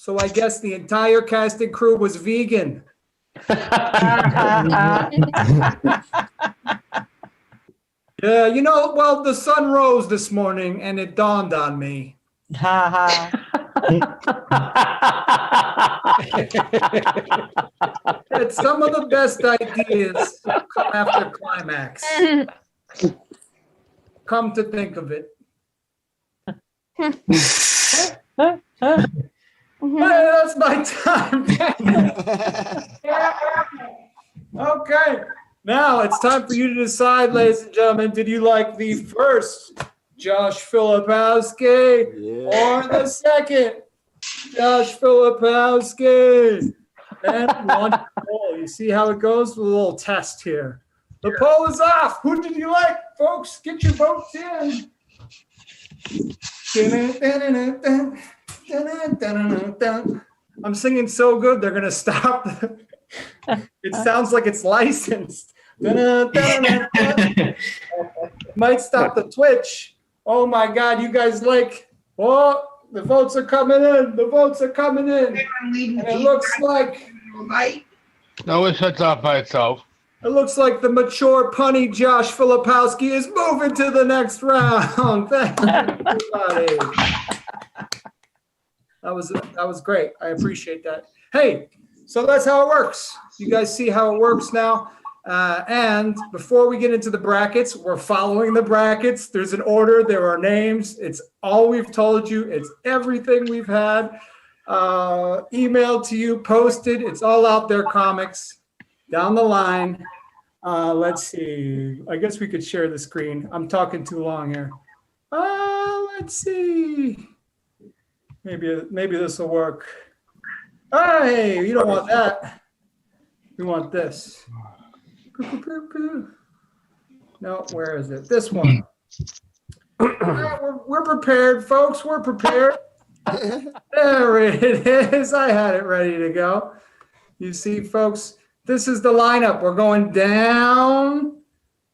So I guess the entire cast and crew was vegan. Yeah, well, the sun rose this morning and it dawned on me. That some of the best ideas come after climax. Come to think of it. Hey, that's my time. Okay. Now it's time for you to decide, ladies and gentlemen, did you like the first Josh Filipowski or the second Josh Filipowski? And one poll. You see how it goes? With a little test here. The poll is off. Who did you like, folks? Get your votes in. I'm singing so good, they're going to stop. It sounds like it's licensed. Might stop the Twitch. Oh my God, you guys the votes are coming in. The votes are coming in. And it looks like. No, it shuts off by itself. It looks like the mature, punny Josh Filipowski is moving to the next round. Thank you, everybody. That was great. I appreciate that. Hey, so that's how it works. You guys see how it works now. And before we get into the brackets, we're following the brackets. There's an order. There are names. It's all we've told you. It's everything we've had emailed to you, posted. It's all out there, comics, down the line. Let's see. I guess we could share the screen. I'm talking too long here. Let's see. Maybe this will work. Hey, you don't want that. We want this. No, where is it? This one. We're prepared, folks. We're prepared. There it is. I had it ready to go. You see, folks, this is the lineup. We're going down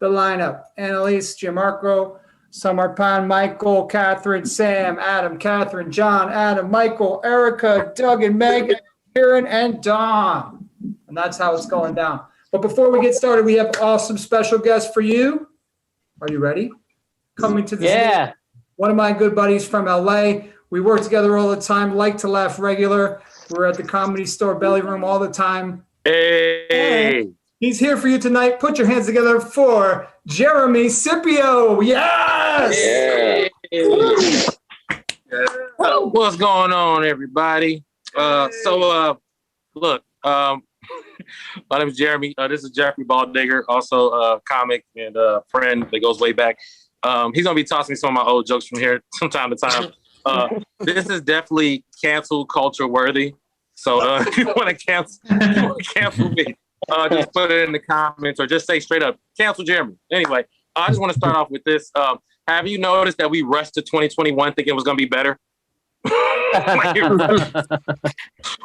the lineup. Annalise, Gianmarco, Samarpan, Michael, Catherine, Sam, Adam, Catherine, John, Adam, Michael, Erica, Doug, and Megan, Kieran, and Don. And that's how it's going down. But before we get started, we have an awesome special guest for you. Are you ready? Coming to the stage. One of my good buddies from LA. We work together all the time, like to laugh regular. We're at the Comedy Store Belly Room all the time. Hey. And he's here for you tonight. Put your hands together for Jeremy Scippio. Yes! Yeah. What's going on, everybody? Look, my name is Jeremy. This is Jeffrey Baldigger, also a comic and a friend that goes way back. He's going to be tossing me some of my old jokes from here from time to time. This is definitely cancel culture worthy. So if you want to cancel me, just put it in the comments or just say straight up, cancel Jeremy. Anyway, I just want to start off with this. Have you noticed that we rushed to 2021 thinking it was going to be better?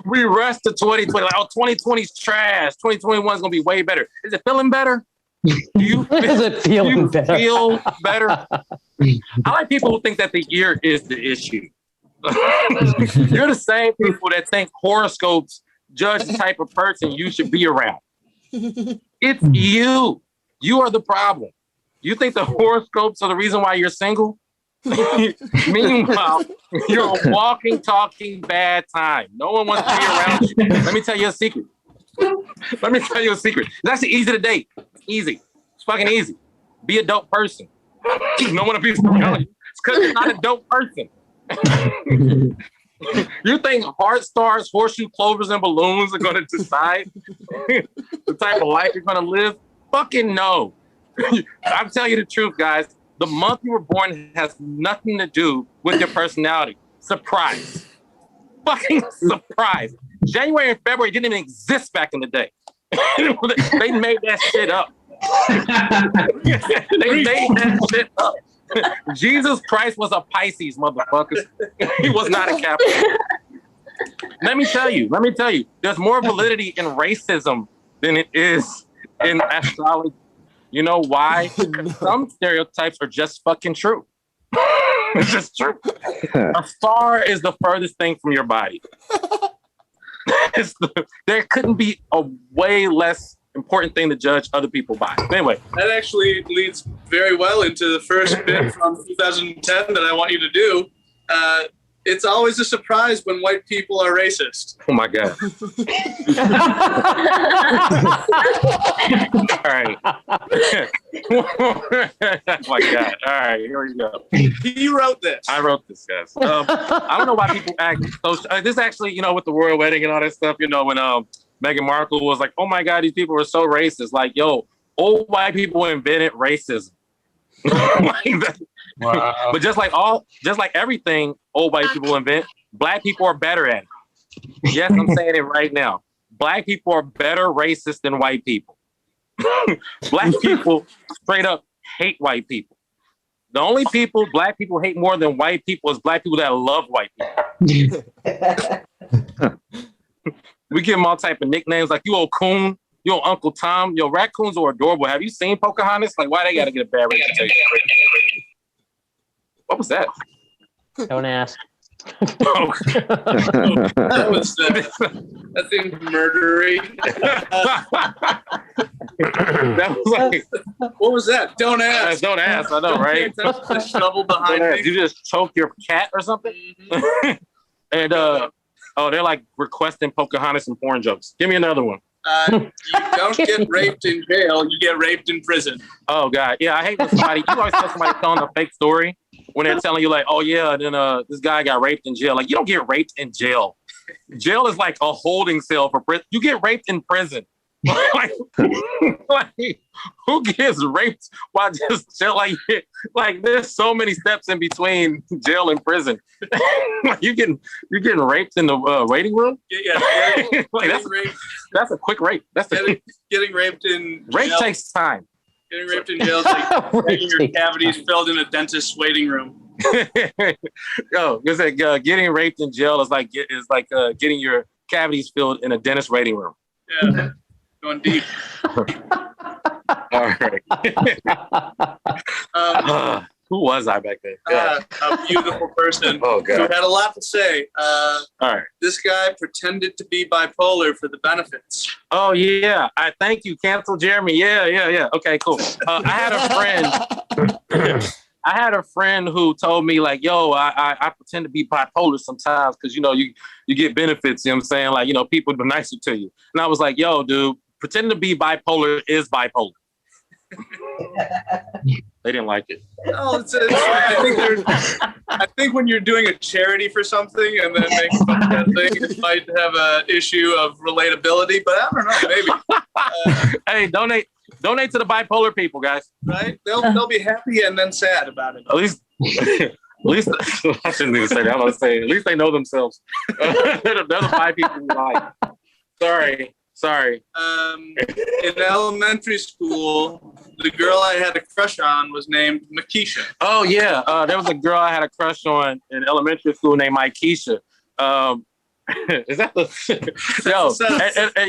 We rushed to 2020 like, 2020's trash. 2021 is going to be way better. Is it feeling better? Do you feel better? I like people who think that the year is the issue. You're the same people that think horoscopes judge the type of person you should be around. It's you. You are the problem. You think the horoscopes are the reason why you're single? Meanwhile, you're a walking, talking bad time. No one wants to be around you. Let me tell you a secret. It's actually easy to date. Easy. It's fucking easy. Be a dope person. No one to be around you. It's because you're not a dope person. You think heart stars, horseshoe clovers, and balloons are going to decide the type of life you're going to live? Fucking no. I'm telling you the truth, guys. The month you were born has nothing to do with your personality. Surprise. Fucking surprise. January and February didn't even exist back in the day. They made that shit up. They made that shit up. Jesus Christ was a Pisces, motherfuckers. He was not a Capricorn. Let me tell you, there's more validity in racism than it is in astrology. You know why? Some stereotypes are just fucking true. It's just true. A star is the furthest thing from your body. There couldn't be a way less important thing to judge other people by. Anyway, that actually leads very well into the first bit from 2010 that I want you to do. It's always a surprise when white people are racist. Oh my God. All right. Oh my God. All right, here we go. He wrote this. I wrote this, guys. I don't know why people act so. This actually, with the royal wedding and all that stuff, when Meghan Markle was like, oh my God, these people are so racist. Like, yo, old white people invented racism. Wow. But just like everything old white people invent, black people are better at it. Yes, I'm saying it right now. Black people are better racist than white people. Black people straight up hate white people. The only people black people hate more than white people is black people that love white people. We give them all type of nicknames like you old coon, you old Uncle Tom. Yo, raccoons are adorable. Have you seen Pocahontas? Like, why they gotta get a bad reputation? What was that? Don't ask. That seemed murdery. That was like, what was that? Don't ask. Don't ask. I know, right? The shovel behind me. You just choke your cat or something? Mm-hmm. And they're like requesting Pocahontas and porn jokes. Give me another one. You don't get raped in jail. You get raped in prison. Oh God, yeah. I hate when somebody. You always tell somebody telling a fake story when they're telling you like, oh yeah, then this guy got raped in jail. Like, you don't get raped in jail. Jail is like a holding cell for prison. You get raped in prison. like, who gets raped while just jail? Like there's so many steps in between jail and prison. Like you getting raped in the waiting room? Yeah. Like, that's a quick rape. That's getting raped in jail. Rape takes time. Getting raped in jail is like getting your cavities filled in a dentist's waiting room. Yo, it's like getting raped in jail is like getting your cavities filled in a dentist waiting room. Yeah, going deep. All right. Who was I back then? A beautiful person who had a lot to say. All right. This guy pretended to be bipolar for the benefits. Oh, yeah. I thank you. Cancel Jeremy. Yeah. Okay, cool. I had a friend who told me like, yo, I pretend to be bipolar sometimes because, you get benefits. You know what I'm saying? Like, people be nicer to you. And I was like, yo, dude, pretending to be bipolar is bipolar. They didn't like it. No, I think when you're doing a charity for something and then making fun of that thing, it might have an issue of relatability, but I don't know, maybe. Hey, donate to the bipolar people, guys. Right? They'll be happy and then sad about it. At least I shouldn't even say that. I'm gonna say at least they know themselves. They're the five people we like. Sorry. In elementary school, the girl I had a crush on was named Makisha. Oh yeah, there was a girl I had a crush on in elementary school named Keisha. Is that the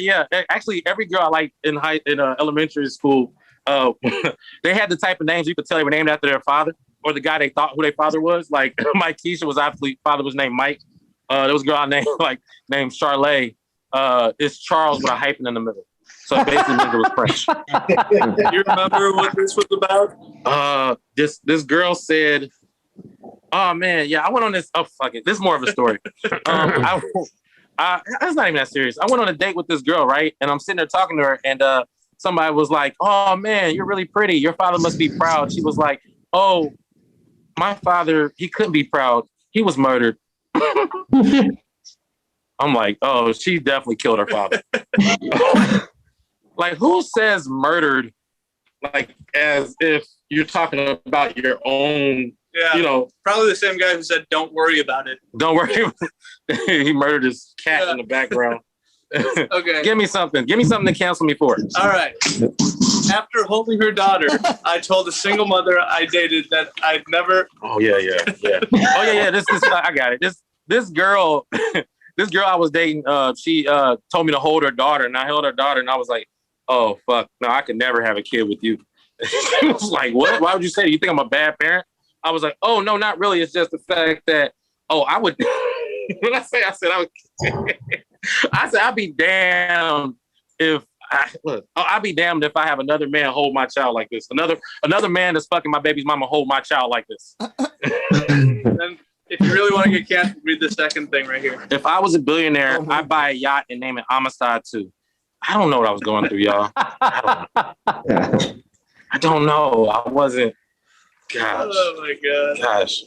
yeah? Actually, every girl I liked in elementary school, they had the type of names you could tell they were named after their father or the guy they thought who their father was. Like Keisha was obviously father was named Mike. There was a girl I named Charlotte. It's Charles with a hyphen in the middle. So it basically means it was French. You remember what this was about? This girl said, oh man, yeah, I went on this. Oh fuck it, this is more of a story. It's not even that serious. I went on a date with this girl, right? And I'm sitting there talking to her, and somebody was like, oh man, you're really pretty. Your father must be proud. She was like, oh, my father, he couldn't be proud. He was murdered. I'm like, oh, she definitely killed her father. Like, who says murdered? Like, as if you're talking about your own, Probably the same guy who said, don't worry about it. Don't worry. He murdered his cat in the background. Okay. Give me something to cancel me for. All right. After holding her daughter, I told a single mother I dated that I'd never. Oh, yeah. Oh, yeah. This I got it. This girl. This girl I was dating, she told me to hold her daughter, and I held her daughter, and I was like, oh, fuck, no, I could never have a kid with you. She was like, what? Why would you say that? You think I'm a bad parent? I was like, oh, no, not really. It's just the fact that, I would, when I said I would, I said, I'd be damned if I'd be damned if I have another man hold my child like this. Another man that's fucking my baby's mama hold my child like this. Then if you really want to get canceled, read the second thing right here. If I was a billionaire, I'd buy a yacht and name it Amistad too. I don't know what I was going through, y'all. I don't know. I wasn't. Gosh. Oh my God. Gosh.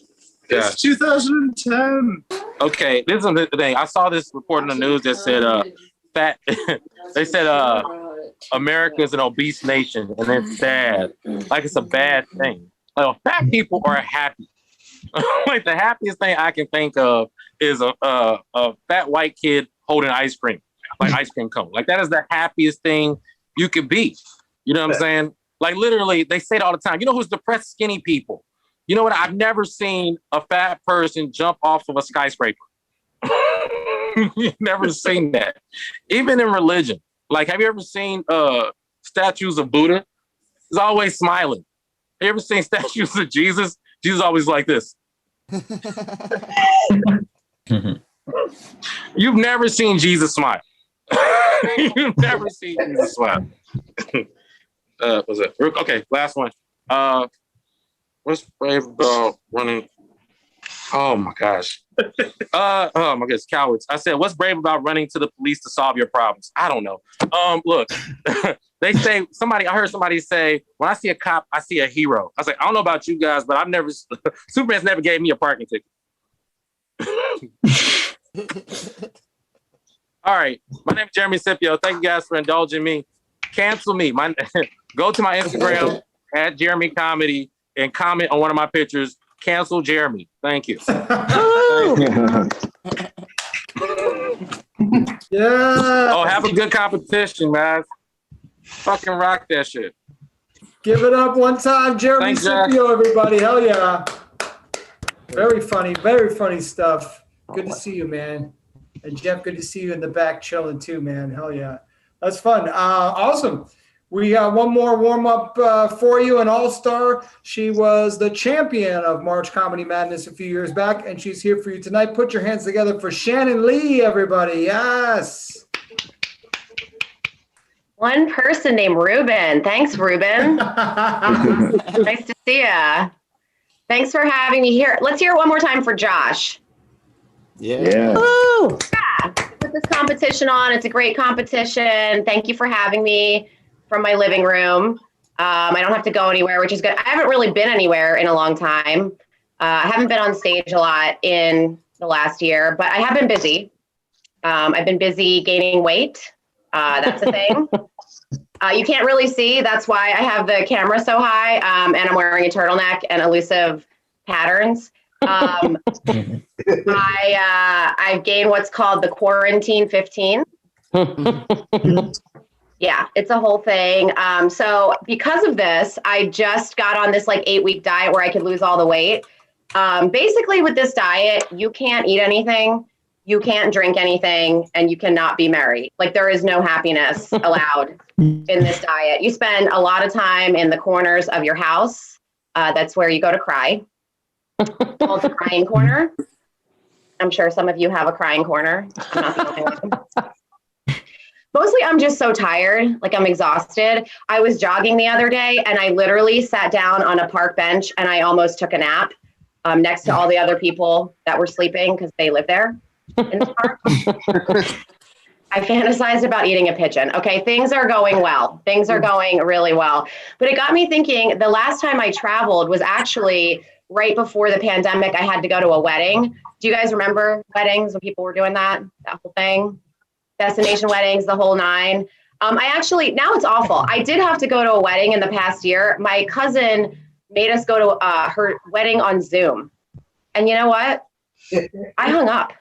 It's 2010. Okay, this is the thing. I saw this report in the news that said they said America is an obese nation, and it's bad. Like it's a bad thing. Fat people are happy. Like the happiest thing I can think of is a fat white kid holding ice cream, like ice cream cone. Like that is the happiest thing you could be. You know what I'm saying? Like literally, they say it all the time. You know who's depressed? Skinny people. You know what? I've never seen a fat person jump off of a skyscraper. You've never seen that. Even in religion. Like, have you ever seen statues of Buddha? He's always smiling. Have you ever seen statues of Jesus? Jesus always like this. You've never seen Jesus smile. You've never seen Jesus smile. What's that? Okay, last one. What's brave about running? Oh my gosh. Oh my goodness, cowards. I said, what's brave about running to the police to solve your problems? I don't know. Look, they say I heard somebody say, when I see a cop, I see a hero. I was like, I don't know about you guys, but Superman's never gave me a parking ticket. All right. My name is Jeremy Scippio. Thank you guys for indulging me. Cancel me. Go to my Instagram at Jeremy Comedy and comment on one of my pictures. Cancel Jeremy. Thank you. Yeah. Oh, have a good competition, man. Fucking rock that shit. Give it up one time, Jeremy Thanks, Jack. Scippio, everybody. Hell yeah. Very funny stuff. Good to see you, man. And Jeff, good to see you in the back chilling too, man. Hell yeah. That's fun. Awesome. We got one more warm-up for you, an all-star. She was the champion of March Comedy Madness a few years back, and she's here for you tonight. Put your hands together for Shannon Leigh, everybody. Yes. One person named Ruben. Thanks, Ruben. Nice to see ya. Thanks for having me here. Let's hear it one more time for Josh. Yeah. Woo! Yeah. Put this competition on. It's a great competition. Thank you for having me from my living room. I don't have to go anywhere, which is good. I haven't really been anywhere in a long time. I haven't been on stage a lot in the last year, but I have been busy. I've been busy gaining weight. That's a thing. You can't really see. That's why I have the camera so high, and I'm wearing a turtleneck and elusive patterns. I've gained what's called the quarantine 15. Yeah, it's a whole thing. So because of this, I just got on this like 8-week diet where I could lose all the weight. Basically with this diet, you can't eat anything, you can't drink anything, and you cannot be merry. Like there is no happiness allowed in this diet. You spend a lot of time in the corners of your house. That's where you go to cry. It's called the crying corner. I'm sure some of you have a crying corner. I'm not the only one. Mostly I'm just so tired, like I'm exhausted. I was jogging the other day and I literally sat down on a park bench and I almost took a nap next to all the other people that were sleeping because they live there in the park. I fantasized about eating a pigeon. Okay, things are going well. Things are going really well. But it got me thinking, the last time I traveled was actually right before the pandemic. I had to go to a wedding. Do you guys remember weddings when people were doing that whole thing? Destination weddings, the whole nine. I actually, now it's awful. I did have to go to a wedding in the past year. My cousin made us go to her wedding on Zoom. And you know what? I hung up.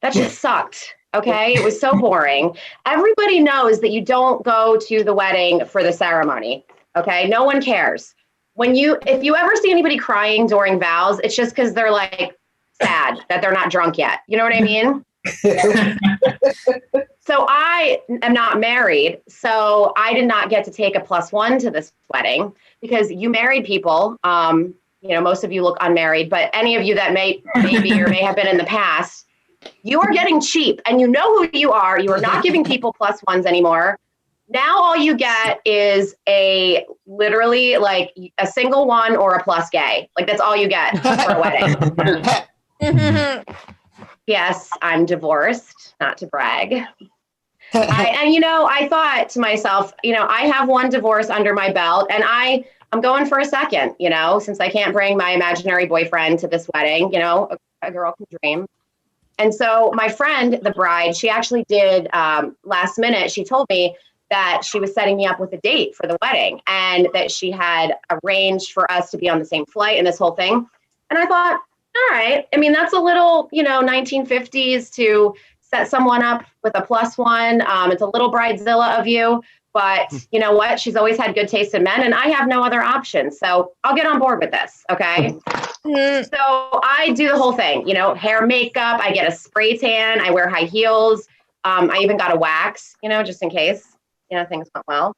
That just sucked. Okay. It was so boring. Everybody knows that you don't go to the wedding for the ceremony. Okay. No one cares. If you ever see anybody crying during vows, it's just because they're like sad that they're not drunk yet. You know what I mean? So I am not married, so I did not get to take a +1 to this wedding because you married people, most of you look unmarried, but any of you that may or may have been in the past, You are getting cheap, and you know who you are. You are not giving people +1s anymore. Now all you get is literally like a single one or a plus gay. Like that's all you get for a wedding. Yes, I'm divorced, not to brag. I thought to myself, I have one divorce under my belt, and I'm going for a second, since I can't bring my imaginary boyfriend to this wedding, a girl can dream. And so my friend, the bride, she actually did last minute, she told me that she was setting me up with a date for the wedding and that she had arranged for us to be on the same flight and this whole thing. And I thought, all right, I mean, that's a little, 1950s to set someone up with a +1. It's a little bridezilla of you, but you know what? She's always had good taste in men and I have no other options. So I'll get on board with this. Okay. So I do the whole thing, hair, makeup, I get a spray tan, I wear high heels. I even got a wax, just in case, things went well.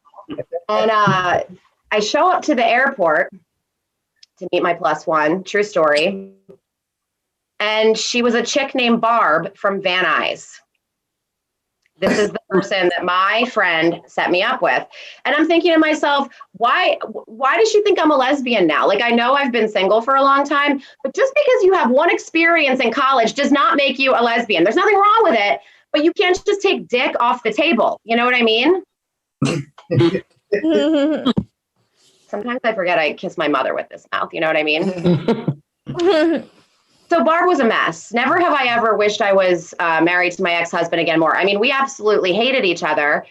And I show up to the airport to meet my +1, true story. And she was a chick named Barb from Van Nuys. This is the person that my friend set me up with. And I'm thinking to myself, why does she think I'm a lesbian now? Like, I know I've been single for a long time, but just because you have one experience in college does not make you a lesbian. There's nothing wrong with it, but you can't just take dick off the table. You know what I mean? Sometimes I forget I kiss my mother with this mouth. You know what I mean? So Barb was a mess. Never have I ever wished I was married to my ex-husband again more. I mean, we absolutely hated each other,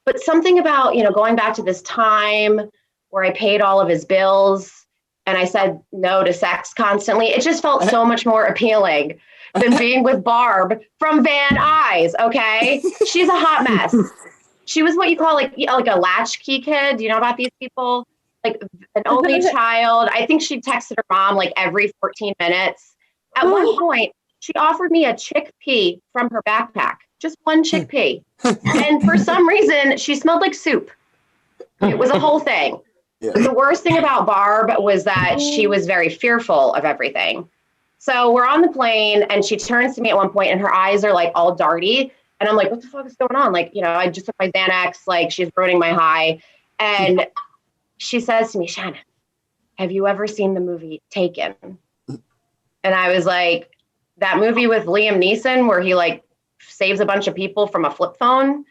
but something about, going back to this time where I paid all of his bills and I said no to sex constantly, it just felt so much more appealing than being with Barb from Van Nuys, okay? She's a hot mess. She was what you call like a latchkey kid. Do you know about these people? Like an only child. I think she texted her mom like every 14 minutes. At one point, she offered me a chickpea from her backpack, just one chickpea. And for some reason, she smelled like soup. It was a whole thing. Yeah. The worst thing about Barb was that she was very fearful of everything. So we're on the plane and she turns to me at one point and her eyes are like all darty. And I'm like, what the fuck is going on? Like, I just took my Xanax, like she's ruining my high. And she says to me, Shannon, have you ever seen the movie Taken? And I was like, that movie with Liam Neeson where he like saves a bunch of people from a flip phone.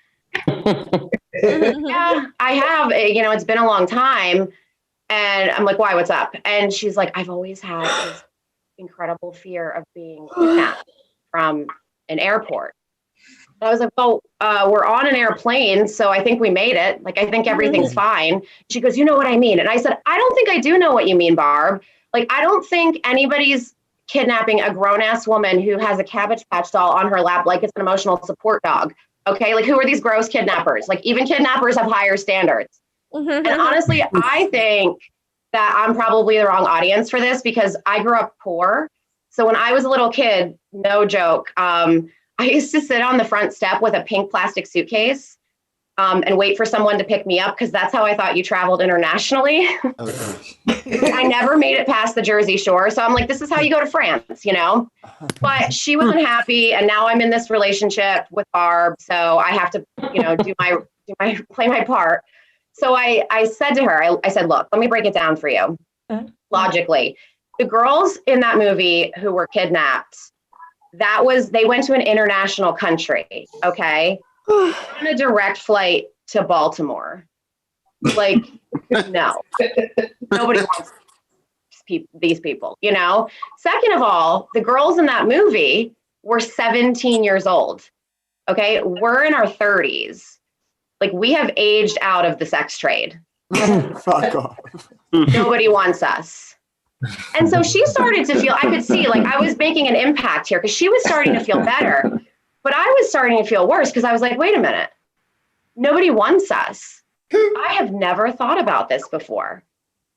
Yeah, I have. It's been a long time. And I'm like, why? What's up? And she's like, I've always had this incredible fear of being kidnapped from an airport. And I was like, well, we're on an airplane, so I think we made it. Like, I think everything's fine. She goes, you know what I mean? And I said, I don't think I do know what you mean, Barb. Like, I don't think anybody's kidnapping a grown-ass woman who has a Cabbage Patch doll on her lap like it's an emotional support dog. Okay, like who are these gross kidnappers? Like even kidnappers have higher standards. And honestly, I think that I'm probably the wrong audience for this because I grew up poor. So when I was a little kid, no joke, I used to sit on the front step with a pink plastic suitcase and wait for someone to pick me up because that's how I thought you traveled internationally. I never made it past the Jersey Shore. So I'm like, this is how you go to France, But she wasn't happy. And now I'm in this relationship with Barb. So I have to, play my part. So I said to her, I said, look, let me break it down for you. Logically. The girls in that movie who were kidnapped, they went to an international country. Okay. On a direct flight to Baltimore. Like, no. Nobody wants these people, Second of all, the girls in that movie were 17 years old. Okay. We're in our 30s. Like, we have aged out of the sex trade. Fuck off. Nobody wants us. And so she started to feel, I could see, like, I was making an impact here because she was starting to feel better. But I was starting to feel worse because I was like, wait a minute. Nobody wants us. I have never thought about this before.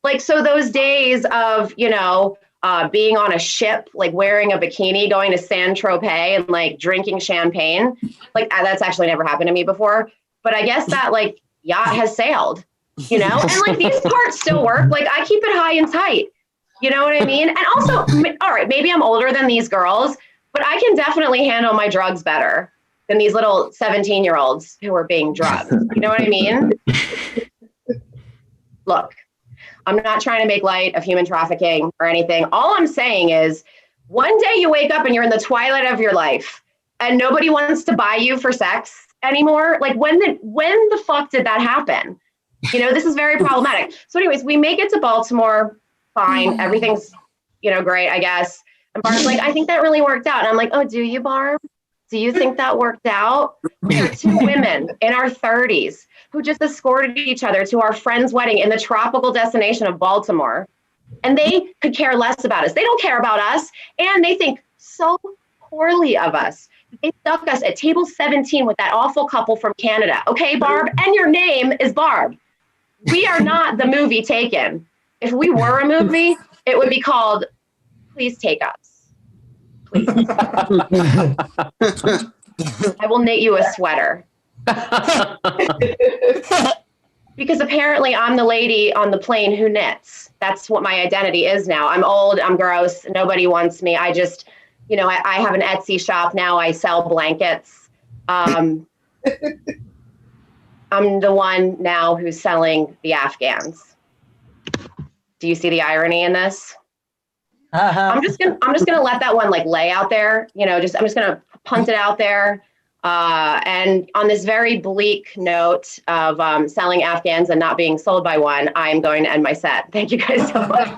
Like, so those days of, being on a ship, like wearing a bikini, going to Saint-Tropez and like drinking champagne, like that's actually never happened to me before. But I guess that like yacht has sailed, and like these parts still work. Like I keep it high and tight. You know what I mean? And also, all right, maybe I'm older than these girls, But I can definitely handle my drugs better than these little 17-year-olds who are being drugged. You know what I mean? Look, I'm not trying to make light of human trafficking or anything. All I'm saying is one day you wake up and you're in the twilight of your life and nobody wants to buy you for sex anymore. Like when the fuck did that happen? You know, this is very problematic. So anyways, we make it to Baltimore. Fine. Everything's, great, I guess. And Barb's like, I think that really worked out. And I'm like, oh, do you, Barb? Do you think that worked out? We are two women in our 30s who just escorted each other to our friend's wedding in the tropical destination of Baltimore. And they could care less about us. They don't care about us. And they think so poorly of us. They stuck us at table 17 with that awful couple from Canada. Okay, Barb? And your name is Barb. We are not the movie Taken. If we were a movie, it would be called Please Take Us. Please. I will knit you a sweater. Because apparently I'm the lady on the plane who knits. That's what my identity is now. I'm old, I'm gross, nobody wants me. I just, I have an Etsy shop now. I sell blankets. I'm the one now who's selling the Afghans. Do you see the irony in this? I'm just gonna let that one lay out there. I'm just gonna punt it out there. And on this very bleak note of selling Afghans and not being sold by one, I'm going to end my set. Thank you guys so much.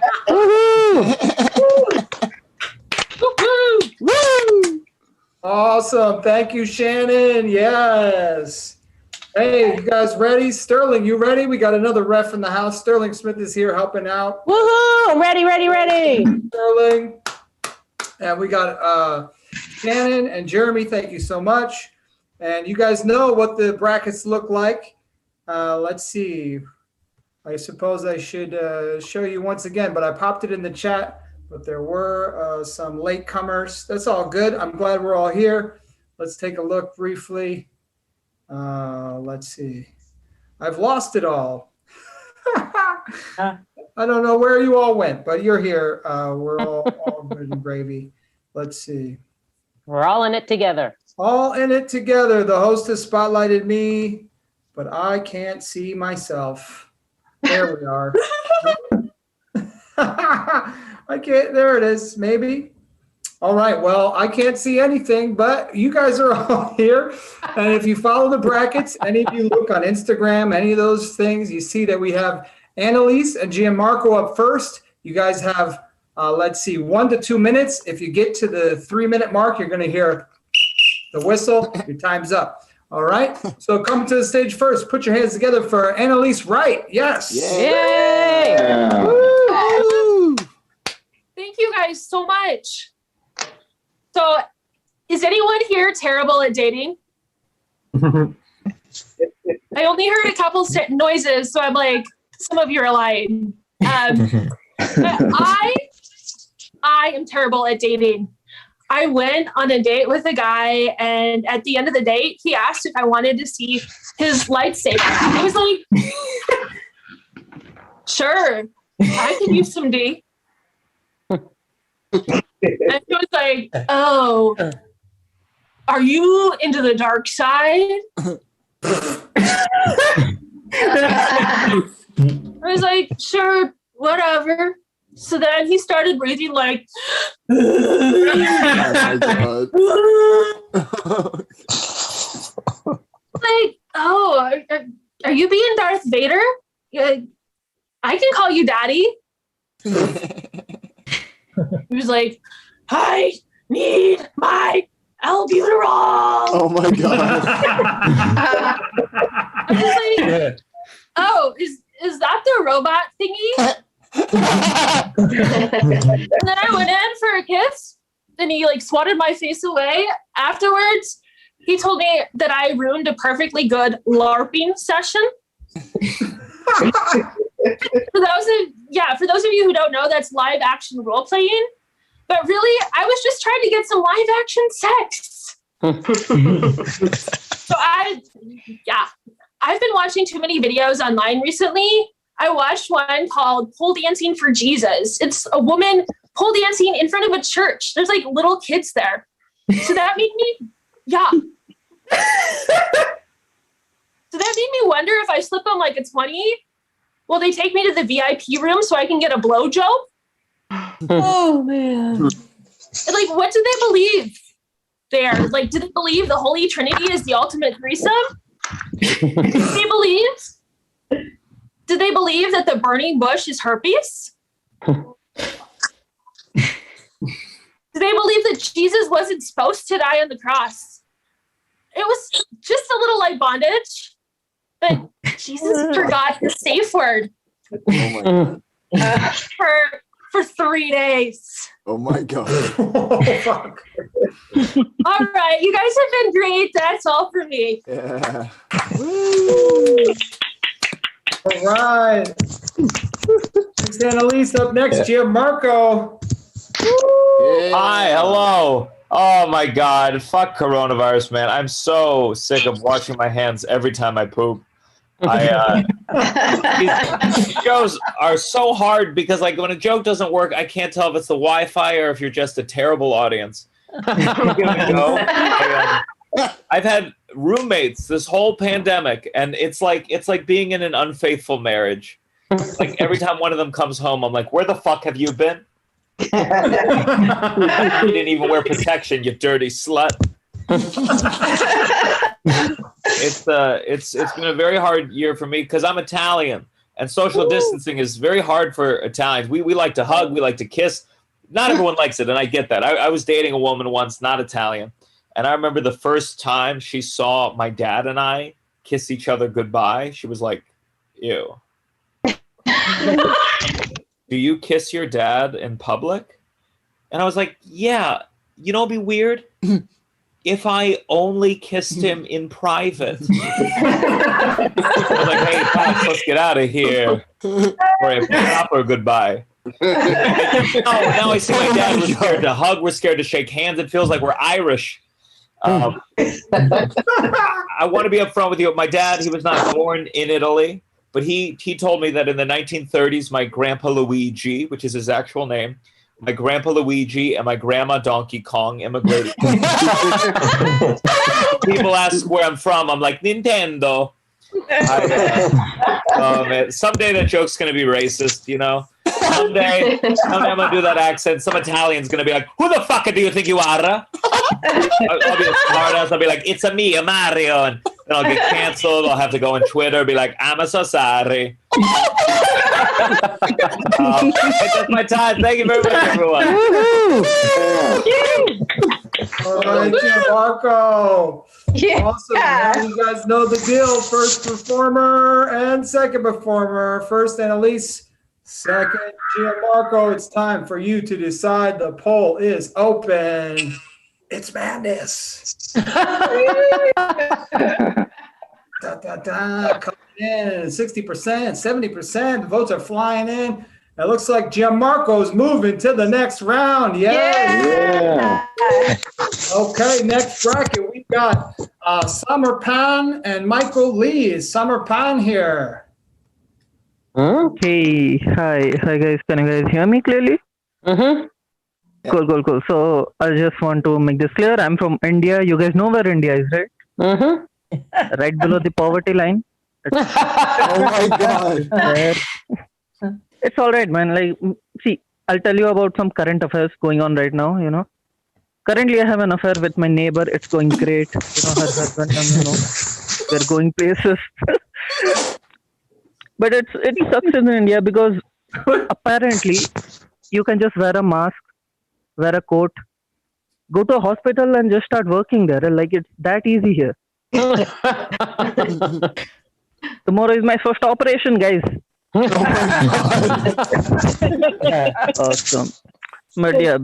Awesome. Thank you, Shannon. Yes. Hey, you guys ready? Sterling, you ready? We got another ref in the house. Sterling Smith is here helping out. Woohoo! Ready. Sterling. And we got Shannon and Jeremy. Thank you so much. And you guys know what the brackets look like. Let's see. I suppose I should show you once again, but I popped it in the chat. But there were some latecomers. That's all good. I'm glad we're all here. Let's take a look briefly. Let's see. I've lost it all. I don't know where you all went, but you're here. We're all good and gravy. Let's see. We're all in it together. All in it together. The host has spotlighted me, but I can't see myself. There we are. I can't. There it is. Maybe. All right. Well, I can't see anything, but you guys are all here. And if you follow the brackets, any of you look on Instagram, any of those things, you see that we have Annalise and Gianmarco up first. You guys have, 1 to 2 minutes. If you get to the 3-minute mark, you're going to hear the whistle. Your time's up. All right. So come to the stage first. Put your hands together for Annalise Wright. Yes. Yay! Woo! Thank you guys so much. So, is anyone here terrible at dating? I only heard a couple noises, so I'm like, some of you are lying. But I am terrible at dating. I went on a date with a guy, and at the end of the date, he asked if I wanted to see his lightsaber. I was like, sure, I could use some D. And he was like, oh, are you into the dark side? I was like, sure, whatever. So then he started breathing like, Oh my God. like, oh, are you being Darth Vader? I can call you Daddy. He was like, I need my albuterol. Oh my God. I was like, oh, is that the robot thingy? And then I went in for a kiss, and he swatted my face away. Afterwards, he told me that I ruined a perfectly good LARPing session. For those of you who don't know, that's live action role playing. But really, I was just trying to get some live action sex. So I've been watching too many videos online recently. I watched one called Pole Dancing for Jesus. It's a woman pole dancing in front of a church. There's little kids there. So that made me, yeah. So that made me wonder if I slip them like a 20, will they take me to the VIP room so I can get a blowjob? Oh man. Like, what do they believe there? Like, do they believe the Holy Trinity is the ultimate threesome? Do they believe that the burning bush is herpes? Do they believe that Jesus wasn't supposed to die on the cross? It was just a little like bondage, but Jesus forgot the safe word Oh my god. for 3 days. Oh my god. Oh, fuck. All right, you guys have been great. That's all for me. Yeah. All right. Thanks, Annalise. Up next, Gianmarco. Hi, hello. Oh my God, fuck coronavirus, man. I'm so sick of washing my hands every time I poop. These shows are so hard because, like, when a joke doesn't work, I can't tell if it's the Wi-Fi or if you're just a terrible audience. I've had roommates this whole pandemic, and it's like being in an unfaithful marriage. Like every time one of them comes home, I'm like, "Where the fuck have you been? You didn't even wear protection, you dirty slut." It's been a very hard year for me because I'm Italian, and social distancing is very hard for Italians. We like to hug, we like to kiss. Not everyone likes it, and I get that. I was dating a woman once, not Italian, and I remember the first time she saw my dad and I kiss each other goodbye, she was like, "Ew." Do you kiss your dad in public? And I was like, yeah, you know, it'd be weird if I only kissed him in private. I was like, hey, Pops, let's get out of here for a proper goodbye. Now I see my dad. We're scared to hug. We're scared to shake hands. It feels like we're Irish. I want to be upfront with you. My dad, he was not born in Italy, but he told me that in the 1930s, my grandpa Luigi, which is his actual name, my grandpa Luigi and my grandma Donkey Kong immigrated. People ask where I'm from. I'm like, Nintendo. Someday that joke's going to be racist, you know? Someday I'm going to do that accent. Some Italian's going to be like, who the fuck do you think you are? I'll be a smart ass. I'll be like, it's a me, a Mario. And then I'll get canceled. I'll have to go on Twitter, be like, I'm so sorry. That's my time. Thank you very much, everyone. All right, Gianmarco. Yeah. Awesome. Now you guys know the deal. First performer and second performer. First Annalise, second Gianmarco. It's time for you to decide. The poll is open. It's madness. Coming in 60%, 70%. The votes are flying in. It looks like Gianmarco's moving to the next round. Yes. Yeah. Okay, next bracket. We've got Summer Pan and Michael Lee. Is Summer Pan here? Hey, hi guys. Can you guys hear me clearly? Mm-hmm. Cool. So I just want to make this clear. I'm from India. You guys know where India is, right? Mm-hmm. Right below the poverty line. Oh my god. There. It's all right, man. Like, see, I'll tell you about some current affairs going on right now. You know, currently I have an affair with my neighbor. It's going great. You know, her husband, and we're going places. But it sucks in India because apparently you can just wear a mask, wear a coat, go to a hospital and just start working there. Like, it's that easy here. Tomorrow is my first operation, guys. Awesome. But yeah,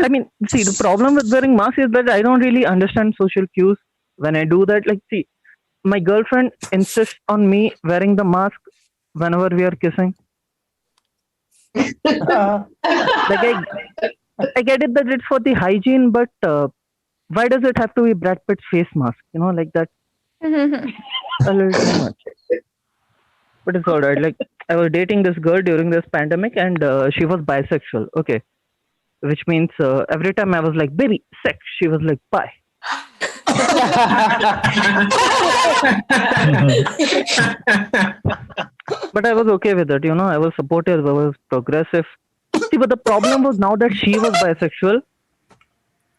I mean, see, the problem with wearing masks is that I don't really understand social cues when I do that. Like, see, my girlfriend insists on me wearing the mask whenever we are kissing. Like, I get it that it's for the hygiene, but why does it have to be Brad Pitt's face mask? You know, like that. A little too much. But it's all right. Like, I was dating this girl during this pandemic, and she was bisexual. Okay. which means every time I was like, baby, sex, she was like, bye. But I was okay with it, I was supportive, I was progressive. See, but the problem was now that she was bisexual,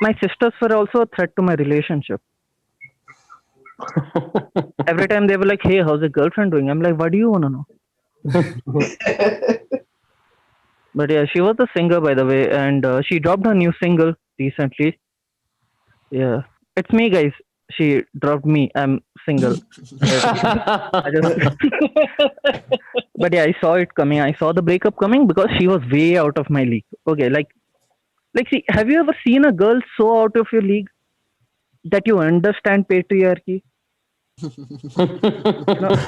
my sisters were also a threat to my relationship. Every time they were like, hey, how's your girlfriend doing? I'm like, what do you want to know? But yeah, she was a singer, by the way, and she dropped her new single recently. Yeah, it's me, guys. She dropped me. I'm single. But yeah, I saw it coming. I saw the breakup coming because she was way out of my league. Okay, like see, have you ever seen a girl so out of your league that you understand patriarchy?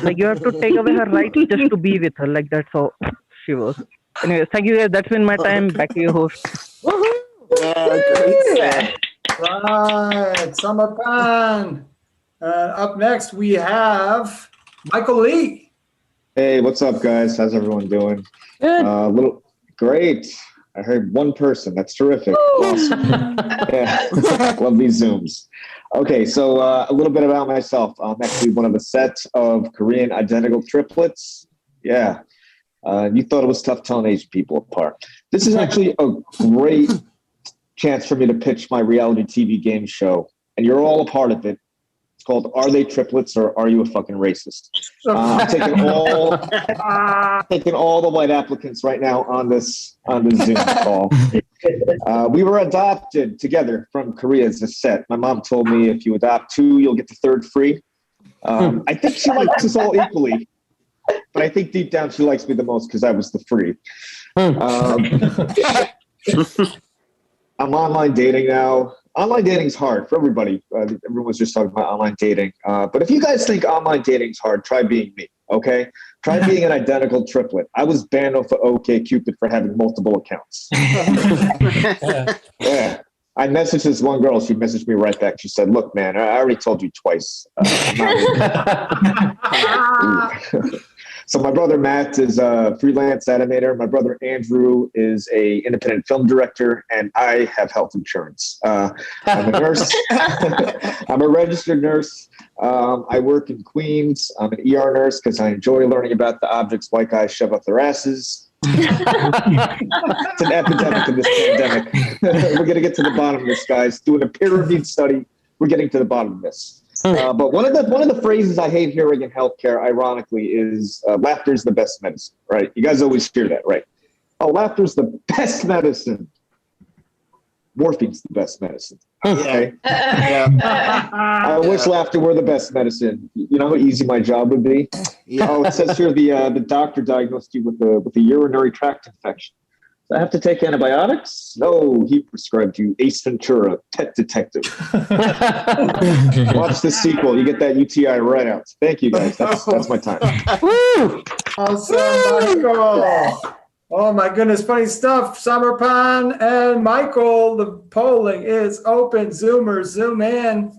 Like you have to take away her rights just to be with her. Like that's how she was. Anyway, thank you guys. That's been my time. Back to your host. Right, Samarpan. Up next, we have Michael Leigh. Hey, what's up, guys? How's everyone doing? Good. Great. I heard one person. That's terrific. Awesome. Yeah. Love these Zooms. Okay, so a little bit about myself. I'm actually one of the set of Korean identical triplets. Yeah. You thought it was tough telling Asian people apart. This is actually a great chance for me to pitch my reality TV game show, and you're all a part of it. It's called Are They Triplets or Are You a Fucking Racist? I'm taking all the white applicants right now on this Zoom call. We were adopted together from Korea as a set. My mom told me if you adopt two, you'll get the third free. I think she likes us all equally, but I think deep down she likes me the most because I was the free. I'm online dating now. Online dating is hard for everybody. Everyone's just talking about online dating. But if you guys think online dating is hard, try being me, okay? Try being an identical triplet. I was banned off of OkCupid for having multiple accounts. Yeah. I messaged this one girl. She messaged me right back. She said, look, man, I already told you twice. So my brother Matt is a freelance animator. My brother Andrew is a independent film director, and I have health insurance. I'm a nurse. I'm a registered nurse. I work in Queens. I'm an ER nurse because I enjoy learning about the objects white guys shove up their asses. It's an epidemic in this pandemic. We're going to get to the bottom of this, guys. Doing a peer-reviewed study, we're getting to the bottom of this. But one of the phrases I hate hearing in healthcare, ironically, is laughter is the best medicine, right? You guys always hear that, right? Oh, laughter is the best medicine. Morphine's the best medicine. Okay. I wish laughter were the best medicine. You know how easy my job would be? Oh, it says here the doctor diagnosed you with a urinary tract infection. Do I have to take antibiotics? No, he prescribed you Ace Ventura, Pet Detective. Watch the sequel. You get that UTI right out. Thank you, guys. That's my time. Woo! Awesome, Michael. Oh, my goodness. Funny stuff. Samarpan and Michael, the polling is open. Zoomers, zoom in.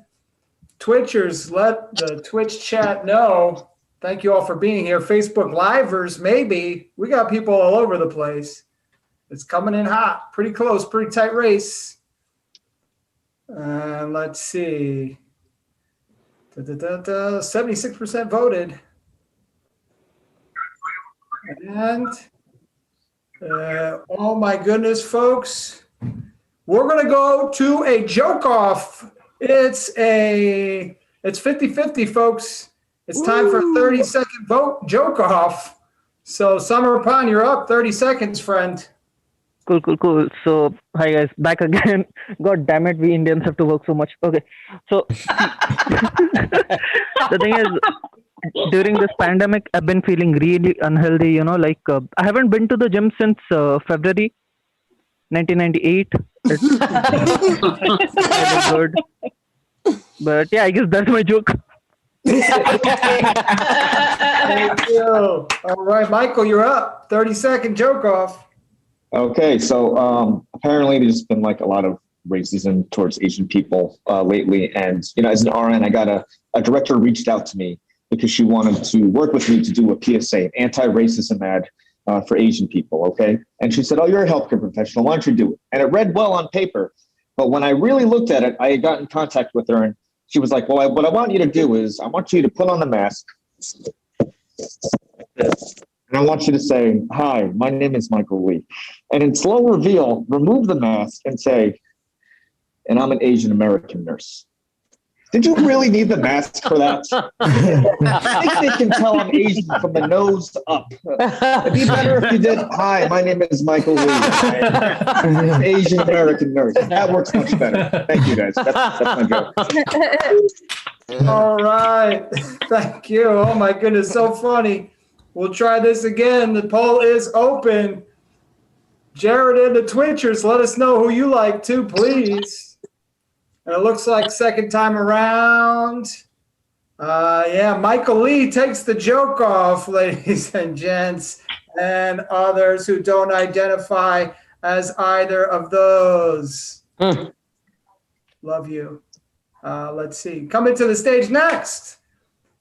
Twitchers, let the Twitch chat know. Thank you all for being here. Facebook Livers, maybe. We got people all over the place. It's coming in hot, pretty close, pretty tight race. Let's see. 76% voted. And oh my goodness, folks, we're going to go to a joke off. It's 50-50, folks. It's time for a 30-second vote joke off. So Samarpan, you're up. 30 seconds, friend. Cool. So, hi guys, back again. God damn it, we Indians have to work so much. Okay, so the thing is, during this pandemic, I've been feeling really unhealthy. I haven't been to the gym since February 1998. It's really good. But yeah, I guess that's my joke. Thank you. All right, Michael, you're up. 30-second joke off. Okay, so apparently there's been like a lot of racism towards Asian people lately, and as an RN, I got a director reached out to me because she wanted to work with me to do a PSA, an anti-racism ad for Asian people, okay? And she said, oh, you're a healthcare professional. Why don't you do it? And it read well on paper. But when I really looked at it, I had got in contact with her and she was like, well, what I want you to do is I want you to put on the mask. And I want you to say, hi, my name is Michael Leigh. And in slow reveal, remove the mask and say, and I'm an Asian American nurse. Did you really need the mask for that? I think they can tell I'm Asian from the nose up. It'd be better if you did, hi, my name is Michael Leigh. I'm an Asian American nurse. That works much better. Thank you, guys. That's my joke. All right. Thank you. Oh, my goodness. So funny. We'll try this again. The poll is open. Jared and the Twitchers, let us know who you like too, please. And it looks like second time around. Yeah, Michael Leigh takes the joke off, ladies and gents, and others who don't identify as either of those. Love you. Let's see. Coming to the stage next.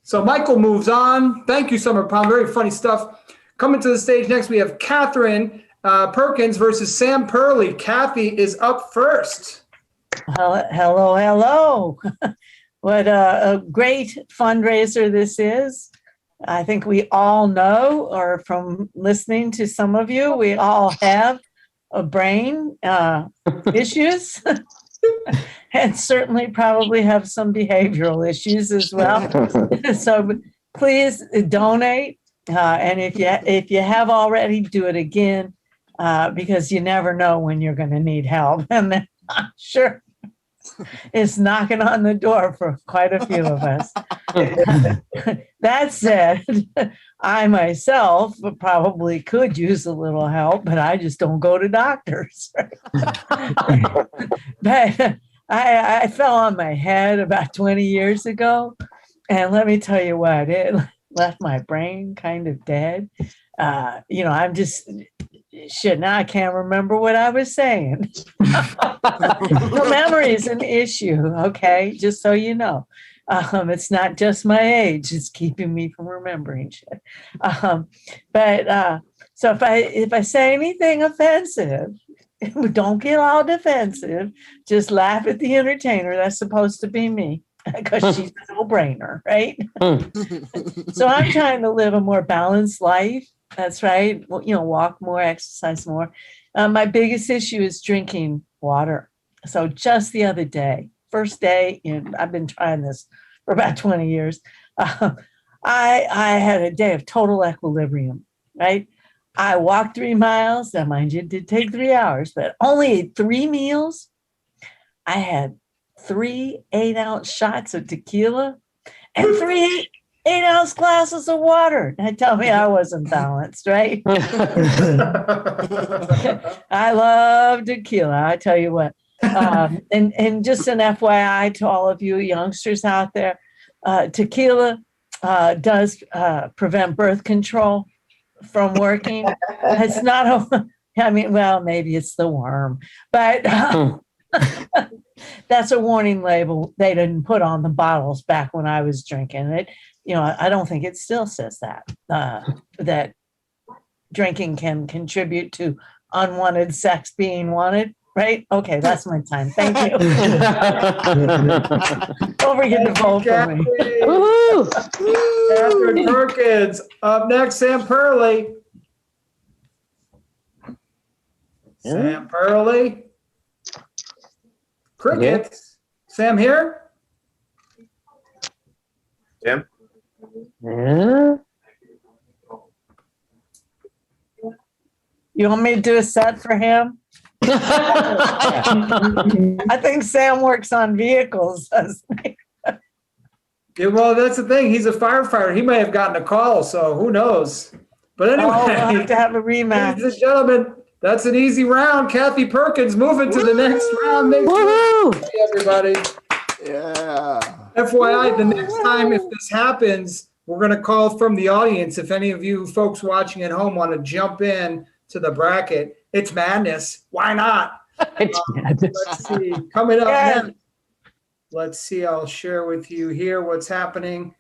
So Michael moves on. Thank you, Summer Palm. Very funny stuff. Coming to the stage next, we have Catherine Perkins versus Sam Purley. Kathy is up first. Hello. What a great fundraiser this is. I think we all know, or from listening to some of you, we all have a brain issues and certainly probably have some behavioral issues as well. So please donate. And if you have already, do it again, because you never know when you're going to need help. And then I'm sure it's knocking on the door for quite a few of us. That said, I myself probably could use a little help, but I just don't go to doctors. But I fell on my head about 20 years ago, and let me tell you what, it left my brain kind of dead. I'm just shit. Now I can't remember what I was saying. No, memory is an issue. Okay, just so you know, it's not just my age; it's keeping me from remembering shit. So if I say anything offensive, don't get all defensive. Just laugh at the entertainer. That's supposed to be me, because she's a no-brainer, right? So I'm trying to live a more balanced life. That's right. Walk more, exercise more. My biggest issue is drinking water. So just the other day, first day, I've been trying this for about 20 years. I had a day of total equilibrium, right? I walked 3 miles. Now, mind you, it did take 3 hours, but only ate 3 meals. I had 3 8-ounce shots of tequila and 3 8-ounce glasses of water. Now tell me I wasn't balanced, right? I love tequila, I tell you what. And just an FYI to all of you youngsters out there, tequila does prevent birth control from working. It's not maybe it's the worm, but that's a warning label they didn't put on the bottles back when I was drinking it. I don't think it still says that drinking can contribute to unwanted sex being wanted, right? Okay, that's my time. Thank you. Don't forget to vote for me. Catherine Perkins. Up next, Sam Purley. Sam Purley. Crickets. Sam here? Sam? Yeah. You want me to do a set for him? I think Sam works on vehicles, doesn't he? Yeah, well, that's the thing. He's a firefighter. He may have gotten a call, so who knows? But anyway, we'll have to have a rematch. Ladies and gentlemen, that's an easy round. Kathy Perkins moving to the next round. Hey, everybody. Yeah. FYI, the next time if this happens, we're going to call from the audience. If any of you folks watching at home want to jump in to the bracket, it's madness. Why not? It's madness. Let's see. Coming up next. Let's see. I'll share with you here what's happening.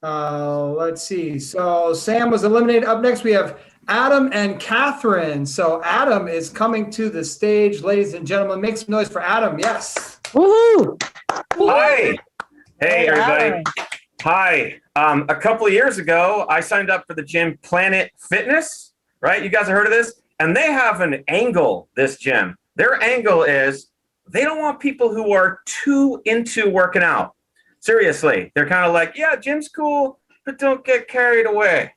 Let's see. So Sam was eliminated. Up next, we have Adam and Catherine. So Adam is coming to the stage, ladies and gentlemen. Make some noise for Adam. Yes. Woohoo! Hi. Hey, everybody. Aaron. Hi. A couple of years ago, I signed up for the gym Planet Fitness, right? You guys have heard of this? And they have an angle, this gym. Their angle is they don't want people who are too into working out. Seriously. They're kind of like, yeah, gym's cool, but don't get carried away.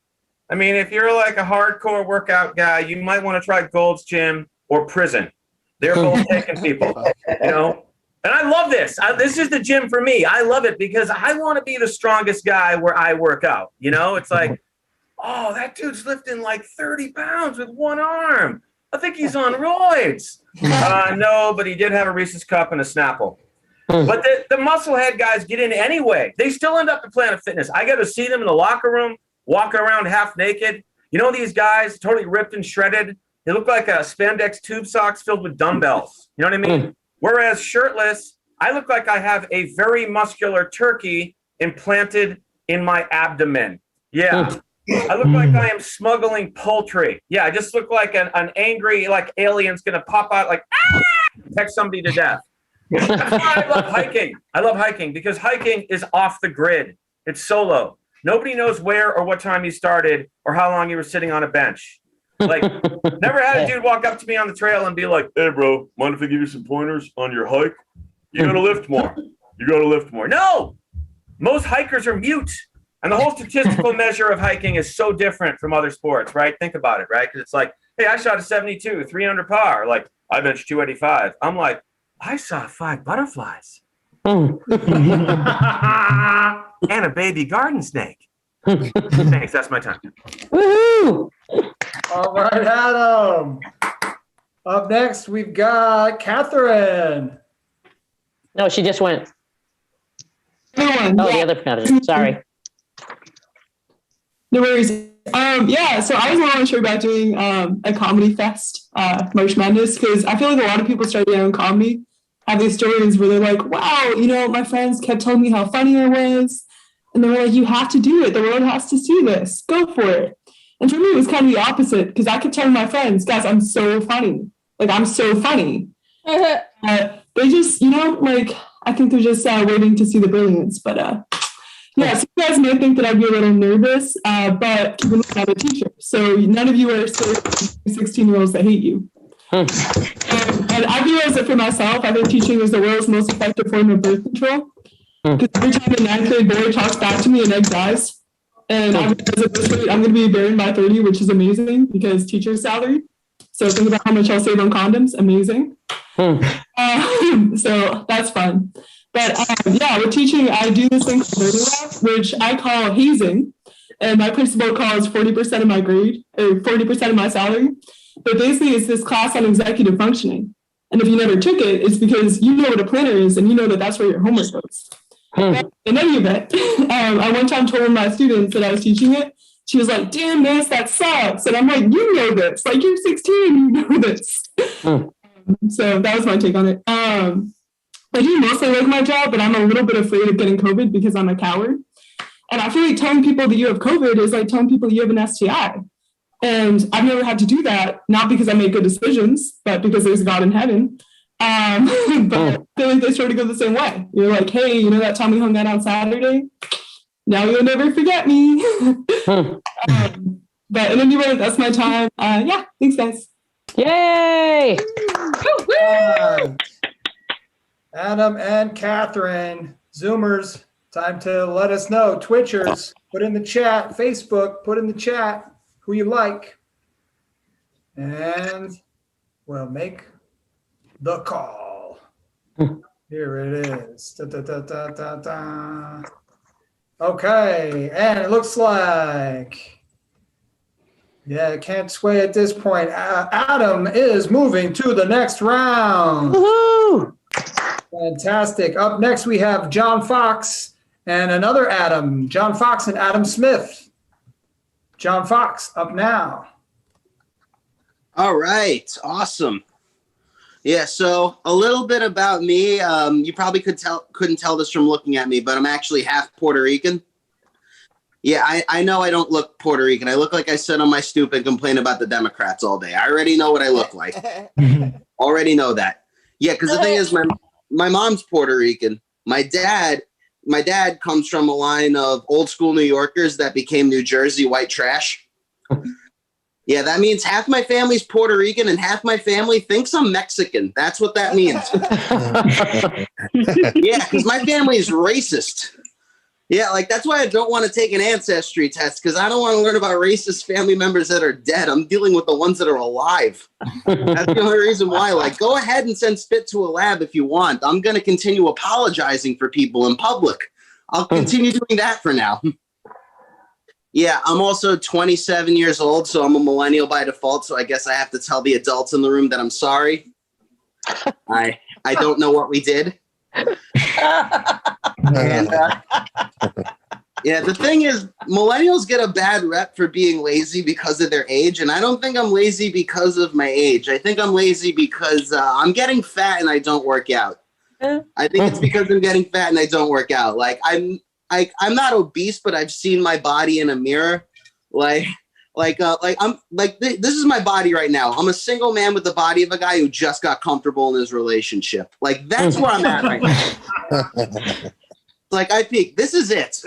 I mean, if you're like a hardcore workout guy, you might want to try Gold's Gym or Prison. They're both taking people, you know? And I love this. This is the gym for me. I love it because I want to be the strongest guy where I work out. You know, it's like, oh, that dude's lifting like 30 pounds with one arm. I think he's on roids. No, but he did have a Reese's Cup and a Snapple. But the musclehead guys get in anyway. They still end up at Planet Fitness. I got to see them in the locker room, walking around half naked. You know, these guys totally ripped and shredded. They look like a spandex tube socks filled with dumbbells. You know what I mean? Whereas shirtless, I look like I have a very muscular turkey implanted in my abdomen. Yeah. I look like I am smuggling poultry. Yeah, I just look like an angry, like alien's going to pop out like, peck somebody to death. That's why I love hiking. I love hiking because hiking is off the grid. It's solo. Nobody knows where or what time you started or how long you were sitting on a bench. Like, never had a dude walk up to me on the trail and be like, hey, bro, mind if I give you some pointers on your hike? You got to lift more. You got to lift more. No! Most hikers are mute. And the whole statistical measure of hiking is so different from other sports, right? Think about it, right? Because it's like, hey, I shot a 72, 300 par. Like, I benched 285. I'm like, I saw 5 butterflies. And a baby garden snake. Thanks, that's my time. Woohoo! All right, Adam. Up next, we've got Catherine. No, she just went. Oh, the other Catherine. Sorry. No worries. Yeah, so I was want to show about doing a comedy fest, March Madness, because I feel like a lot of people starting their own comedy have these stories where they're like, wow, you know, my friends kept telling me how funny I was. And they were like, you have to do it. The world has to see this. Go for it. And for me, it was kind of the opposite because I kept telling my friends, guys, I'm so funny. Like, I'm so funny. They just, you know, like, I think they're just waiting to see the brilliance. But yeah, so you guys may think that I'd be a little nervous, but you're not a teacher. So none of you are 16-year-olds that hate you. And I realized that for myself, I think teaching is the world's most effective form of birth control. Because every time the 9th grade boy talks back to me, an egg dies. And I realize at this rate, I'm going to be buried by 30, which is amazing because teacher's salary. So think about how much I'll save on condoms. Amazing. So that's fun. But yeah, with teaching, I do this thing called learning lab, which I call hazing. And my principal calls 40% of my grade or 40% of my salary. But basically, it's this class on executive functioning. And if you never took it, it's because you know what a planner is and you know that that's where your homework goes. But in any event, I one time told one of my students that I was teaching it. She was like, damn, miss, that sucks. And I'm like, you know this. Like, you're 16, you know this. So that was my take on it. I do mostly like my job, but I'm a little bit afraid of getting COVID because I'm a coward. And I feel like telling people that you have COVID is like telling people you have an STI. And I've never had to do that, not because I make good decisions, but because there's God in heaven. But I feel like they sort of go the same way. You're like, hey, you know that time we hung out on Saturday? Now you'll never forget me. But in any way, that's my time. Yeah, thanks, guys. Yay! Adam and Catherine, Zoomers, time to let us know. Twitchers, put in the chat. Facebook, put in the chat who you like. And we'll make the call. Here it is. Da, da, da, da, da, da. Okay, and it looks like, yeah, can't sway at this point. Adam is moving to the next round. Woohoo! Fantastic. Up next, we have John Fox and another Adam. John Fox and Adam Smith. John Fox, up now. All right, awesome. Yeah, so a little bit about me. You probably couldn't tell this from looking at me, but I'm actually half Puerto Rican. Yeah, I know I don't look Puerto Rican. I look like I sit on my stoop and complain about the Democrats all day. I already know what I look like. Already know that. Yeah, because the thing is, my mom's Puerto Rican. My dad comes from a line of old school New Yorkers that became New Jersey white trash. Yeah, that means half my family's Puerto Rican and half my family thinks I'm Mexican. That's what that means. Yeah, because my family is racist. Yeah, like that's why I don't want to take an ancestry test, because I don't want to learn about racist family members that are dead. I'm dealing with the ones that are alive. That's the only reason why. Like, go ahead and send spit to a lab if you want. I'm going to continue apologizing for people in public. I'll continue doing that for now. Yeah, I'm also 27 years old, so I'm a millennial by default, so I guess I have to tell the adults in the room that I'm sorry. I don't know what we did. And yeah, the thing is, millennials get a bad rep for being lazy because of their age, and I don't think I'm lazy because of my age. I think I'm lazy because I'm getting fat and I don't work out. I think it's because I'm getting fat and I don't work out. Like I'm not obese, but I've seen my body in a mirror. This is my body right now. I'm a single man with the body of a guy who just got comfortable in his relationship. Like that's where I'm at right now. Like I peaked. This is it.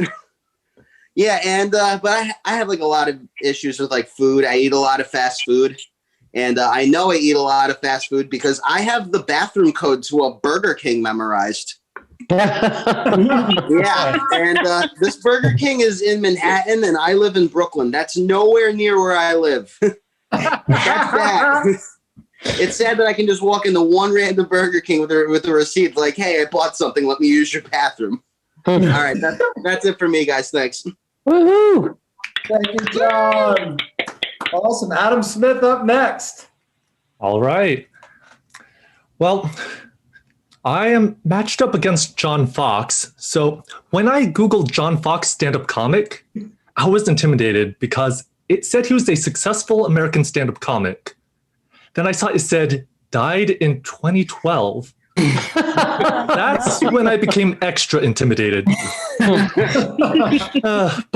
Yeah, and but I have like a lot of issues with like food. I eat a lot of fast food, and I know I eat a lot of fast food because I have the bathroom code to a Burger King memorized. Yeah, and this Burger King is in Manhattan, and I live in Brooklyn. That's nowhere near where I live. That's sad. It's sad that I can just walk into one random Burger King with a receipt, like, "Hey, I bought something. Let me use your bathroom." All right, that's it for me, guys. Thanks. Woohoo! Thank you, John. Awesome. Adam Smith up next. All right. Well, I am matched up against John Fox. So when I Googled John Fox stand-up comic, I was intimidated because it said he was a successful American stand-up comic. Then I saw it said died in 2012. That's when I became extra intimidated. But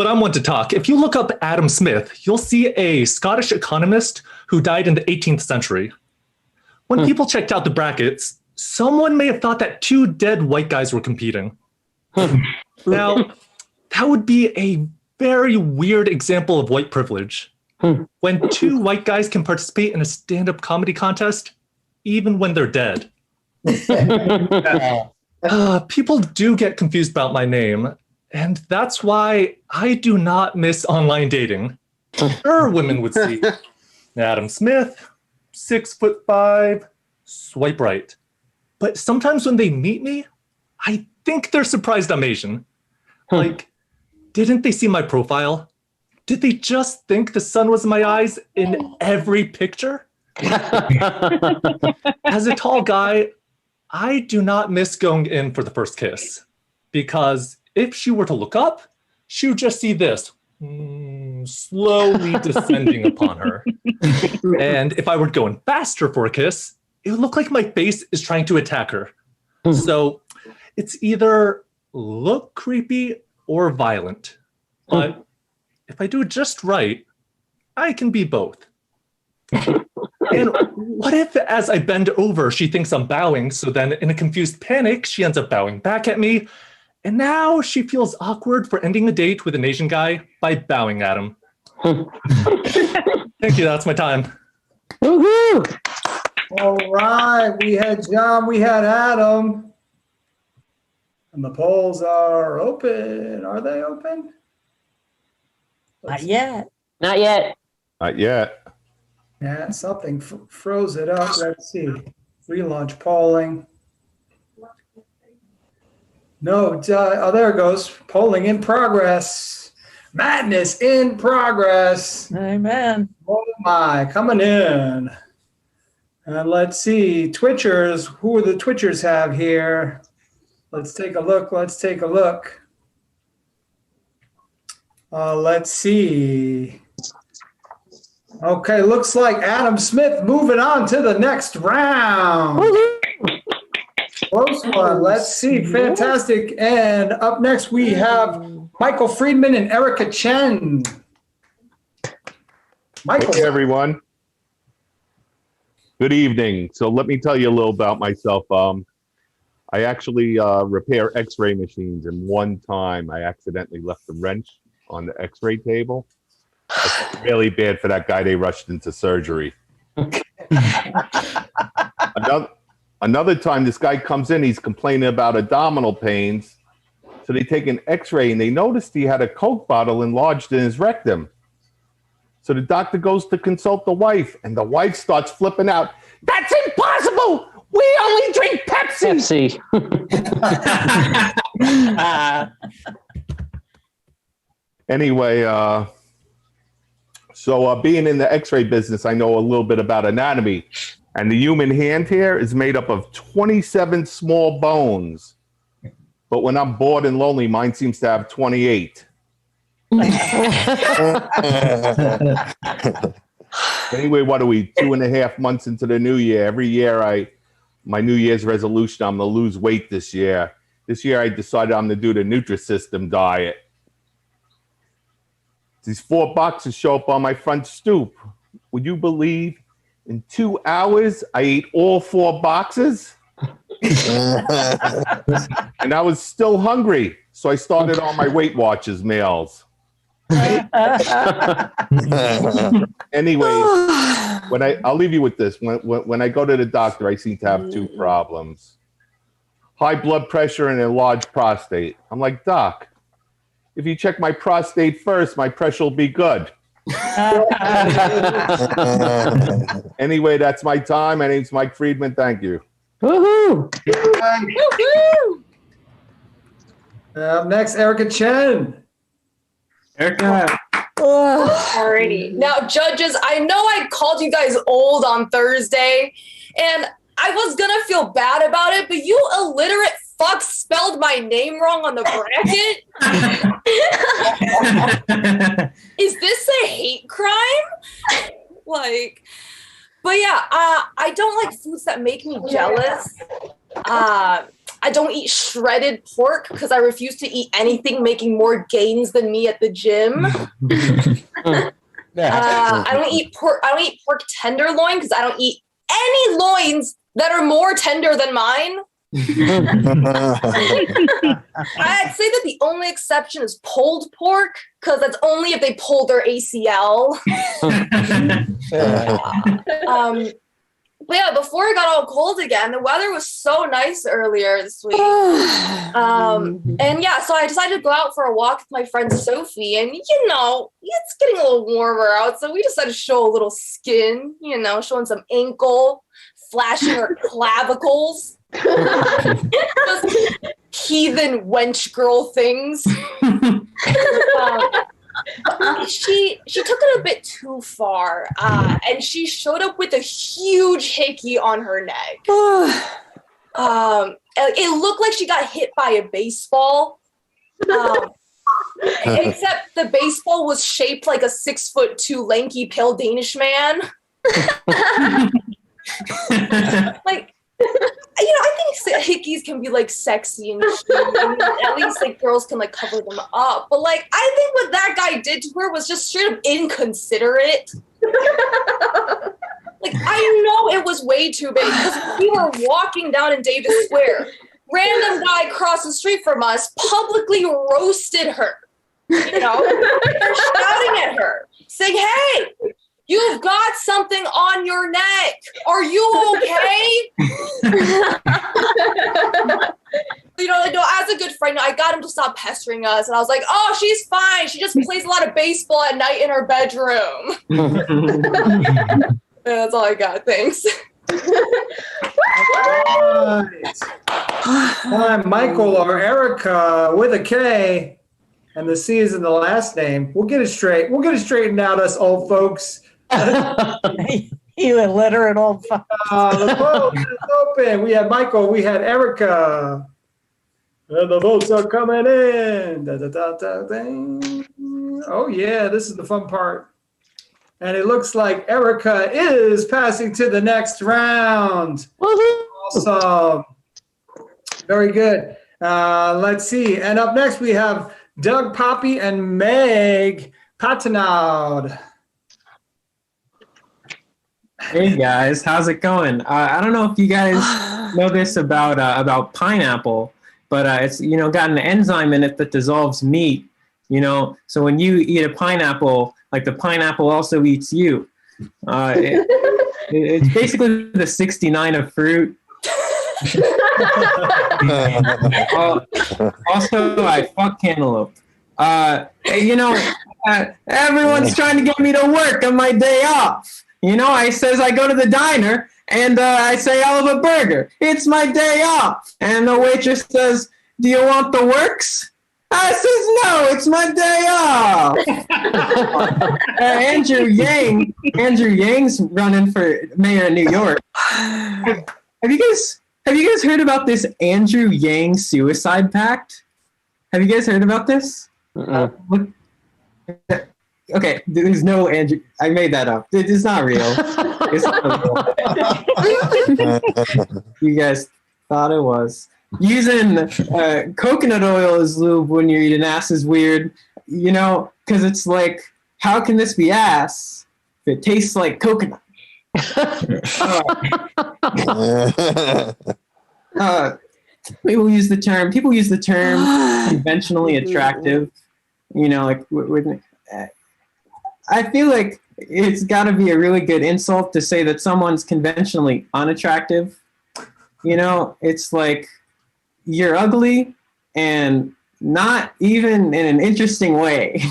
I'm one to talk. If you look up Adam Smith, you'll see a Scottish economist who died in the 18th century. When people checked out the brackets, someone may have thought that two dead white guys were competing. Now, that would be a very weird example of white privilege. When two white guys can participate in a stand-up comedy contest, even when they're dead. People do get confused about my name, and that's why I do not miss online dating. Sure, women would see Adam Smith, 6'5", swipe right. But sometimes when they meet me, I think they're surprised I'm Asian. Like, didn't they see my profile? Did they just think the sun was in my eyes in every picture? As a tall guy, I do not miss going in for the first kiss, because if she were to look up, she would just see this slowly descending upon her. And if I were going faster for a kiss, it would look like my face is trying to attack her. So it's either look creepy or violent. But if I do it just right, I can be both. And what if, as I bend over, she thinks I'm bowing, so then in a confused panic, she ends up bowing back at me, and now she feels awkward for ending a date with an Asian guy by bowing at him. Thank you, that's my time. Woohoo! All right, we had John, we had Adam. And the polls are open. Are they open? Not yet. Not yet. Not yet. Yeah, something froze it up. Let's see. Relaunch polling. No, oh, there it goes. Polling in progress. Madness in progress. Amen. Oh my, coming in. And let's see. Twitchers. Who do the Twitchers have here? Let's take a look. Let's take a look. Let's see. Okay, looks like Adam Smith moving on to the next round. Close one. Let's see. Fantastic. And up next, we have Michael Friedman and Erica Chen. Michael. Hey, everyone. Good evening. So let me tell you a little about myself. I actually repair x-ray machines, and one time I accidentally left the wrench on the x-ray table. I felt really bad for that guy. They rushed into surgery. Another time, this guy comes in, he's complaining about abdominal pains. So they take an x-ray and they noticed he had a Coke bottle enlarged in his rectum. So the doctor goes to consult the wife, and the wife starts flipping out. That's impossible! We only drink Pepsi! Anyway, so being in the x-ray business, I know a little bit about anatomy. And the human hand here is made up of 27 small bones. But when I'm bored and lonely, mine seems to have 28. Anyway, what are we, 2.5 months into the new year? Every year, my New Year's resolution, I'm going to lose weight this year. This year, I decided I'm going to do the Nutrisystem diet. These 4 boxes show up on my front stoop. Would you believe in 2 hours, I ate all 4 boxes? And I was still hungry. So I started on my Weight Watchers meals. Anyway, I'll leave you with this. When I go to the doctor, I seem to have 2 problems. High blood pressure and enlarged prostate. I'm like, Doc, if you check my prostate first, my pressure will be good. Anyway, that's my time. My name's Mike Friedman. Thank you. Woohoo! Up next, Erica Chen. Erica. Alrighty. Now, judges, I know I called you guys old on Thursday, and I was gonna feel bad about it, but you illiterate fuck spelled my name wrong on the bracket. Is this a hate crime? But yeah, I don't like foods that make me jealous. I don't eat shredded pork because I refuse to eat anything making more gains than me at the gym. I don't eat pork tenderloin because I don't eat any loins that are more tender than mine. I'd say that the only exception is pulled pork because that's only if they pulled their ACL. But yeah, before it got all cold again, the weather was so nice earlier this week. And yeah, so I decided to go out for a walk with my friend Sophie, and it's getting a little warmer out, so we decided to show a little skin, showing some ankle, flashing our clavicles. Those heathen wench girl things. She took it a bit too far, and she showed up with a huge hickey on her neck. It looked like she got hit by a baseball, except the baseball was shaped like a 6'2" lanky pale Danish man. I think hickeys can be sexy and cute. At least girls can cover them up. But I think what that guy did to her was just straight up inconsiderate. I know it was way too big because we were walking down in Davis Square. Random guy across the street from us publicly roasted her. They're shouting at her, saying, "Hey, you've got something on your neck. Are you okay?" As a good friend, I got him to stop pestering us. And I was like, "Oh, she's fine. She just plays a lot of baseball at night in her bedroom." That's all I got. Thanks. Hi, Michael or Erica with a K, and the C is in the last name. We'll get it straight. We'll get it straightened out, us old folks. You illiterate old fuck. The vote is open. We had Michael. We had Erica. And the votes are coming in. Oh, yeah. This is the fun part. And it looks like Erica is passing to the next round. Awesome. Very good. Let's see. And up next we have Doug, Poppy, and Meg Patinaud. Hey guys, how's it going? I don't know if you guys know this about pineapple, but it's got an enzyme in it that dissolves meat. So when you eat a pineapple, like the pineapple also eats you. It's basically the 69 of fruit. Also, I fuck cantaloupe. Everyone's trying to get me to work on my day off. I says I go to the diner and I say I'll have a burger. It's my day off. And the waitress says, do you want the works? I says, no, it's my day off. Andrew Yang's running for mayor of New York. Have you guys heard about this Andrew Yang suicide pact? Have you guys heard about this? Okay, there's no Andrew. I made that up. It's not real. It's not real. You guys thought it was. Using coconut oil as lube when you're eating ass is weird, because it's like, how can this be ass if it tastes like coconut? People use the term conventionally attractive. I feel like it's got to be a really good insult to say that someone's conventionally unattractive. It's like you're ugly and not even in an interesting way.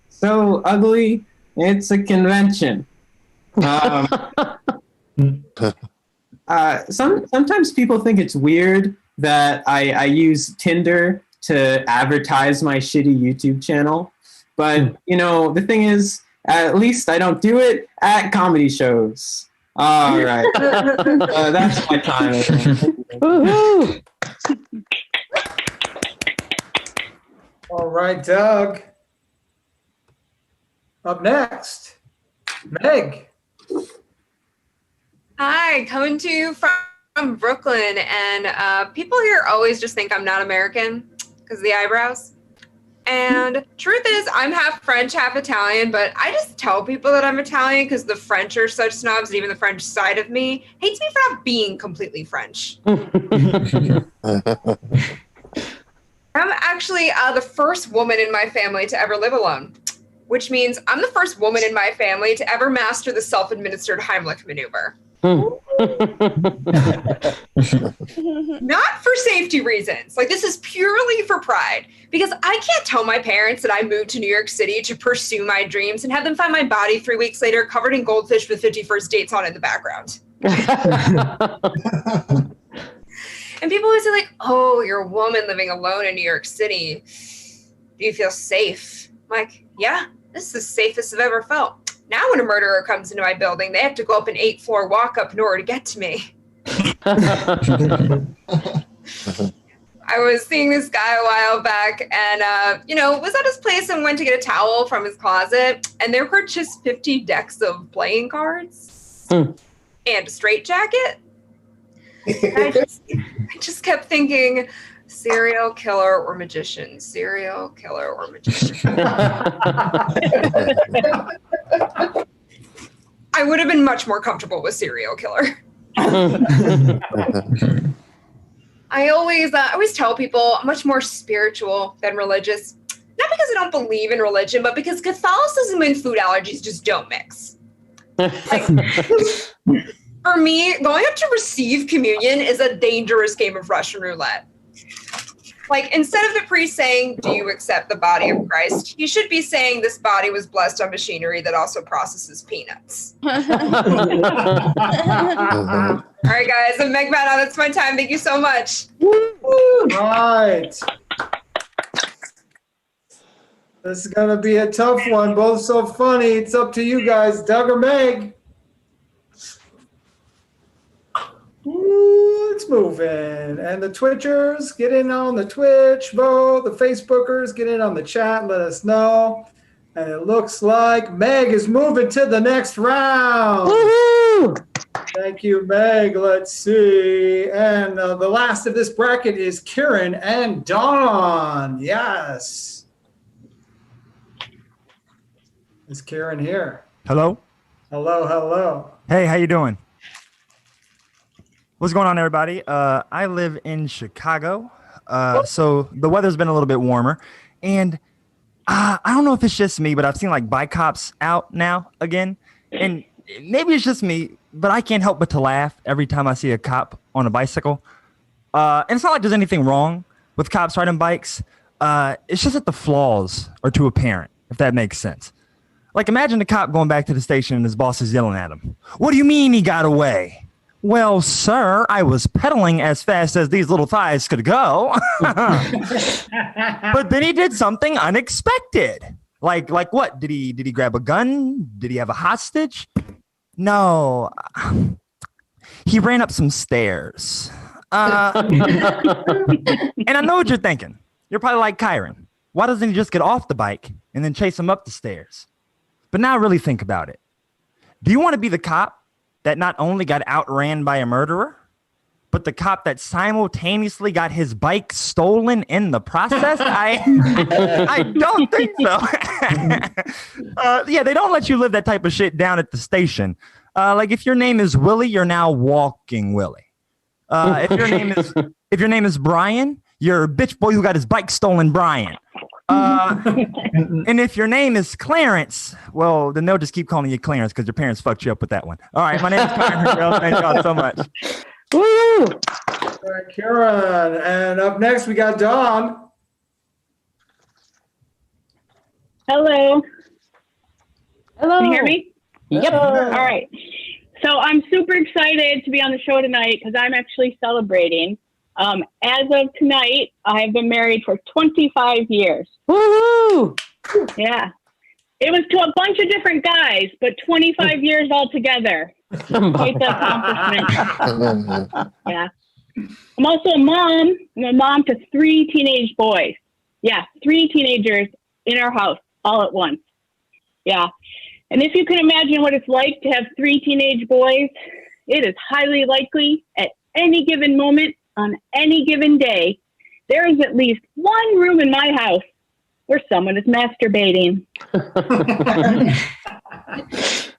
So ugly, it's a convention. Sometimes people think it's weird that I use Tinder to advertise my shitty YouTube channel. But, the thing is, at least I don't do it at comedy shows. All right. That's my time. All right, Doug. Up next, Meg. Hi, coming to you from Brooklyn, and people here always just think I'm not American because of the eyebrows. And truth is, I'm half French, half Italian, but I just tell people that I'm Italian because the French are such snobs, and even the French side of me hates me for not being completely French. I'm actually the first woman in my family to ever live alone, which means I'm the first woman in my family to ever master the self-administered Heimlich maneuver. Not for safety reasons. Like, this is purely for pride, because I can't tell my parents that I moved to New York City to pursue my dreams and have them find my body 3 weeks later covered in goldfish with 51st dates on in the background. And people always say, like, oh, you're a woman living alone in New York City. Do you feel safe? I'm like, yeah, this is the safest I've ever felt. Now when a murderer comes into my building, they have to go up an 8th-floor walk-up in order to get to me. I was seeing this guy a while back and, was at his place and went to get a towel from his closet. And there were just 50 decks of playing cards and a straitjacket. I just kept thinking, serial killer or magician, serial killer or magician. I would have been much more comfortable with serial killer. I always tell people I'm much more spiritual than religious. Not because I don't believe in religion, but because Catholicism and food allergies just don't mix. Like, for me, going up to receive communion is a dangerous game of Russian roulette. Like, instead of the priest saying, do you accept the body of Christ? He should be saying this body was blessed on machinery that also processes peanuts. All right, guys, I'm Meg Maddow. That's my time. Thank you so much. All right. This is going to be a tough one. Both so funny. It's up to you guys, Doug or Meg. Ooh, it's moving. And the Twitchers, get in on the Twitch vote. The Facebookers, get in on the chat. Let us know. And it looks like Meg is moving to the next round. Woohoo! Thank you, Meg. Let's see. And the last of this bracket is Karen and Dawn. Yes. Is Karen here? Hello. Hello, hello. Hey, how you doing? What's going on, everybody? I live in Chicago, so the weather's been a little bit warmer, and I don't know if it's just me, but I've seen like bike cops out now again, and maybe it's just me, but I can't help but to laugh every time I see a cop on a bicycle. And it's not like there's anything wrong with cops riding bikes. It's just that the flaws are too apparent, if that makes sense. Like, imagine the cop going back to the station and his boss is yelling at him. What do you mean he got away? Well, sir, I was pedaling as fast as these little thighs could go. But then he did something unexpected. Like what? Did he grab a gun? Did he have a hostage? No. He ran up some stairs. And I know what you're thinking. You're probably like, Kyron, why doesn't he just get off the bike and then chase him up the stairs? But now really think about it. Do you want to be the cop that not only got outran by a murderer, but the cop that simultaneously got his bike stolen in the process? I don't think so. Yeah, they don't let you live that type of shit down at the station. Like if your name is Willie, you're now Walking Willie. If your name is Brian, you're a bitch boy who got his bike stolen, Brian. And if your name is Clarence, well, then they'll just keep calling you Clarence because your parents fucked you up with that one. All right, my name is Kyron. Thank y'all so much. Woo! All right, Karen. And up next, we got Dawn. Hello. Hello. Can you hear me? Yep. All right. So I'm super excited to be on the show tonight because I'm actually celebrating. As of tonight, I have been married for 25 years. Woo! Yeah. It was to a bunch of different guys, but 25 years altogether. Quite the accomplishment. Yeah. I'm also a mom. I'm a mom to 3 teenage boys. Yeah, 3 teenagers in our house all at once. Yeah. And if you can imagine what it's like to have 3 teenage boys, it is highly likely at any given moment on any given day, there is at least one room in my house where someone is masturbating.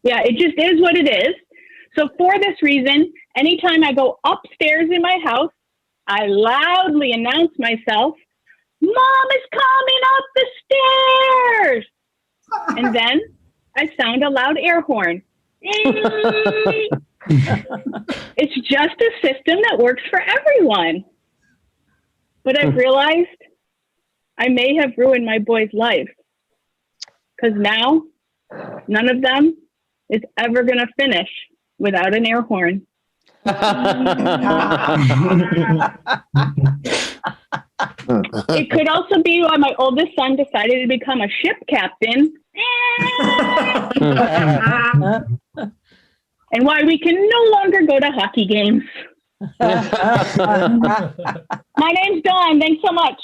Yeah, it just is what it is. So for this reason, anytime I go upstairs in my house, I loudly announce myself, Mom is coming up the stairs. And then I sound a loud air horn. It's just a system that works for everyone. But I've realized I may have ruined my boy's life because now none of them is ever going to finish without an air horn. It could also be why my oldest son decided to become a ship captain. And why we can no longer go to hockey games. My name's Dawn. Thanks so much.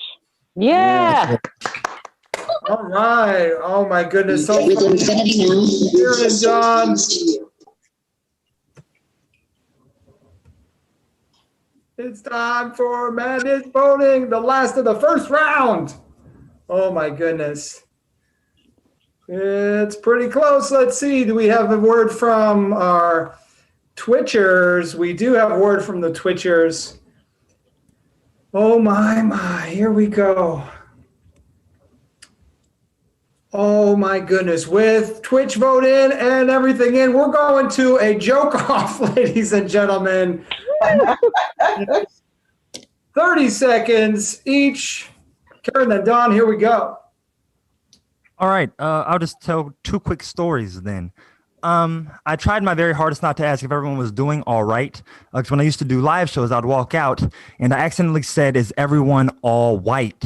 Yeah. All right. Oh my goodness. So here is Dawn. It's time for Madness voting, the last of the first round. Oh my goodness. It's pretty close. Let's see. Do we have a word from our Twitchers? We do have a word from the Twitchers. Oh my. Here we go. Oh my goodness. With Twitch vote in and everything in, we're going to a joke off, ladies and gentlemen. 30 seconds each. Karen and Dawn, here we go. All right, I'll just tell 2 quick stories then. I tried my very hardest not to ask if everyone was doing all right. Because when I used to do live shows, I'd walk out and I accidentally said, "Is everyone all white?"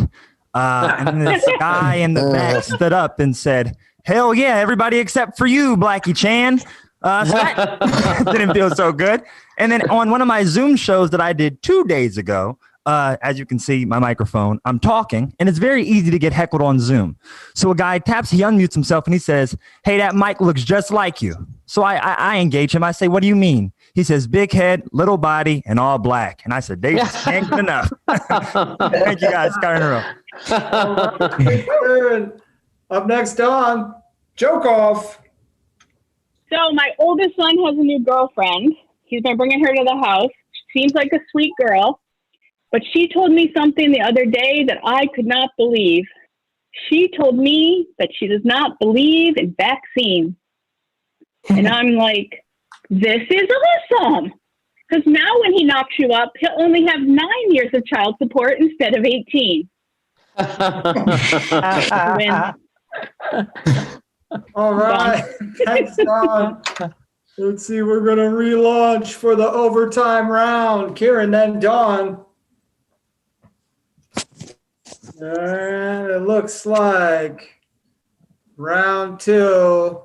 And then this guy in the back stood up and said, "Hell yeah, everybody except for you, Blackie Chan." So that didn't feel so good. And then on one of my Zoom shows that I did 2 days ago, as you can see, my microphone, I'm talking, and it's very easy to get heckled on Zoom. So a guy taps, he unmutes himself, and he says, "Hey, that mic looks just like you." So I engage him. I say, what do you mean? He says, big head, little body, and all black. And I said, they just can't get enough. Thank you guys. Scott in a row. Up next, Dawn. Joke off. So my oldest son has a new girlfriend. He's been bringing her to the house. She seems like a sweet girl. But she told me something the other day that I could not believe. She told me that she does not believe in vaccines. And I'm like, this is awesome. Because now when he knocks you up, he'll only have 9 years of child support instead of 18. All right. Thanks, Dawn. Let's see. We're going to relaunch for the overtime round. Kieran, then Dawn. And it looks like round 2.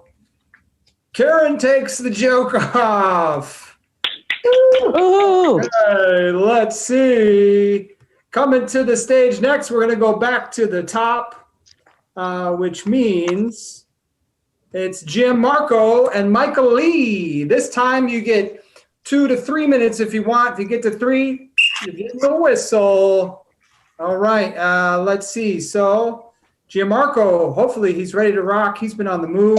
Karen takes the joke off. Okay, let's see. Coming to the stage next, we're going to go back to the top, which means it's Jim Marco and Michael Leigh. This time you get 2 to 3 minutes if you want. If you get to 3, you get the whistle. All right, let's see. So, Gianmarco, hopefully he's ready to rock. He's been on the move.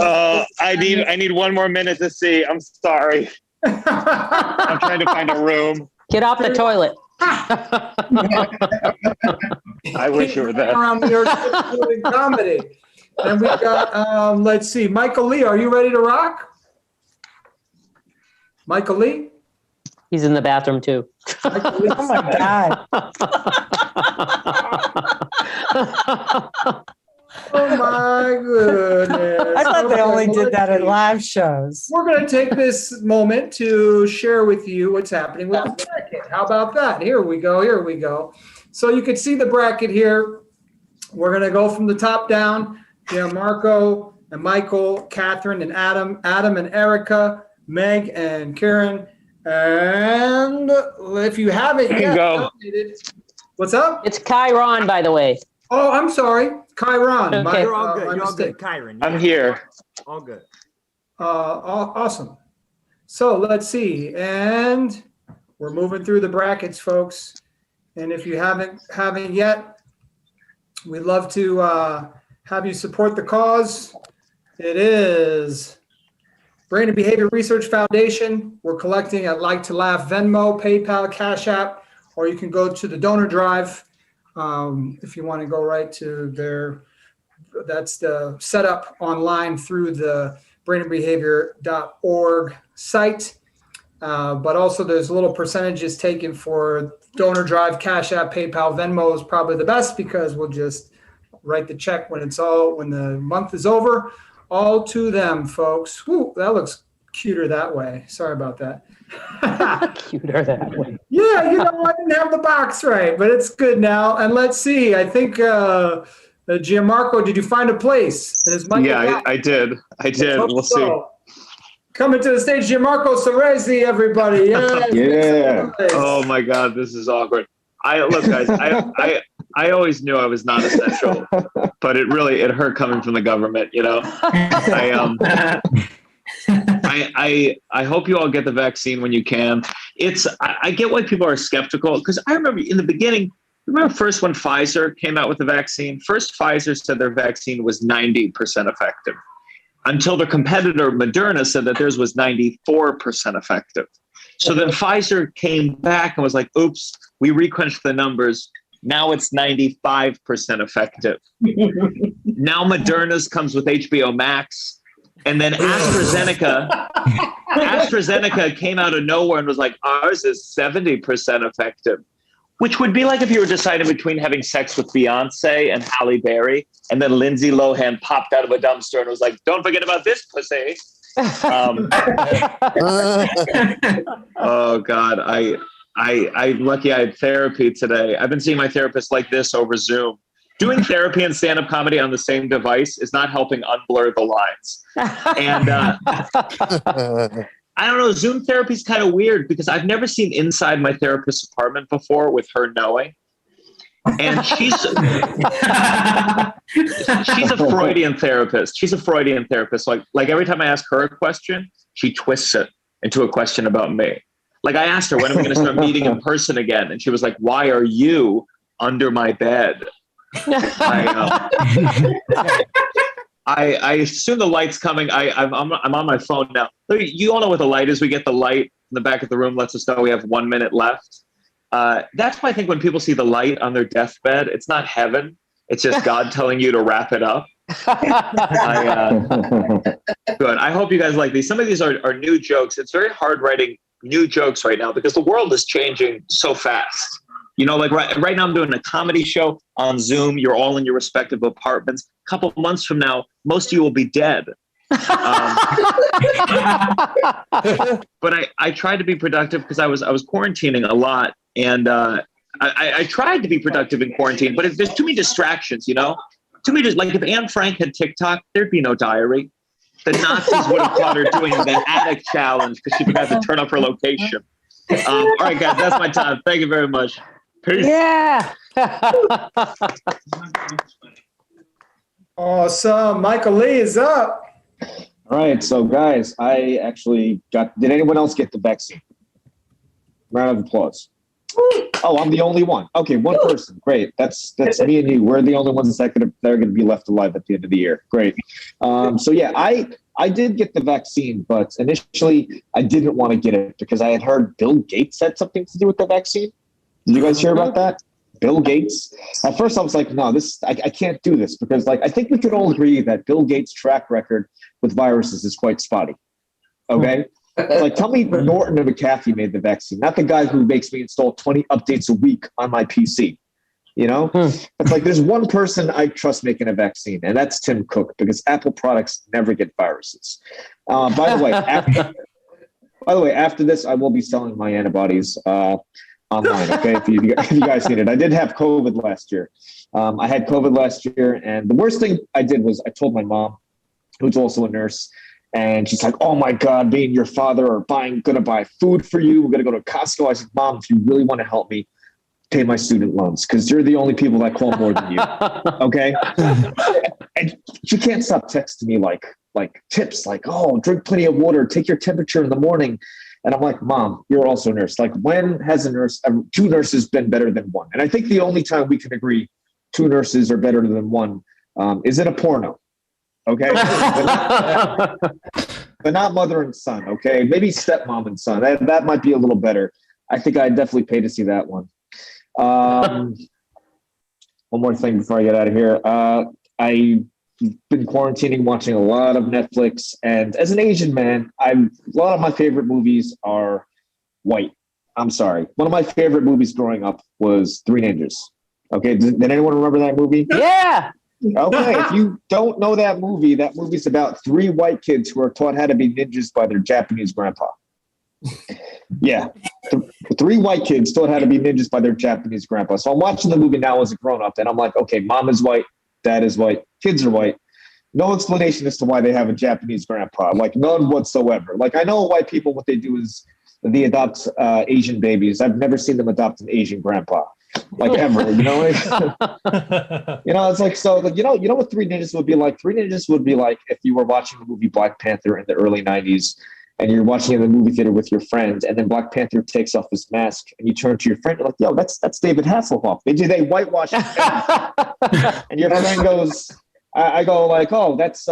I need 1 more minute to see. I'm sorry. I'm trying to find a room. Get off the toilet. I wish you were there. Around New York City comedy. And we've got, let's see, Michael Leigh, are you ready to rock? Michael Leigh? He's in the bathroom too. Oh my God. Oh my goodness. I thought they only did that at live shows. We're going to take this moment to share with you what's happening with the bracket. How about that? Here we go. So you can see the bracket here. We're going to go from the top down. Marco and Michael, Catherine and Adam and Erica, Meg and Karen. And if you haven't yet, what's up? It's Chiron, by the way. Oh, I'm sorry. Chiron. Okay. You're all good. My You're all mistake. good. Kyron. I'm here. All good. Awesome. So let's see. And we're moving through the brackets, folks. And if you haven't yet, we'd love to have you support the cause. It is Brain and Behavior Research Foundation. We're collecting at Like to Laugh, Venmo, PayPal, Cash App, or you can go to the donor drive if you want to go right to their. That's the setup online through the brainandbehavior.org site. But also there's little percentages taken for donor drive, Cash App, PayPal, Venmo is probably the best because we'll just write the check when the month is over. All to them, folks. Woo, that looks cuter that way. Sorry about that. Cuter that way. Yeah, I didn't have the box right, but it's good now. And let's see. I think Gianmarco, did you find a place? Yeah, I did. We'll see. Coming to the stage, Gianmarco Ceresi, everybody. Yeah. Oh my God, this is awkward. Look, guys. I always knew I was not essential, but it hurt coming from the government. I hope you all get the vaccine when you can. I get why people are skeptical because I remember in the beginning. Remember first when Pfizer came out with the vaccine? First, Pfizer said their vaccine was 90% effective until their competitor Moderna said that theirs was 94% effective. So then Pfizer came back and was like, oops, we recrunched the numbers. Now it's 95% effective. Now Moderna's comes with HBO Max. And then AstraZeneca came out of nowhere and was like, ours is 70% effective. Which would be like if you were deciding between having sex with Beyonce and Halle Berry, and then Lindsay Lohan popped out of a dumpster and was like, don't forget about this pussy. Oh God, I lucky I had therapy today. I've been seeing my therapist like this over Zoom. Doing therapy and stand-up comedy on the same device is not helping unblur the lines. And I don't know, Zoom therapy is kind of weird because I've never seen inside my therapist's apartment before with her knowing. And she's a Freudian therapist. She's a Freudian therapist. Like every time I ask her a question, she twists it into a question about me. Like I asked her, when are we going to start meeting in person again? And she was like, why are you under my bed? I assume the light's coming. I'm on my phone now. You all know what the light is. We get the light in the back of the room, lets us know we have 1 minute left. That's why I think when people see the light on their deathbed, it's not heaven. It's just God telling you to wrap it up. Good. I hope you guys like these. Some of these are new jokes. It's very hard writing new jokes right now because the world is changing so fast. You know, like right now I'm doing a comedy show on Zoom. You're all in your respective apartments. A couple months from now, most of you will be dead. But I tried to be productive because I was quarantining a lot, and I tried to be productive in quarantine. But if there's too many distractions, you know, like if Anne Frank had TikTok, there'd be no diary. The Nazis would have caught her doing the attic challenge because she forgot to turn up her location. All right, guys, that's my time. Thank you very much. Peace. Yeah. Awesome. Michael Leigh is up. All right, so guys, I actually did anyone else get the vaccine? Round of applause. Oh, I'm the only one. Okay, one person. Great. That's me and you. We're the only ones that are going to be left alive at the end of the year. Great. So yeah, I did get the vaccine, but initially I didn't want to get it because I had heard Bill Gates had something to do with the vaccine. Did you guys hear about that? Bill Gates. At first I was like, no, I can't do this because like I think we could all agree that Bill Gates' track record with viruses is quite spotty. Okay? Like tell me Norton and McAfee made the vaccine, not the guy who makes me install 20 updates a week on my PC. You know? It's like there's one person I trust making a vaccine, and that's Tim Cook, because Apple products never get viruses. By the way, after this, I will be selling my antibodies online, okay, if you guys need it. I did have COVID last year. I had COVID last year, and the worst thing I did was I told my mom, who's also a nurse, and she's like, oh my God, me and your father are gonna buy food for you. We're gonna go to Costco. I said, Mom, if you really want to help me, pay my student loans, because you're the only people that call more than you. Okay? And she can't stop texting me like tips, like, oh, drink plenty of water, take your temperature in the morning. And I'm like, Mom, you're also a nurse. Like, when has two nurses been better than one? And I think the only time we can agree two nurses are better than one is in a porno. Okay? But not mother and son, okay? Maybe stepmom and son. That might be a little better. I think I'd definitely pay to see that one. One more thing before I get out of here. I've been quarantining, watching a lot of Netflix, and as an Asian man, a lot of my favorite movies are white. I'm sorry. One of my favorite movies growing up was Three Ninjas. Okay, did anyone remember that movie? Yeah. Okay, if you don't know that movie's about three white kids who are taught how to be ninjas by their Japanese grandpa. Yeah, three white kids taught how to be ninjas by their Japanese grandpa. So I'm watching the movie now as a grown-up, and I'm like, okay, mom is white, dad is white, kids are white. No explanation as to why they have a Japanese grandpa, like none whatsoever. Like I know white people, what they do is they adopt Asian babies. I've never seen them adopt an Asian grandpa, like ever. You know, it's like, so like, you know what Three Ninjas would be like? Three Ninjas would be like if you were watching the movie Black Panther in the early 90s. And you're watching in the movie theater with your friends, and then Black Panther takes off his mask, and you turn to your friend, you're like, yo, that's David Hasselhoff. They whitewash him. And your friend goes, I go like, oh, that's,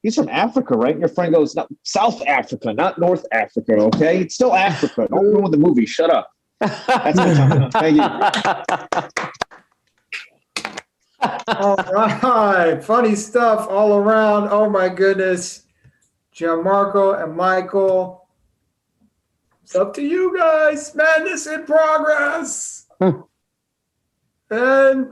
he's from Africa, right? And your friend goes, no, South Africa, not North Africa, okay? It's still Africa. Don't ruin the movie. Shut up. That's my time. Thank you. All right. Funny stuff all around. Oh, my goodness. Gianmarco and Michael, it's up to you guys. Madness in progress. And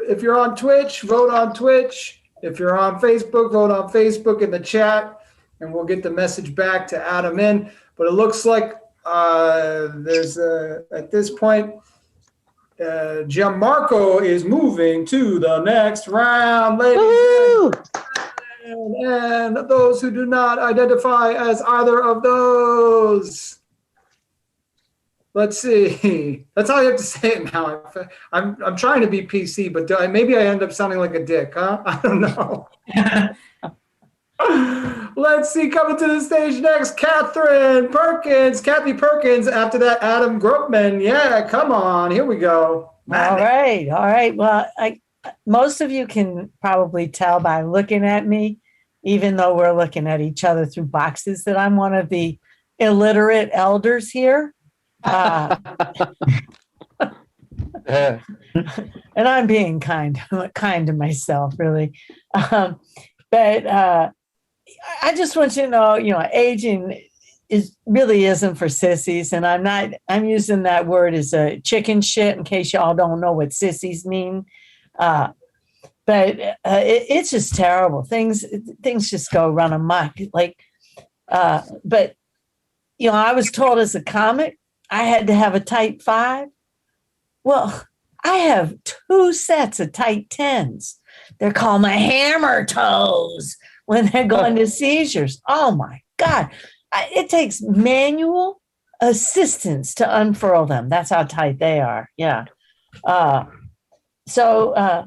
if you're on Twitch, vote on Twitch. If you're on Facebook, vote on Facebook in the chat, and we'll get the message back to Adam in. But it looks like there's at this point, Gianmarco is moving to the next round, ladies. And those who do not identify as either of those. Let's see. That's all you have to say it now. I'm trying to be PC, but maybe I end up sounding like a dick, huh? I don't know. Let's see. Coming to the stage next, Catherine Perkins, Kathy Perkins. After that, Adam Gropman. Yeah, come on. Here we go. All right. Well, most of you can probably tell by looking at me, even though we're looking at each other through boxes, that I'm one of the illiterate elders here. And I'm being kind to myself, really. But I just want you to know, aging really isn't for sissies, and I'm using that word as a chicken shit in case y'all don't know what sissies mean. But it's just terrible. Things just go run amok. But I was told as a comic I had to have a tight 5. Well, I have 2 sets of tight 10s. They're called my hammer toes when they're going to seizures. Oh my God. It takes manual assistance to unfurl them. That's how tight they are. Yeah. So I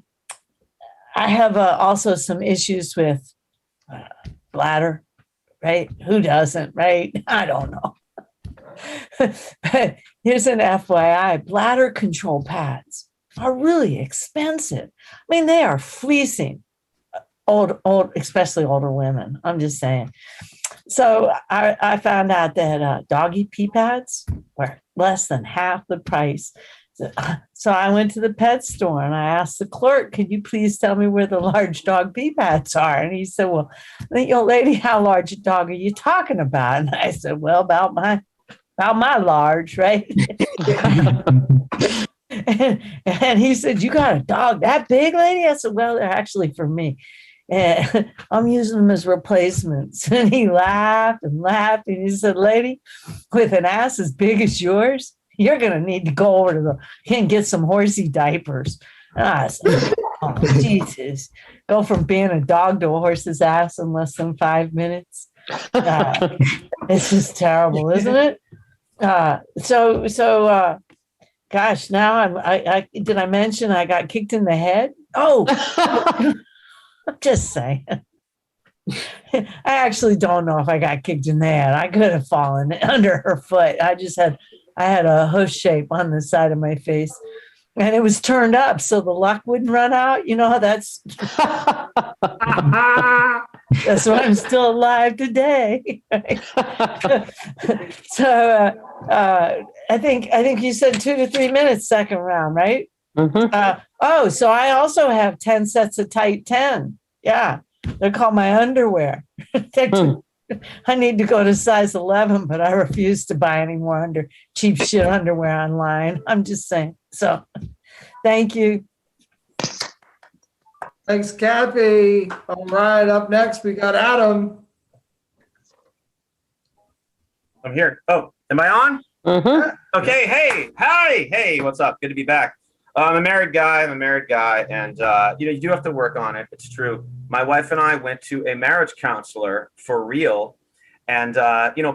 have also some issues with bladder, right? Who doesn't, right? I don't know. But here's an FYI. Bladder control pads are really expensive. I mean, they are fleecing old, especially older women. I'm just saying. So I found out that doggy pee pads were less than half the price. So I went to the pet store and I asked the clerk, "Could you please tell me where the large dog pee pads are?" And he said, "Well, lady, how large a dog are you talking about?" And I said, "Well, about my large, right?" and he said, "You got a dog that big, lady?" I said, "Well, they're actually for me. And I'm using them as replacements." And he laughed and laughed. And he said, "Lady, with an ass as big as yours, you're going to need to go over and get some horsey diapers." I said, "Oh, Jesus. Go from being a dog to a horse's ass in less than 5 minutes." It's just terrible, isn't it? Gosh, now I did I mention I got kicked in the head? Oh, just saying. I actually don't know if I got kicked in the head. I could have fallen under her foot. I had a hoof shape on the side of my face, and it was turned up so the luck wouldn't run out. That's that's why I'm still alive today. So I think you said 2 to 3 minutes second round, right? Mm-hmm. So I also have 10 sets of tight 10. Yeah, they're called my underwear. I need to go to size 11, but I refuse to buy any more cheap shit underwear online. I'm just saying. So thank you. Thanks, Kathy. All right, up next, we got Adam. I'm here. Oh, am I on? Mm-hmm. Okay, hey, what's up? Good to be back. I'm a married guy, and you do have to work on it. It's true. My wife and I went to a marriage counselor for real, and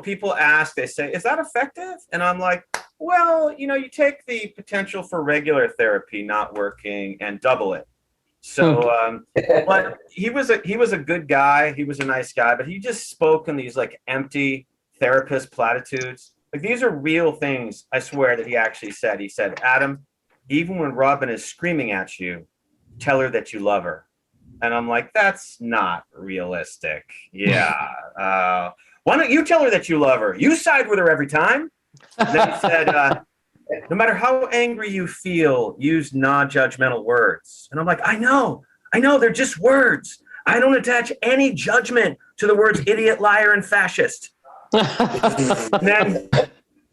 people ask, they say, "Is that effective?" And I'm like, well, you take the potential for regular therapy not working and double it. So, but he was a good guy. He was a nice guy, but he just spoke in these like empty therapist platitudes. Like these are real things. I swear that he actually said. He said, "Adam, even when Robin is screaming at you, tell her that you love her." And I'm like, that's not realistic. Yeah. Why don't you tell her that you love her? You side with her every time. And then he said, no matter how angry you feel, use non-judgmental words. And I'm like, I know, they're just words. I don't attach any judgment to the words idiot, liar, and fascist. And then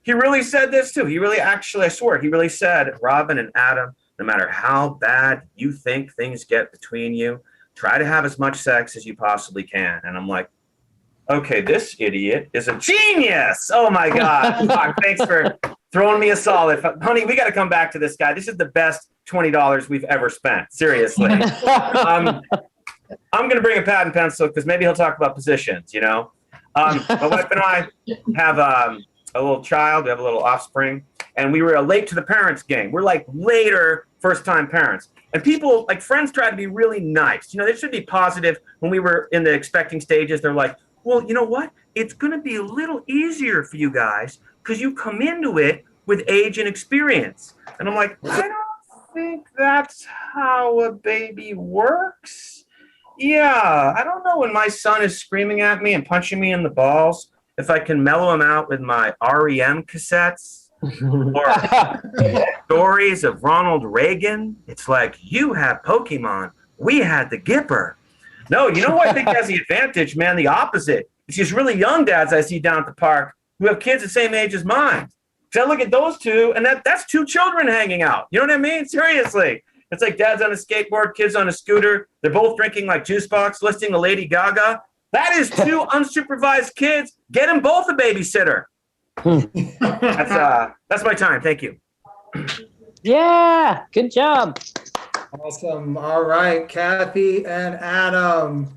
he really said this too. He really actually, I swear, he really said, "Robin and Adam, no matter how bad you think things get between you, try to have as much sex as you possibly can." And I'm like, okay, this idiot is a genius. Oh my God. Fuck, thanks for throwing me a solid. Honey, we got to come back to this guy. This is the best $20 we've ever spent. Seriously. I'm going to bring a pad and pencil because maybe he'll talk about positions, My wife and I have a little child. We have a little offspring. and we were late to the parents' game. We're like later first-time parents. And people, like friends, try to be really nice. You know, they should be positive. When we were in the expecting stages, they're like, well, you know what? It's going to be a little easier for you guys because you come into it with age and experience. And I'm like, I don't think that's how a baby works. Yeah, I don't know when my son is screaming at me and punching me in the balls, if I can mellow him out with my REM cassettes or stories of Ronald Reagan. It's like, you have Pokemon, we had the Gipper. No, you know what I think has the advantage, man? The opposite. It's these really young dads I see down at the park who have kids the same age as mine. So I look at those two, and that's two children hanging out. You know what I mean? Seriously. It's like dad's on a skateboard, kids on a scooter. They're both drinking like juice box, listening to Lady Gaga. That is two unsupervised kids. Get them both a babysitter. That's my time. Thank you. Yeah, good job. Awesome. All right, Kathy and Adam.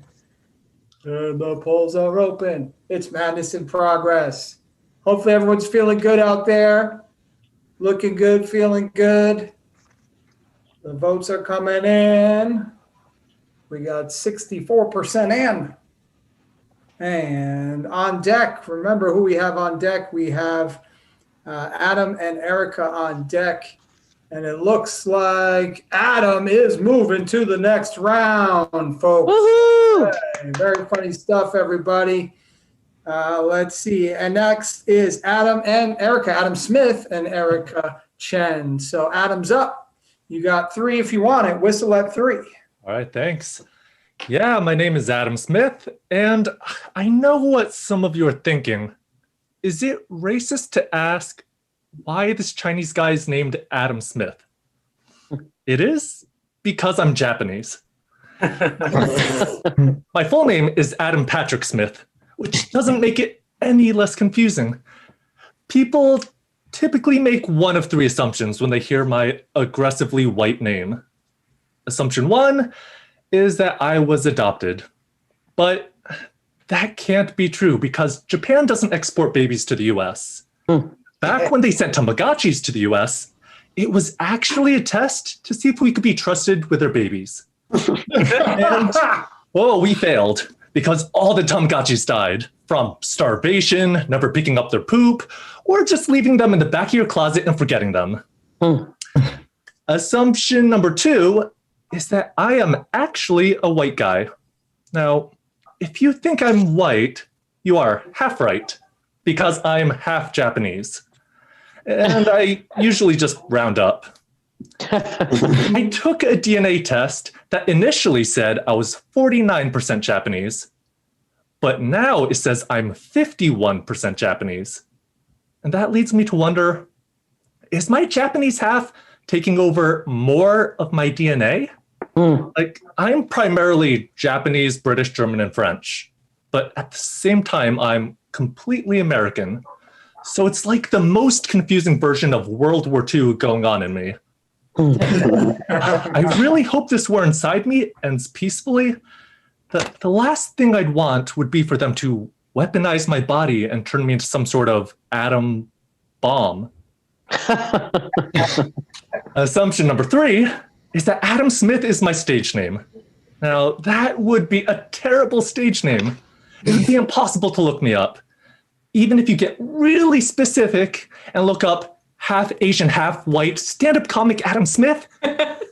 The polls are open. It's madness in progress. Hopefully everyone's feeling good out there. Looking good, feeling good. The votes are coming in. We got 64% in. And on deck, remember who we have on deck. We have Adam and Erica on deck. And it looks like Adam is moving to the next round, folks. Woohoo! Okay, very funny stuff, everybody. Let's see. And next is Adam and Erica. Adam Smith and Erica Chen. So Adam's up. You got 3 if you want it. Whistle at 3. All right, thanks. Yeah, my name is Adam Smith, and I know what some of you are thinking. Is it racist to ask why this Chinese guy is named Adam Smith? It is because I'm Japanese. My full name is Adam Patrick Smith, which doesn't make it any less confusing. People typically make one of 3 assumptions when they hear my aggressively white name. Assumption 1 is that I was adopted. But that can't be true because Japan doesn't export babies to the US. Back when they sent Tamagotchis to the US, it was actually a test to see if we could be trusted with their babies. And, well, we failed because all the Tamagotchis died from starvation, never picking up their poop, or just leaving them in the back of your closet and forgetting them. Assumption number 2 is that I am actually a white guy. Now, if you think I'm white, you are half right, because I'm half Japanese. And I usually just round up. I took a DNA test that initially said I was 49% Japanese, but now it says I'm 51% Japanese. And that leads me to wonder, is my Japanese half taking over more of my DNA? Like, I'm primarily Japanese, British, German, and French, but at the same time, I'm completely American. So it's like the most confusing version of World War II going on in me. I really hope this war inside me ends peacefully. The last thing I'd want would be for them to weaponize my body and turn me into some sort of atom bomb. Assumption number 3 is that Adam Smith is my stage name. Now, that would be a terrible stage name. It would be impossible to look me up. Even if you get really specific and look up half Asian, half white stand-up comic Adam Smith,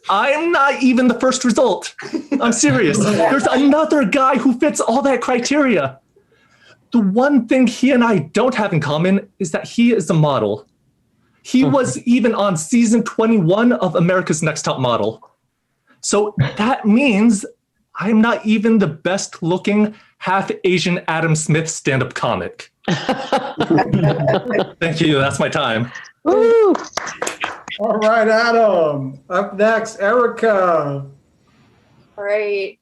I'm not even the first result. I'm serious. There's another guy who fits all that criteria. The one thing he and I don't have in common is that he is a model. He was even on season 21 of America's Next Top Model. So that means I'm not even the best looking half Asian Adam Smith stand-up comic. Thank you. That's my time. Woo! All right, Adam. Up next, Erica. All right.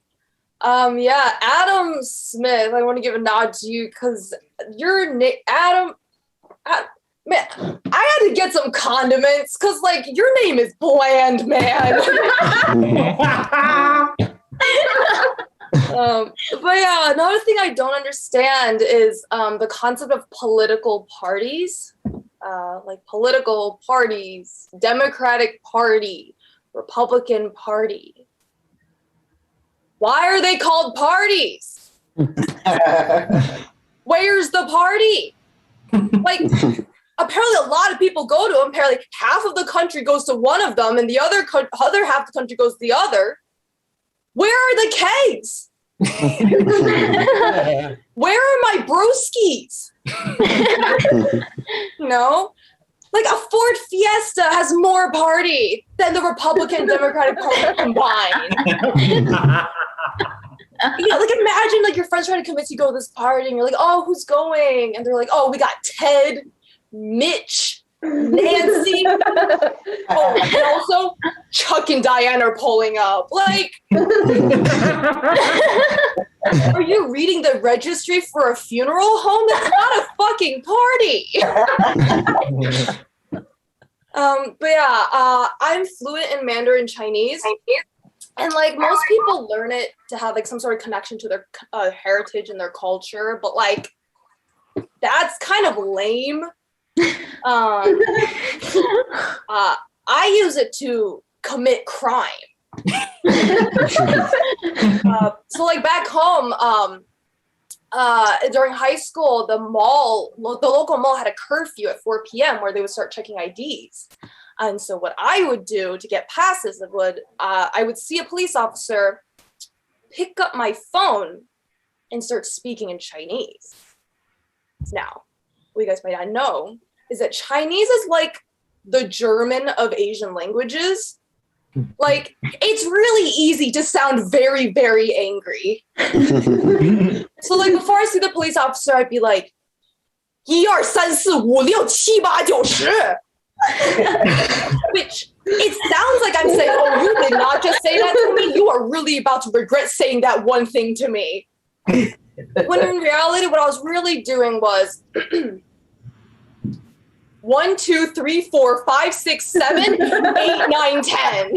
Yeah, Adam Smith. I want to give a nod to you because your name, Adam. Man, I had to get some condiments because, like, your name is bland, man. But yeah, another thing I don't understand is the concept of political parties. like political parties, Democratic Party, Republican Party. Why are they called parties? Where's the party? Like, apparently a lot of people go to them. Apparently half of the country goes to one of them and the other half of the country goes to the other. Where are the kegs? Where are my brewskis? You know? Like a Ford Fiesta has more party than the Republican Democratic Party combined. You know, like imagine like your friends trying to convince you to go to this party and you're like, oh, who's going? And they're like, oh, we got Ted, Mitch, Nancy. Oh, and also Chuck and Diane are pulling up. Like, are you reading the registry for a funeral home? That's not a fucking party. But yeah, I'm fluent in Mandarin Chinese. And like most people learn it to have like some sort of connection to their heritage and their culture, but like that's kind of lame. I use it to commit crime. So like back home, during high school, the local mall had a curfew at 4 p.m. where they would start checking IDs. And so what I would do to get passes, I would see a police officer, pick up my phone, and start speaking in Chinese. Now, what you guys might not know is that Chinese is like the German of Asian languages. Like, it's really easy to sound very, very angry. So like before I see the police officer, I'd be like, 1, 2, 3, 4, 5, 6, 7, 8, 9, 10. Which it sounds like I'm saying, oh, you did not just say that to me. You are really about to regret saying that one thing to me. When in reality, what I was really doing was 1, 2, 3, 4, 5, 6, 7, 8, 9, 10.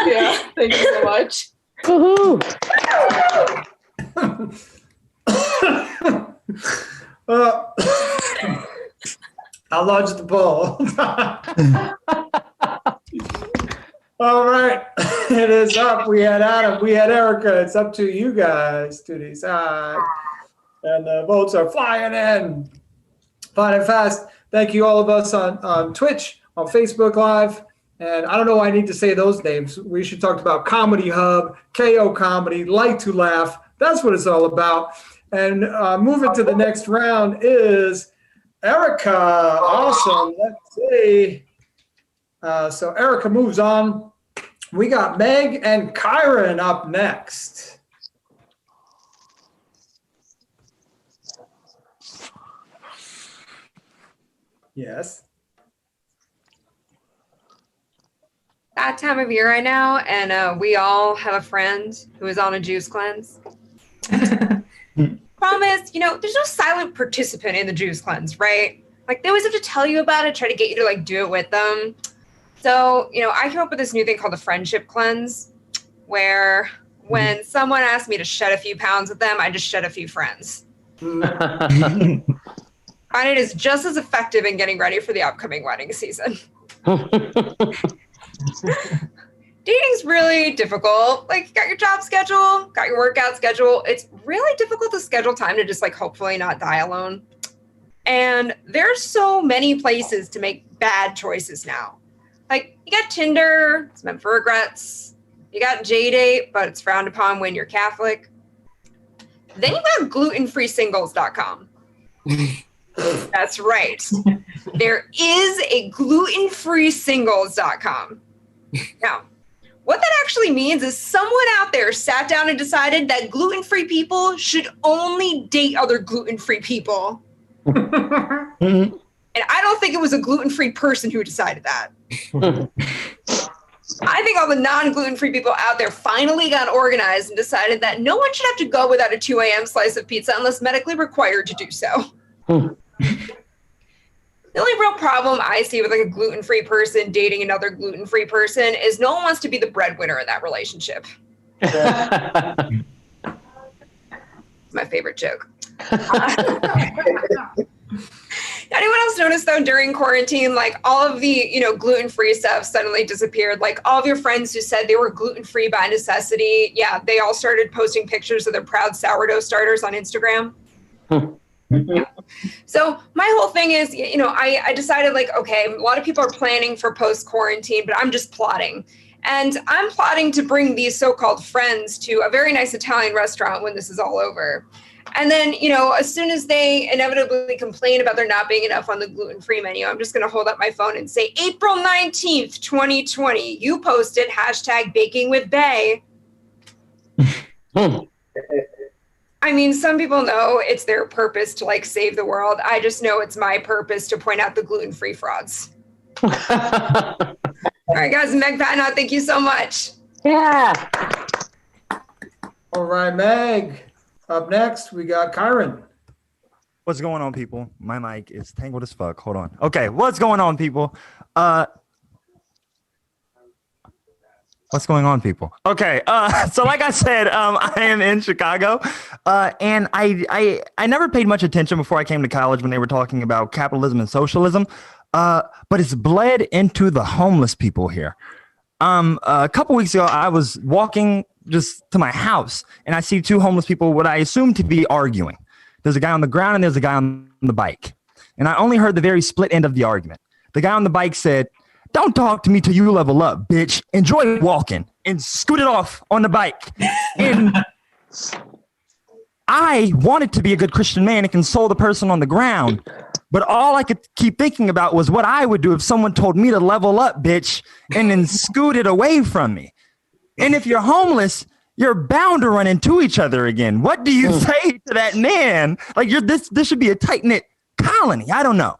Yeah, thank you so much. Woohoo! How large is the ball? All right, it is up. We had Adam, we had Erica. It's up to you guys to decide. And the votes are flying in. Fine and fast. Thank you all of us on Twitch, on Facebook Live. And I don't know why I need to say those names. We should talk about Comedy Hub, KO Comedy, Like to Laugh. That's what it's all about. And moving to the next round is Erica. Awesome. Let's see. So Erica moves on. We got Meg and Kyron up next. Yes. That time of year right now, and we all have a friend who is on a juice cleanse. Problem is, there's no silent participant in the juice cleanse, right? Like, they always have to tell you about it, try to get you to, like, do it with them. So, I came up with this new thing called the friendship cleanse, where when someone asks me to shed a few pounds with them, I just shed a few friends. And it is just as effective in getting ready for the upcoming wedding season. Dating's really difficult. Like, you got your job schedule, got your workout schedule. It's really difficult to schedule time to just, like, hopefully not die alone. And there's so many places to make bad choices now. Like, you got Tinder, it's meant for regrets. You got JDate, but it's frowned upon when you're Catholic. Then you got glutenfreesingles.com. That's right. There is a glutenfreesingles.com. Now, what that actually means is someone out there sat down and decided that gluten-free people should only date other gluten-free people. And I don't think it was a gluten-free person who decided that. I think all the non-gluten-free people out there finally got organized and decided that no one should have to go without a 2 a.m. slice of pizza unless medically required to do so. The only real problem I see with like a gluten-free person dating another gluten-free person is no one wants to be the breadwinner in that relationship. My favorite joke. Anyone else notice though during quarantine, like all of the, gluten-free stuff suddenly disappeared? Like all of your friends who said they were gluten-free by necessity, yeah, they all started posting pictures of their proud sourdough starters on Instagram. Yeah. So my whole thing is, I decided like, okay, a lot of people are planning for post-quarantine, but I'm just plotting. And I'm plotting to bring these so-called friends to a very nice Italian restaurant when this is all over. And then, as soon as they inevitably complain about there not being enough on the gluten-free menu, I'm just going to hold up my phone and say, April 19th, 2020, you posted #BakingWithBay. I mean, some people know it's their purpose to like save the world. I just know it's my purpose to point out the gluten-free frauds. All right, guys, Meg Patnott, thank you so much. Yeah. All right, Meg. Up next, we got Kyron. What's going on, people? My mic is tangled as fuck. Hold on. Okay, what's going on, people? What's going on, people? Okay, so like I said, I am in Chicago, and I never paid much attention before I came to college when they were talking about capitalism and socialism, but it's bled into the homeless people here. A couple weeks ago, I was walking just to my house, and I see two homeless people, what I assume to be arguing. There's a guy on the ground, and there's a guy on the bike. And I only heard the very split end of the argument. The guy on the bike said, "Don't talk to me till you level up, bitch. Enjoy walking," and scooted off on the bike. And I wanted to be a good Christian man and console the person on the ground. But all I could keep thinking about was what I would do if someone told me to level up, bitch, and then scooted away from me. And if you're homeless, you're bound to run into each other again. What do you say to that man? Like, this should be a tight-knit colony. I don't know.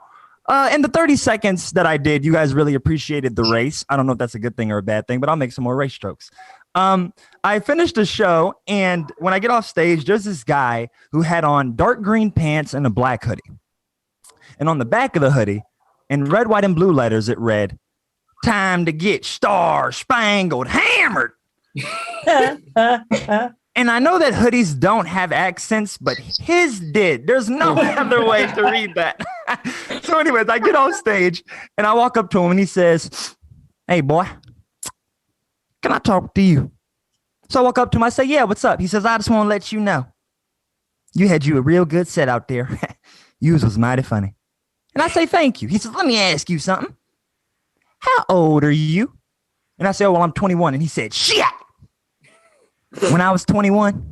In the 30 seconds that I did, you guys really appreciated the race. I don't know if that's a good thing or a bad thing, but I'll make some more race jokes. I finished the show, and when I get off stage, there's this guy who had on dark green pants and a black hoodie. And on the back of the hoodie, in red, white, and blue letters, it read, "Time to get star-spangled hammered." And I know that hoodies don't have accents, but his did. There's no other way to read that. So anyways, I get off stage, and I walk up to him, and he says, "Hey, boy, can I talk to you?" So I walk up to him, I say, "Yeah, what's up?" He says, "I just want to let you know, you had you a real good set out there. Yours was mighty funny." And I say, "Thank you." He says, "Let me ask you something. How old are you?" And I say, "Oh, well, I'm 21. And he said, "Shit. When I was 21,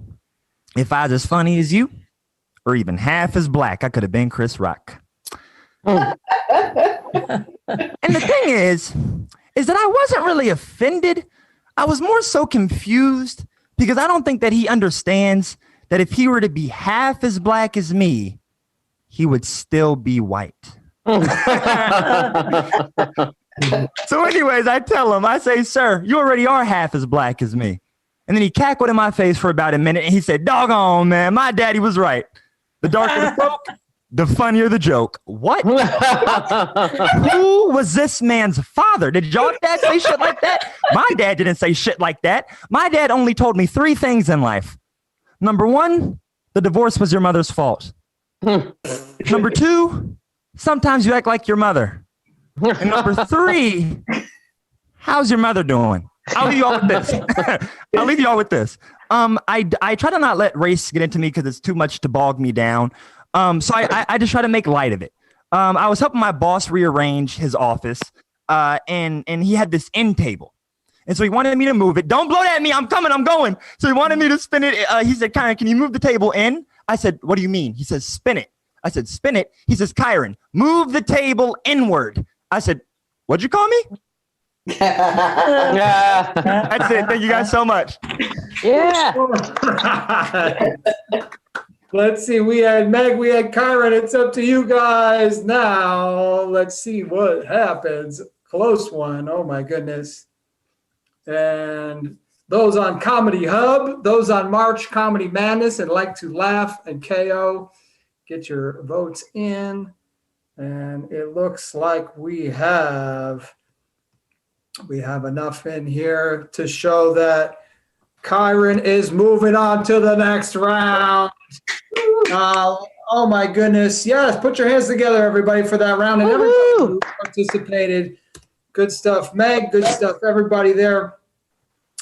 if I was as funny as you, or even half as black, I could have been Chris Rock." And the thing is that I wasn't really offended. I was more so confused because I don't think that he understands that if he were to be half as black as me, he would still be white. So anyways, I tell him, I say, "Sir, you already are half as black as me." And then he cackled in my face for about a minute, and he said, "Doggone, man, my daddy was right. The darker the folk, the funnier the joke." What? Who was this man's father? Did your dad say shit like that? My dad didn't say shit like that. My dad only told me 3 things in life. Number 1, the divorce was your mother's fault. Number 2, sometimes you act like your mother. And number 3, how's your mother doing? I'll leave y'all with this. I try to not let race get into me because it's too much to bog me down. So I just try to make light of it. I was helping my boss rearrange his office, and he had this end table. And so he wanted me to move it. "Don't blow at me. I'm coming. I'm going." So he wanted me to spin it. He said, "Kyron, can you move the table in?" I said, "What do you mean?" He says, "Spin it." I said, "Spin it." He says, "Kyron, move the table inward." I said, "What'd you call me?" That's it. Thank you guys so much. Yeah. Let's see. We had Meg, we had Kyron. It's up to you guys now. Let's see what happens. Close one. Oh my goodness. And those on Comedy Hub, those on March Comedy Madness and Like to Laugh and KO, get your votes in. And it looks like we have enough in here to show that Kyron is moving on to the next round. Oh my goodness. Yes, put your hands together, everybody, for that round. And everybody who participated. Good stuff, Meg. Good stuff, everybody there.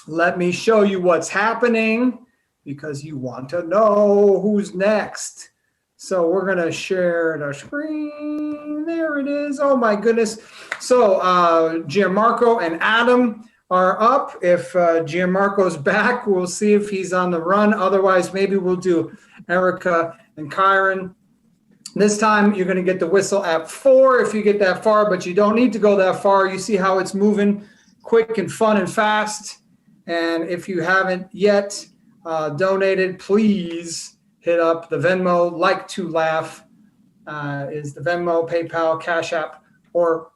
Let me show you what's happening because you want to know who's next. So we're going to share the screen. There it is. Oh my goodness. So Gianmarco and Adam are up. If Gianmarco's back, we'll see if he's on the run. Otherwise, maybe we'll do Erica and Kyron. This time, you're going to get the whistle at 4 if you get that far, but you don't need to go that far. You see how it's moving quick and fun and fast. And if you haven't yet donated, please hit up the Venmo. Like to Laugh is the Venmo, PayPal, Cash App, or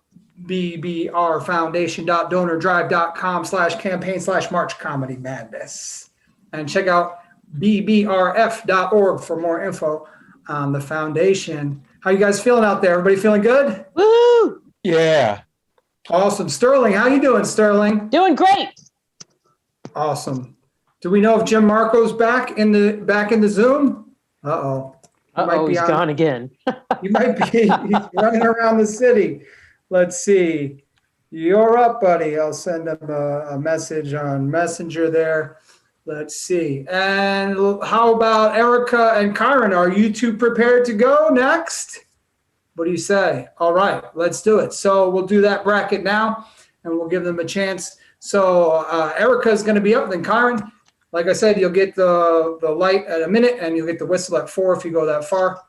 bbrfoundation.donordrive.com/campaign/March Comedy Madness. And check out bbrf.org for more info on the foundation. How you guys feeling out there? Everybody feeling good? Woo! Yeah. Awesome. Sterling, how you doing, Sterling? Doing great. Awesome. Do we know if Gianmarco's back in the Zoom? Uh-oh. He's gone again. You might be. He's running around the city. Let's see. You're up, buddy. I'll send him a message on Messenger there. Let's see. And how about Erica and Kyron? Are you two prepared to go next? What do you say? All right, let's do it. So we'll do that bracket now, and we'll give them a chance. So Erica is going to be up, then Kyron. Like I said, you'll get the light at a minute, and you'll get the whistle at 4 if you go that far.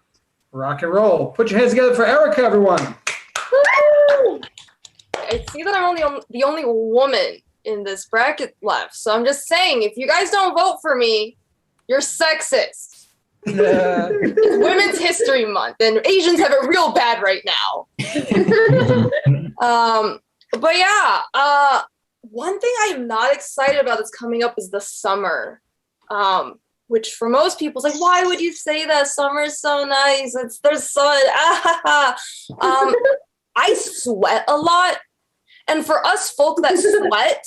Rock and roll. Put your hands together for Erica, everyone. Woo! I see that I'm only the only woman in this bracket left. So I'm just saying, if you guys don't vote for me, you're sexist. It's Women's History Month, and Asians have it real bad right now. But yeah, one thing I'm not excited about that's coming up is the summer. Which for most people is like, why would you say that? Summer is so nice. There's sun. I sweat a lot. And for us folk that sweat,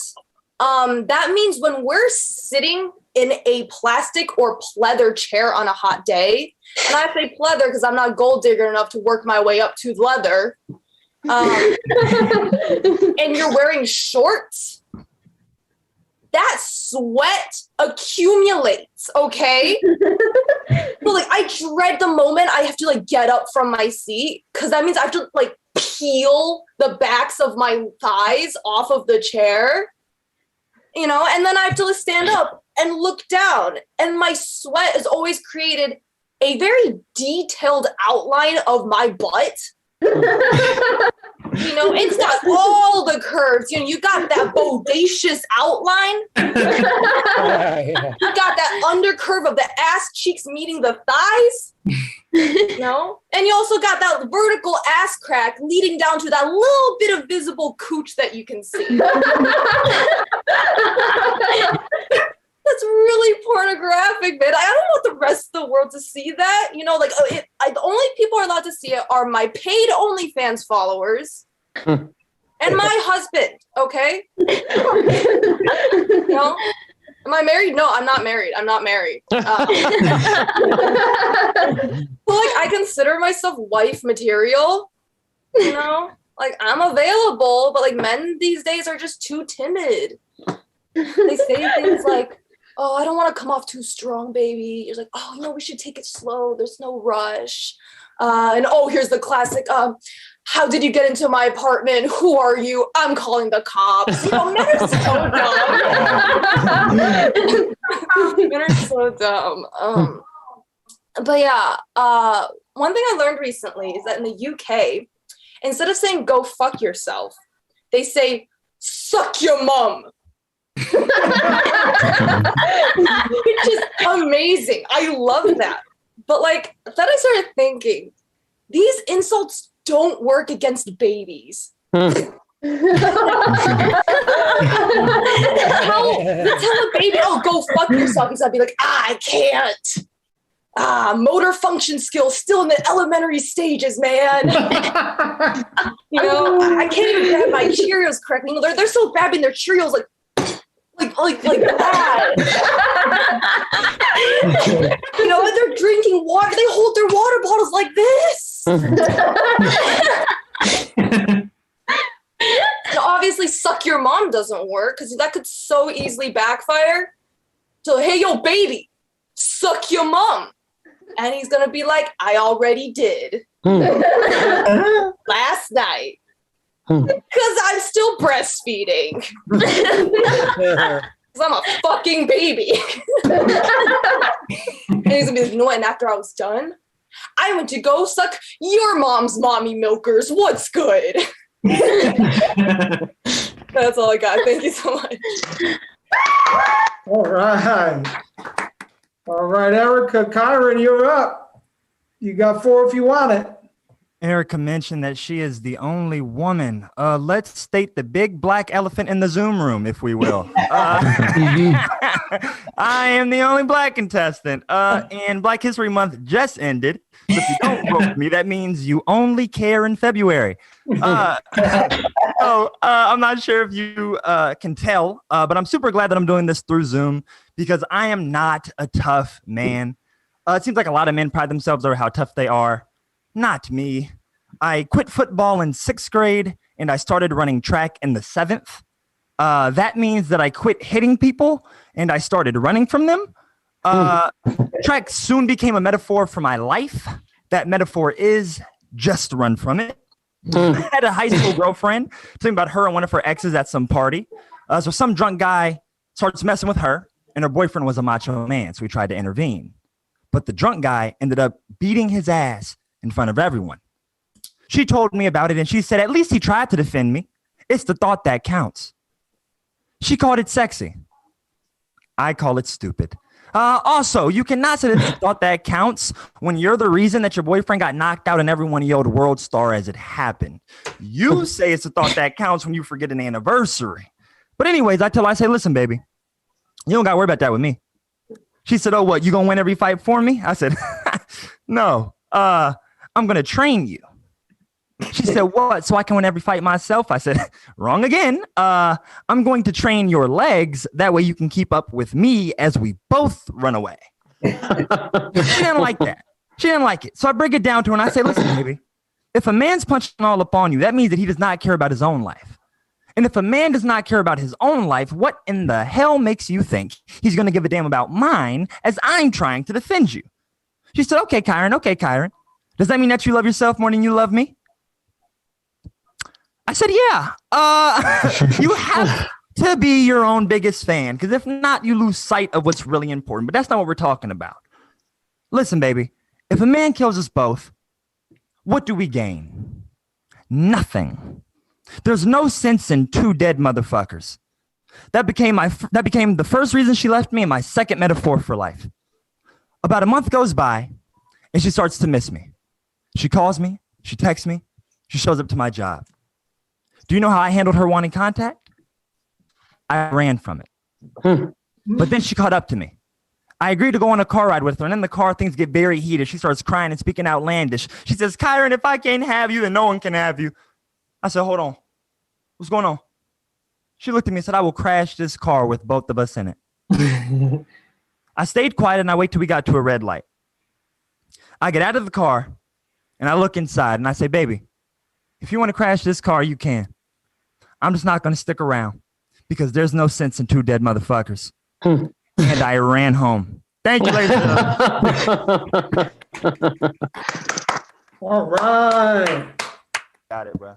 that means when we're sitting in a plastic or pleather chair on a hot day, and I say pleather because I'm not gold digger enough to work my way up to leather, and you're wearing shorts, that sweat accumulates, okay? So like I dread the moment I have to like get up from my seat because that means I have to like peel the backs of my thighs off of the chair, you know, and then I have to stand up and look down, and my sweat has always created a very detailed outline of my butt. You know, it's got all the curves. You know, you got that bodacious outline. You got that undercurve of the ass cheeks meeting the thighs. You know? And you also got that vertical ass crack leading down to that little bit of visible cooch that you can see. That's really pornographic, man. I don't want the rest of the world to see that. You know, like the only people are allowed to see it are my paid OnlyFans followers and my husband. Okay. You know? Am I married? No, I'm not married. I'm not married. So, like, I consider myself wife material. You know, like I'm available, but like men these days are just too timid. They say things like, oh, I don't want to come off too strong, baby. You're like, oh, no, we should take it slow. There's no rush. And oh, here's the classic. How did you get into my apartment? Who are you? I'm calling the cops. You know, men are so dumb. Men are so dumb. But yeah, one thing I learned recently is that in the UK, instead of saying go fuck yourself, they say suck your mum. Which is amazing. I love that. But like then I started thinking, these insults don't work against babies. Tell a baby, oh, go fuck yourself. He's gonna be like, I can't. Motor function skills still in the elementary stages, man. You know, I can't even grab my Cheerios correctly. You know, they're still grabbing their Cheerios like that. You know, they're drinking water. They hold their water And obviously, suck your mom doesn't work because that could so easily backfire. So, hey, yo, baby, suck your mom. And he's going to be like, I already did. Last night. Because I'm still breastfeeding. Because I'm a fucking baby. And he's going to be like, you know what? And after I was done, I went to go suck your mom's mommy milkers. What's good? That's all I got. Thank you so much. All right. All right, Erica, Kyron, you're up. You got 4 if you want it. Erica mentioned that she is the only woman. Let's state the big black elephant in the Zoom room, if we will. I am the only black contestant. And Black History Month just ended. So if you don't vote for me, that means you only care in February. I'm not sure if you can tell, but I'm super glad that I'm doing this through Zoom because I am not a tough man. It seems like a lot of men pride themselves over how tough they are. Not me. I quit football in 6th grade and I started running track in the 7th. That means that I quit hitting people and I started running from them. Track soon became a metaphor for my life. That metaphor is just run from it. I had a high school girlfriend, talking about her and one of her exes at some party. So some drunk guy starts messing with her and her boyfriend was a macho man. So we tried to intervene. But the drunk guy ended up beating his ass in front of everyone. She told me about it and she said, at least he tried to defend me. It's the thought that counts. She called it sexy. I call it stupid. Also, you cannot say that it's the thought that counts when you're the reason that your boyfriend got knocked out and everyone yelled world star as it happened. You say it's the thought that counts when you forget an anniversary. But anyways, I say, listen, baby, you don't got to worry about that with me. She said, oh, what, you going to win every fight for me? I said, no, I'm going to train you. She said, what, so I can win every fight myself? I said, wrong again. I'm going to train your legs. That way you can keep up with me as we both run away. She didn't like that. She didn't like it. So I break it down to her and I say, listen, baby, if a man's punching all up on you, that means that he does not care about his own life. And if a man does not care about his own life, what in the hell makes you think he's going to give a damn about mine as I'm trying to defend you? She said, okay, Kyron. Does that mean that you love yourself more than you love me? I said, yeah. You have to be your own biggest fan, because if not, you lose sight of what's really important. But that's not what we're talking about. Listen, baby, if a man kills us both, what do we gain? Nothing. There's no sense in 2 dead motherfuckers. That became the first reason she left me and my second metaphor for life. About a month goes by, and she starts to miss me. She calls me, she texts me, she shows up to my job. Do you know how I handled her wanting contact? I ran from it. But then she caught up to me. I agreed to go on a car ride with her, and in the car, things get very heated. She starts crying and speaking outlandish. She says, Kyron, if I can't have you, then no one can have you. I said, hold on. What's going on? She looked at me and said, I will crash this car with both of us in it. I stayed quiet, and I wait till we got to a red light. I get out of the car, and I look inside, and I say, baby, if you want to crash this car, you can. I'm just not going to stick around because there's no sense in 2 dead motherfuckers. And I ran home. Thank you, ladies and gentlemen. All right. Got it, bro.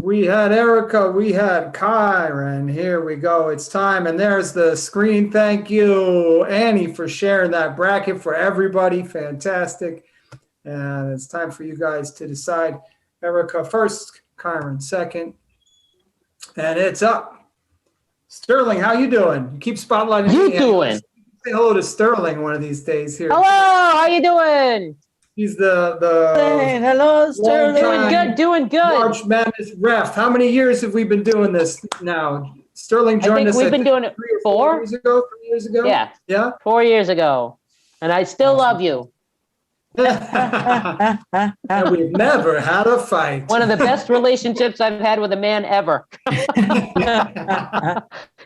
We had Erica, we had Kyron. Here we go. It's time. And there's the screen. Thank you, Annie, for sharing that bracket for everybody. Fantastic. And it's time for you guys to decide. Erica first, Kyron second. And it's up. Sterling, how you doing? You keep spotlighting me. You doing? Say hello to Sterling one of these days here. Hello, how you doing? He's the Hey, hello, Sterling. Doing good. March Madness ref. How many years have we been doing this now? Sterling joined us. We've been doing it 4 years ago. 3 years ago. Yeah. Yeah. 4 years ago, and I still love you. And we've never had a fight. One of the best relationships I've had with a man ever.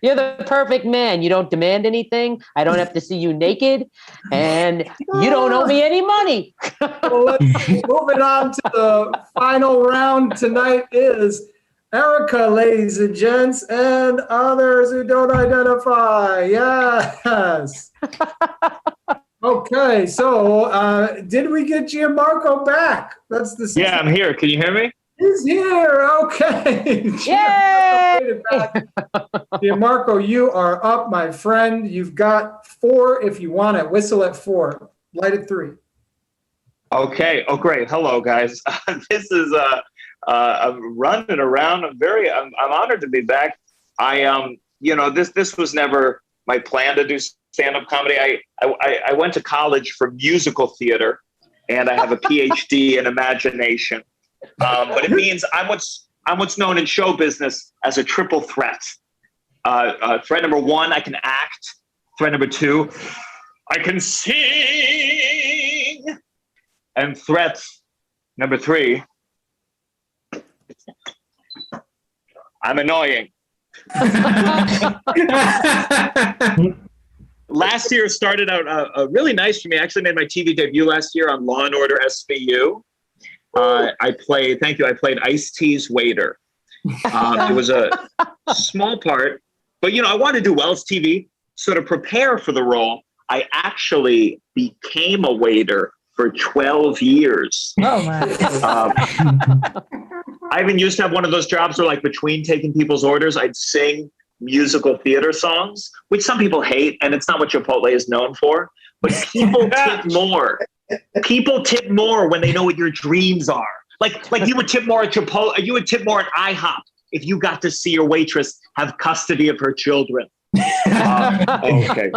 You're the perfect man. You don't demand anything. I don't have to see you naked, and you don't owe me any money. Well, moving on to the final round tonight is Erica, ladies and gents, and others who don't identify. Yes. Okay, so did we get Gianmarco back? That's the Yeah, I'm here. Can you hear me? He's here. Okay. Yay! Gianmarco, you are up, my friend. You've got 4 if you want it. Whistle at 4. Light at 3. Okay. Oh, great. Hello, guys. This is I'm running around. I'm honored to be back. This was never my plan to do stand-up comedy. I went to college for musical theater, and I have a PhD in imagination. But it means I'm what's known in show business as a triple threat. Threat number 1, I can act. Threat number 2, I can sing. And threat number 3, I'm annoying. Last year started out really nice for me. I actually made my TV debut last year on Law & Order SVU. I played Ice-T's waiter. It was a small part, but I wanted to do well as TV. So to prepare for the role, I actually became a waiter for 12 years. Oh my! I even used to have one of those jobs where, like, between taking people's orders, I'd sing musical theater songs, which some people hate, and it's not what Chipotle is known for. But people tip more. People tip more when they know what your dreams are. Like you would tip more at Chipotle. You would tip more at IHOP if you got to see your waitress have custody of her children. Okay.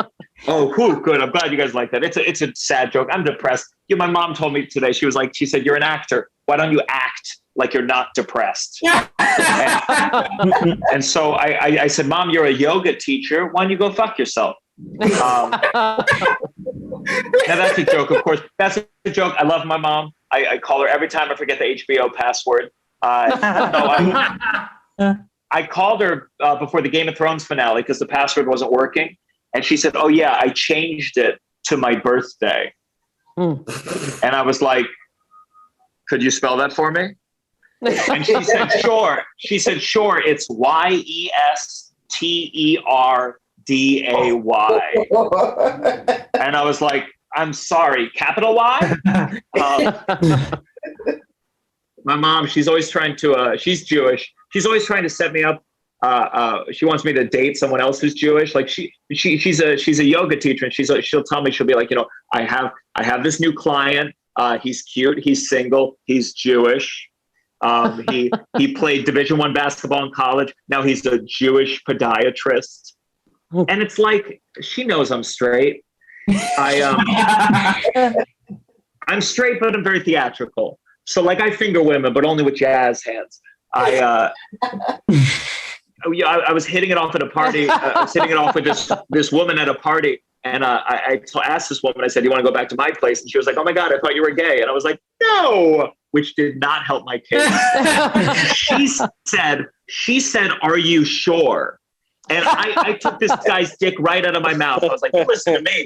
Oh, whew, good. I'm glad you guys like that. It's a sad joke. I'm depressed. My mom told me today. She said, "You're an actor. Why don't you act like you're not depressed?" and so I said, "Mom, you're a yoga teacher. Why don't you go fuck yourself?" Now that's a joke, of course. That's a joke. I love my mom. I call her every time I forget the HBO password. I called her before the Game of Thrones finale because the password wasn't working. And she said, "Oh, yeah, I changed it to my birthday." And I was like, "Could you spell that for me?" And she said, "Sure." She said, "Sure, it's YESTERDAY." And I was like, "I'm sorry, capital Y?" My mom, she's always trying to, she's Jewish. She's always trying to set me up. She wants me to date someone else who's Jewish. Like she's a yoga teacher, and she'll tell me, she'll be like, I have this new client. He's cute. He's single. He's Jewish. He played Division I basketball in college. Now he's a Jewish podiatrist. And it's like, she knows I'm straight. I'm straight, but I'm very theatrical. So like, I finger women, but only with jazz hands. I was hitting it off at a party. I was hitting it off with this woman at a party. And I asked this woman, I said, "Do you want to go back to my place?" And she was like, "Oh my God, I thought you were gay." And I was like, "No," which did not help my case. She said, "Are you sure?" And I took this guy's dick right out of my mouth. I was like, "You listen to me.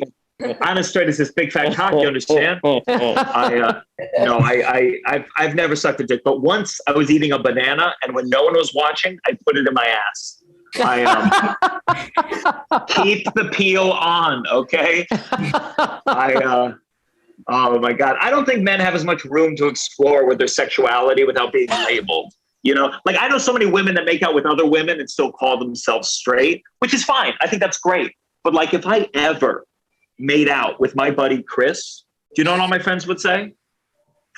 I'm as straight as this big fat cock, you understand?" I've never sucked a dick, but once I was eating a banana, and when no one was watching, I put it in my ass. Keep the peel on, okay? Oh my God. I don't think men have as much room to explore with their sexuality without being labeled. Like, I know so many women that make out with other women and still call themselves straight, which is fine. I think that's great. But like, if I ever made out with my buddy Chris, do you know what all my friends would say?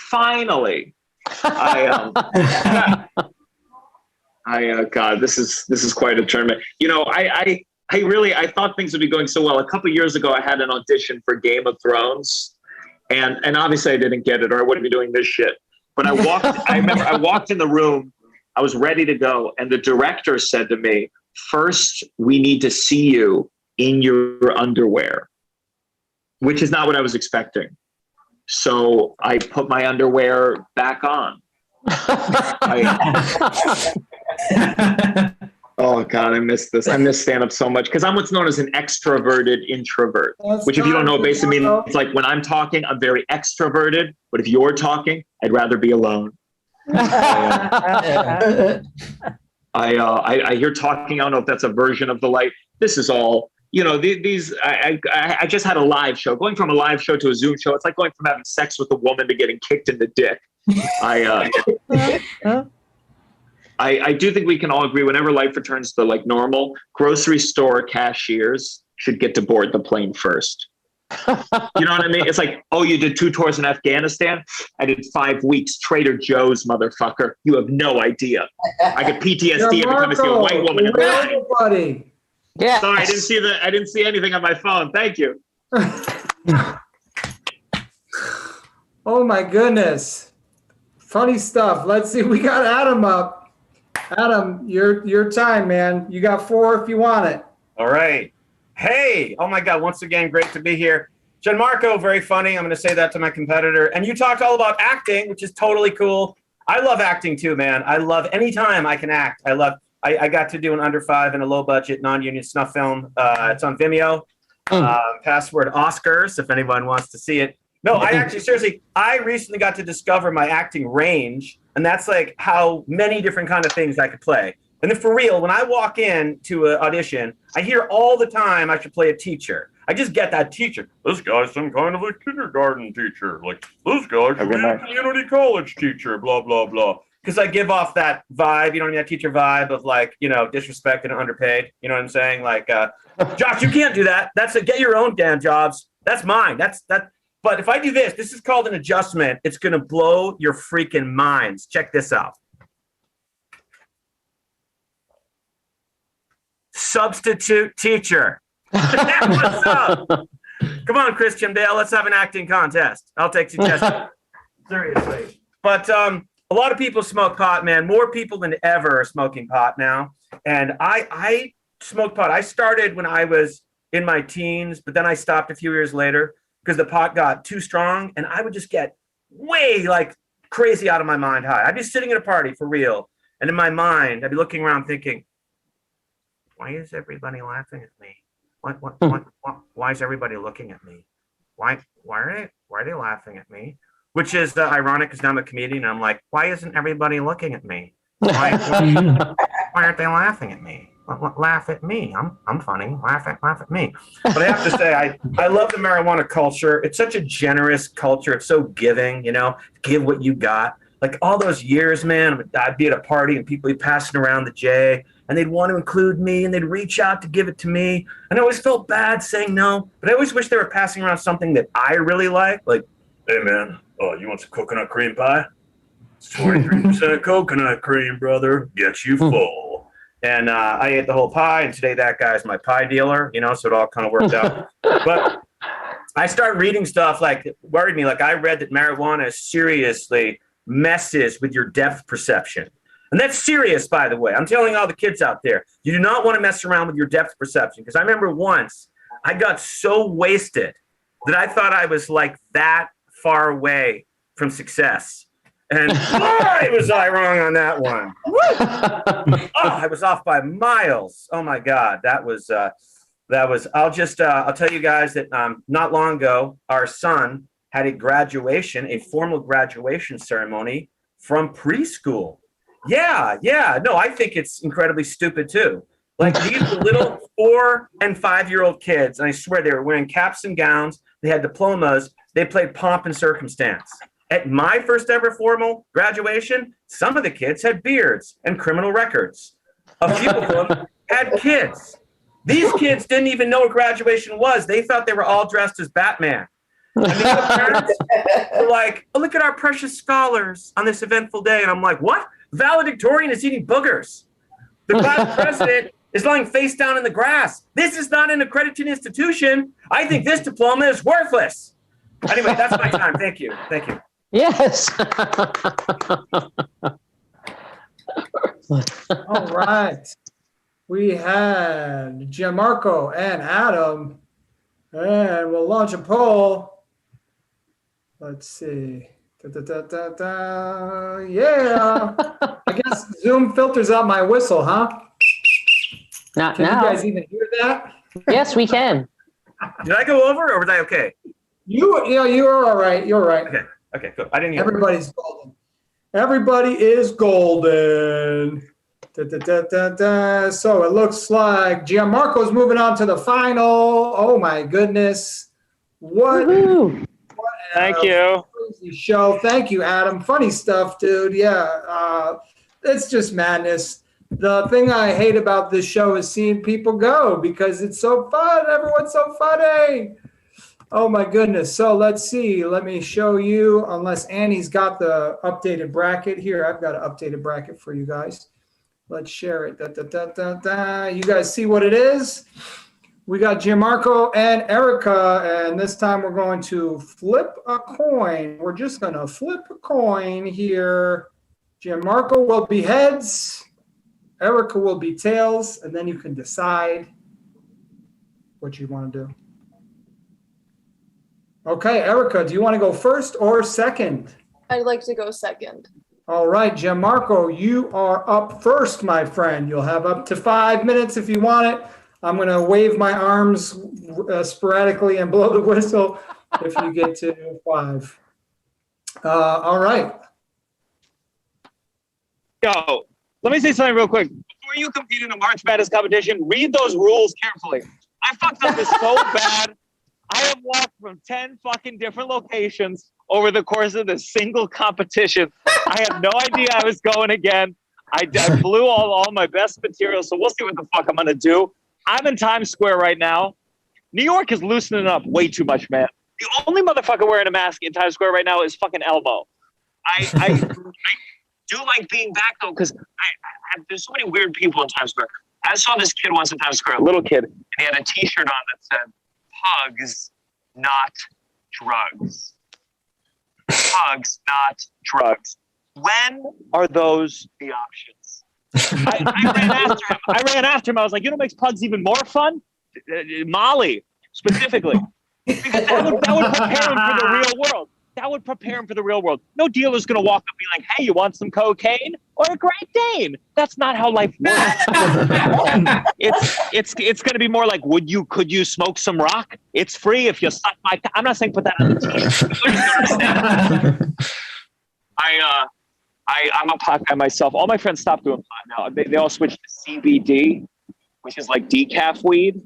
Finally. God, this is quite a tournament. I thought things would be going so well. A couple years ago, I had an audition for Game of Thrones, and obviously I didn't get it, or I wouldn't be doing this shit. But I remember I walked in the room, I was ready to go, and the director said to me, "First, we need to see you in your underwear," which is not what I was expecting. So I put my underwear back on. Oh God, I miss this. I miss stand-up so much because I'm what's known as an extroverted introvert. Which, if you don't know, basically means it's like when I'm talking, I'm very extroverted. But if you're talking, I'd rather be alone. I hear talking. I don't know if that's a version of the light. This is all. These. I just had a live show. Going from a live show to a Zoom show, it's like going from having sex with a woman to getting kicked in the dick. I do think we can all agree whenever life returns to like normal, grocery store cashiers should get to board the plane first. You know what I mean? It's like, oh, you did 2 tours in Afghanistan? I did 5 weeks. Trader Joe's, motherfucker. You have no idea. I get PTSD every time I see a white woman in line. Buddy. Yeah. Sorry, I didn't see anything on my phone. Thank you. Oh my goodness. Funny stuff. Let's see. We got Adam up. Adam, your time, man. You got 4 if you want it. All right. Hey, oh my God, once again, great to be here. Gianmarco, very funny. I'm going to say that to my competitor. And you talked all about acting, which is totally cool. I love acting too, man. I love anytime I can act. I got to do an under 5 in a low budget non-union snuff film. It's on Vimeo. Password Oscars, if anyone wants to see it. No, I actually, seriously, I recently got to discover my acting range. And that's like how many different kind of things I could play. And then for real, when I walk in to an audition, I hear all the time I should play a teacher. I just get that teacher. This guy's some kind of a kindergarten teacher. Like, this guy's a community college teacher, blah, blah, blah. Because I give off that vibe, you know what I mean? That teacher vibe of like, disrespected and underpaid. You know what I'm saying? Like, Josh, you can't do that. That's get your own damn jobs. That's mine. But if I do this is called an adjustment. It's going to blow your freaking minds. Check this out. Substitute teacher. What's up? Come on, Christian Bale. Let's have an acting contest. I'll take suggestions. Seriously. But a lot of people smoke pot, man. More people than ever are smoking pot now. And I smoke pot. I started when I was in my teens, but then I stopped a few years later because the pot got too strong and I would just get way like crazy out of my mind high. I'd be sitting at a party for real. And in my mind, I'd be looking around thinking, why is everybody laughing at me? Why is everybody looking at me? Why are they laughing at me? Which is ironic because now I'm a comedian and I'm like, why isn't everybody looking at me? Why aren't they laughing at me? Laugh at me. I'm funny. Laugh at me. But I have to say, I love the marijuana culture. It's such a generous culture. It's so giving, give what you got. Like all those years, man, I'd be at a party and people would be passing around the J and they'd want to include me and they'd reach out to give it to me. And I always felt bad saying no, but I always wish they were passing around something that I really like. Like, hey man, you want some coconut cream pie? It's 23% coconut cream, brother. Get you full. And I ate the whole pie, and today that guy's my pie dealer, so it all kind of worked out. But I start reading stuff like it worried me. Like I read that marijuana seriously messes with your depth perception. And that's serious, by the way. I'm telling all the kids out there, you do not want to mess around with your depth perception. Because I remember once I got so wasted that I thought I was like that far away from success. And was I wrong on that one? I was off by miles. Oh my God. That was, I'll tell you guys that not long ago, our son had a formal graduation ceremony from preschool. Yeah. No, I think it's incredibly stupid too. Like these little 4 and 5-year-old kids, and I swear they were wearing caps and gowns. They had diplomas. They played pomp and circumstance. At my first ever formal graduation, some of the kids had beards and criminal records. A few of them had kids. These kids didn't even know what graduation was. They thought they were all dressed as Batman. And the parents were like, oh, look at our precious scholars on this eventful day. And I'm like, what? Valedictorian is eating boogers. The class president is lying face down in the grass. This is not an accredited institution. I think this diploma is worthless. Anyway, that's my time. Thank you. Yes. All right. We had Gianmarco and Adam, and we'll launch a poll. Let's see. Yeah. I guess Zoom filters out my whistle, huh? Not Can now. you guys even hear that? Yes, we can. Did I go over or was I okay? You are all right. You're all right. Okay, good. I didn't hear. Everybody's golden. Everybody is golden. Da, da, da, da, da. So it looks like Gianmarco's moving on to the final. Oh my goodness. What Thank you. crazy show. Thank you, Adam. Funny stuff, dude. Yeah. It's just madness. The thing I hate about this show is seeing people go because it's so fun. Everyone's so funny. Oh my goodness. So let's see. Let me show you, unless Annie's got the updated bracket here. I've got an updated bracket for you guys. Let's share it. Da, da, da, da, da. You guys see what it is? We got Gianmarco and Erica, and this time we're going to flip a coin. We're just going to flip a coin here. Gianmarco will be heads. Erica will be tails, and then you can decide what you want to do. Okay, Erica, do you want to go first or second? I'd like to go second. All right, Gianmarco, you are up first, my friend. You'll have up to 5 minutes if you want it. I'm going to wave my arms sporadically and blow the whistle if you get to 5. All right. Yo, let me say something real quick. Before you compete in a March Madness competition, read those rules carefully. I fucked up this so bad. I have walked from 10 fucking different locations over the course of this single competition. I had no idea I was going again. I blew all my best material, so we'll see what the fuck I'm going to do. I'm in Times Square right now. New York is loosening up way too much, man. The only motherfucker wearing a mask in Times Square right now is fucking Elmo. I do like being back, though, because there's so many weird people in Times Square. I saw this kid once in Times Square, a little kid, and he had a T-shirt on that said, "Hugs, not drugs." Hugs, not drugs. When are those the options? I ran after him. I was like, you know what makes pugs even more fun? Molly, specifically. Because that would prepare him for the real world. That would prepare him for the real world. No dealer's going to walk up and be like, hey, you want some cocaine or a Great Dane? That's not how life works. It's going to be more like, could you smoke some rock? It's free if you suck my... I'm not saying put that on the t-shirt. I'm a pot guy myself. All my friends stopped doing pot now. They all switched to CBD, which is like decaf weed.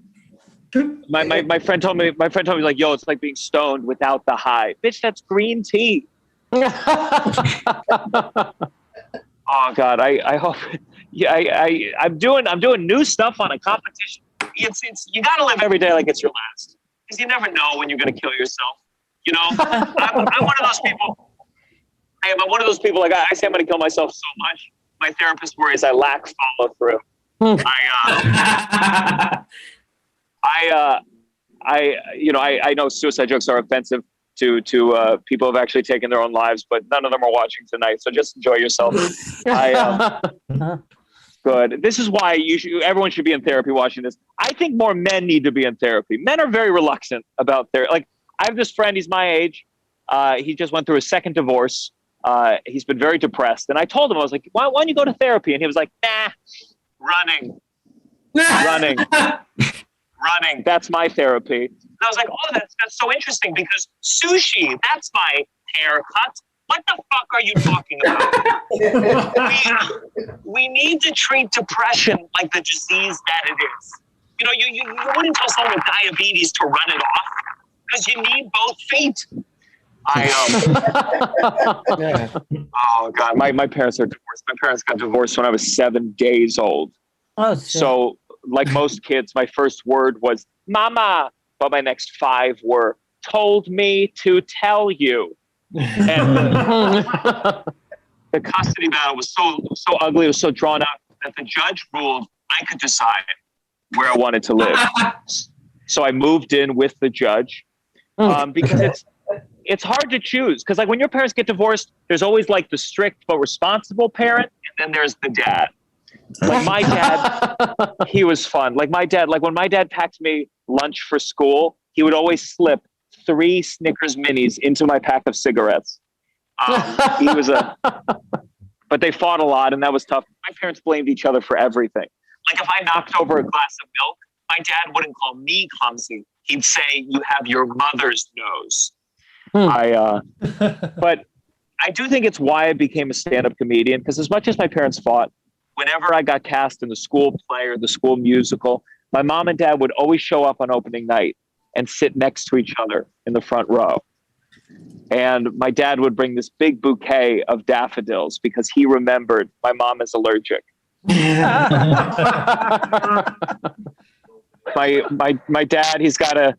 My friend told me like, yo, it's like being stoned without the high. Bitch, that's green tea. Oh God, I hope. Yeah, I'm doing new stuff on a competition. It's you gotta live every day like it's your last, because you never know when you're gonna kill yourself. You know, I'm one of those people. I'm one of those people. Like I say, I'm gonna kill myself so much. My therapist worries I lack follow through. I know suicide jokes are offensive to people who have actually taken their own lives, but none of them are watching tonight. So just enjoy yourself. Good. This is why everyone should be in therapy watching this. I think more men need to be in therapy. Men are very reluctant about therapy. Like I have this friend, he's my age. He just went through his second divorce. He's been very depressed. And I told him, I was like, why don't you go to therapy? And he was like, nah, running. That's my therapy. And I was like, oh, that's so interesting because sushi, that's my haircut. What the fuck are you talking about? we need to treat depression like the disease that it is. You know, you wouldn't tell someone with diabetes to run it off because you need both feet. Oh God, my parents are divorced. My parents got divorced when I was 7 days old. Oh, shit. So like most kids, my first word was mama, but my next 5 were told me to tell you. And the custody battle was so ugly, it was so drawn out that the judge ruled I could decide where I wanted to live. So I moved in with the judge because it's hard to choose. Because like when your parents get divorced, there's always like the strict but responsible parent, and then there's the dad. Like my dad, he was fun. Like my dad, like when my dad packed me lunch for school, he would always slip 3 Snickers minis into my pack of cigarettes. But they fought a lot and that was tough. My parents blamed each other for everything. Like if I knocked over a glass of milk, my dad wouldn't call me clumsy. He'd say, "You have your mother's nose." But I do think it's why I became a stand-up comedian, because as much as my parents fought, whenever I got cast in the school play or the school musical, my mom and dad would always show up on opening night and sit next to each other in the front row. And my dad would bring this big bouquet of daffodils because he remembered my mom is allergic. my dad, he's got a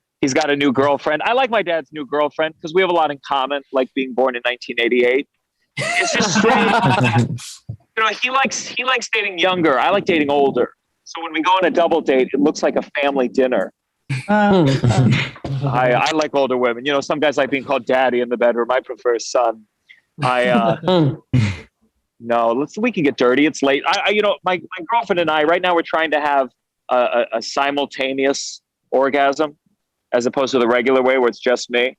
new girlfriend. I like my dad's new girlfriend because we have a lot in common, like being born in 1988. It's just strange. He likes dating younger. I like dating older. So when we go on a double date, it looks like a family dinner. I like older women. Some guys like being called daddy in the bedroom. I prefer son. No, we can get dirty. It's late. My girlfriend and I right now we're trying to have a simultaneous orgasm as opposed to the regular way where it's just me.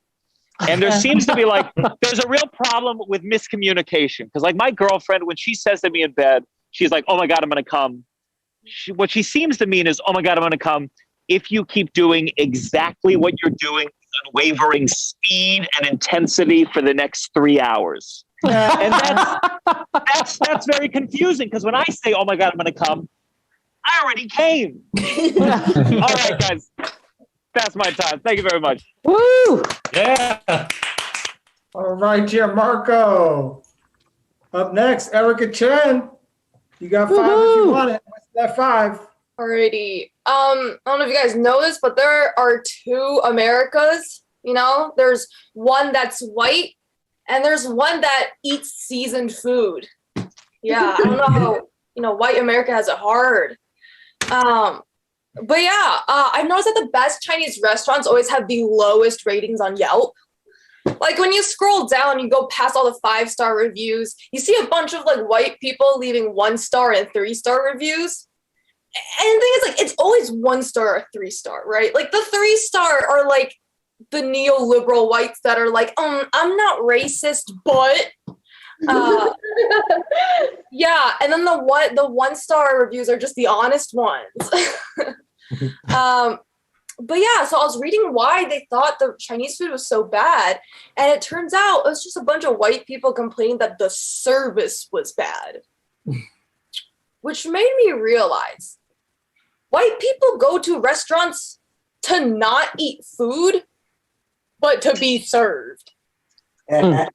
And there seems to be there's a real problem with miscommunication. Because my girlfriend, when she says to me in bed, she's like, "Oh my God, I'm going to come." What she seems to mean is, "Oh my God, I'm going to come if you keep doing exactly what you're doing with unwavering speed and intensity for the next 3 hours." And that's very confusing because when I say, "Oh my God, I'm going to come," I already came. All right, guys. That's my time. Thank you very much. Woo! Yeah. All right, Marco. Up next, Erica Chen. You got 5 if you want it. What's that 5? Alrighty. I don't know if you guys know this, but there are 2 Americas. There's one that's white, and there's one that eats seasoned food. Yeah, I don't know how white America has it hard. But yeah, I've noticed that the best Chinese restaurants always have the lowest ratings on Yelp. Like when you scroll down, you go past all the 5-star reviews, you see a bunch of white people leaving 1-star and 3-star reviews. And the thing is, it's always 1-star or 3-star, right? The 3-star are the neoliberal whites that are I'm not racist, but yeah. And then the 1-star reviews are just the honest ones. But yeah, so I was reading why they thought the Chinese food was so bad, and it turns out it was just a bunch of white people complaining that the service was bad, which made me realize white people go to restaurants to not eat food, but to be served. It's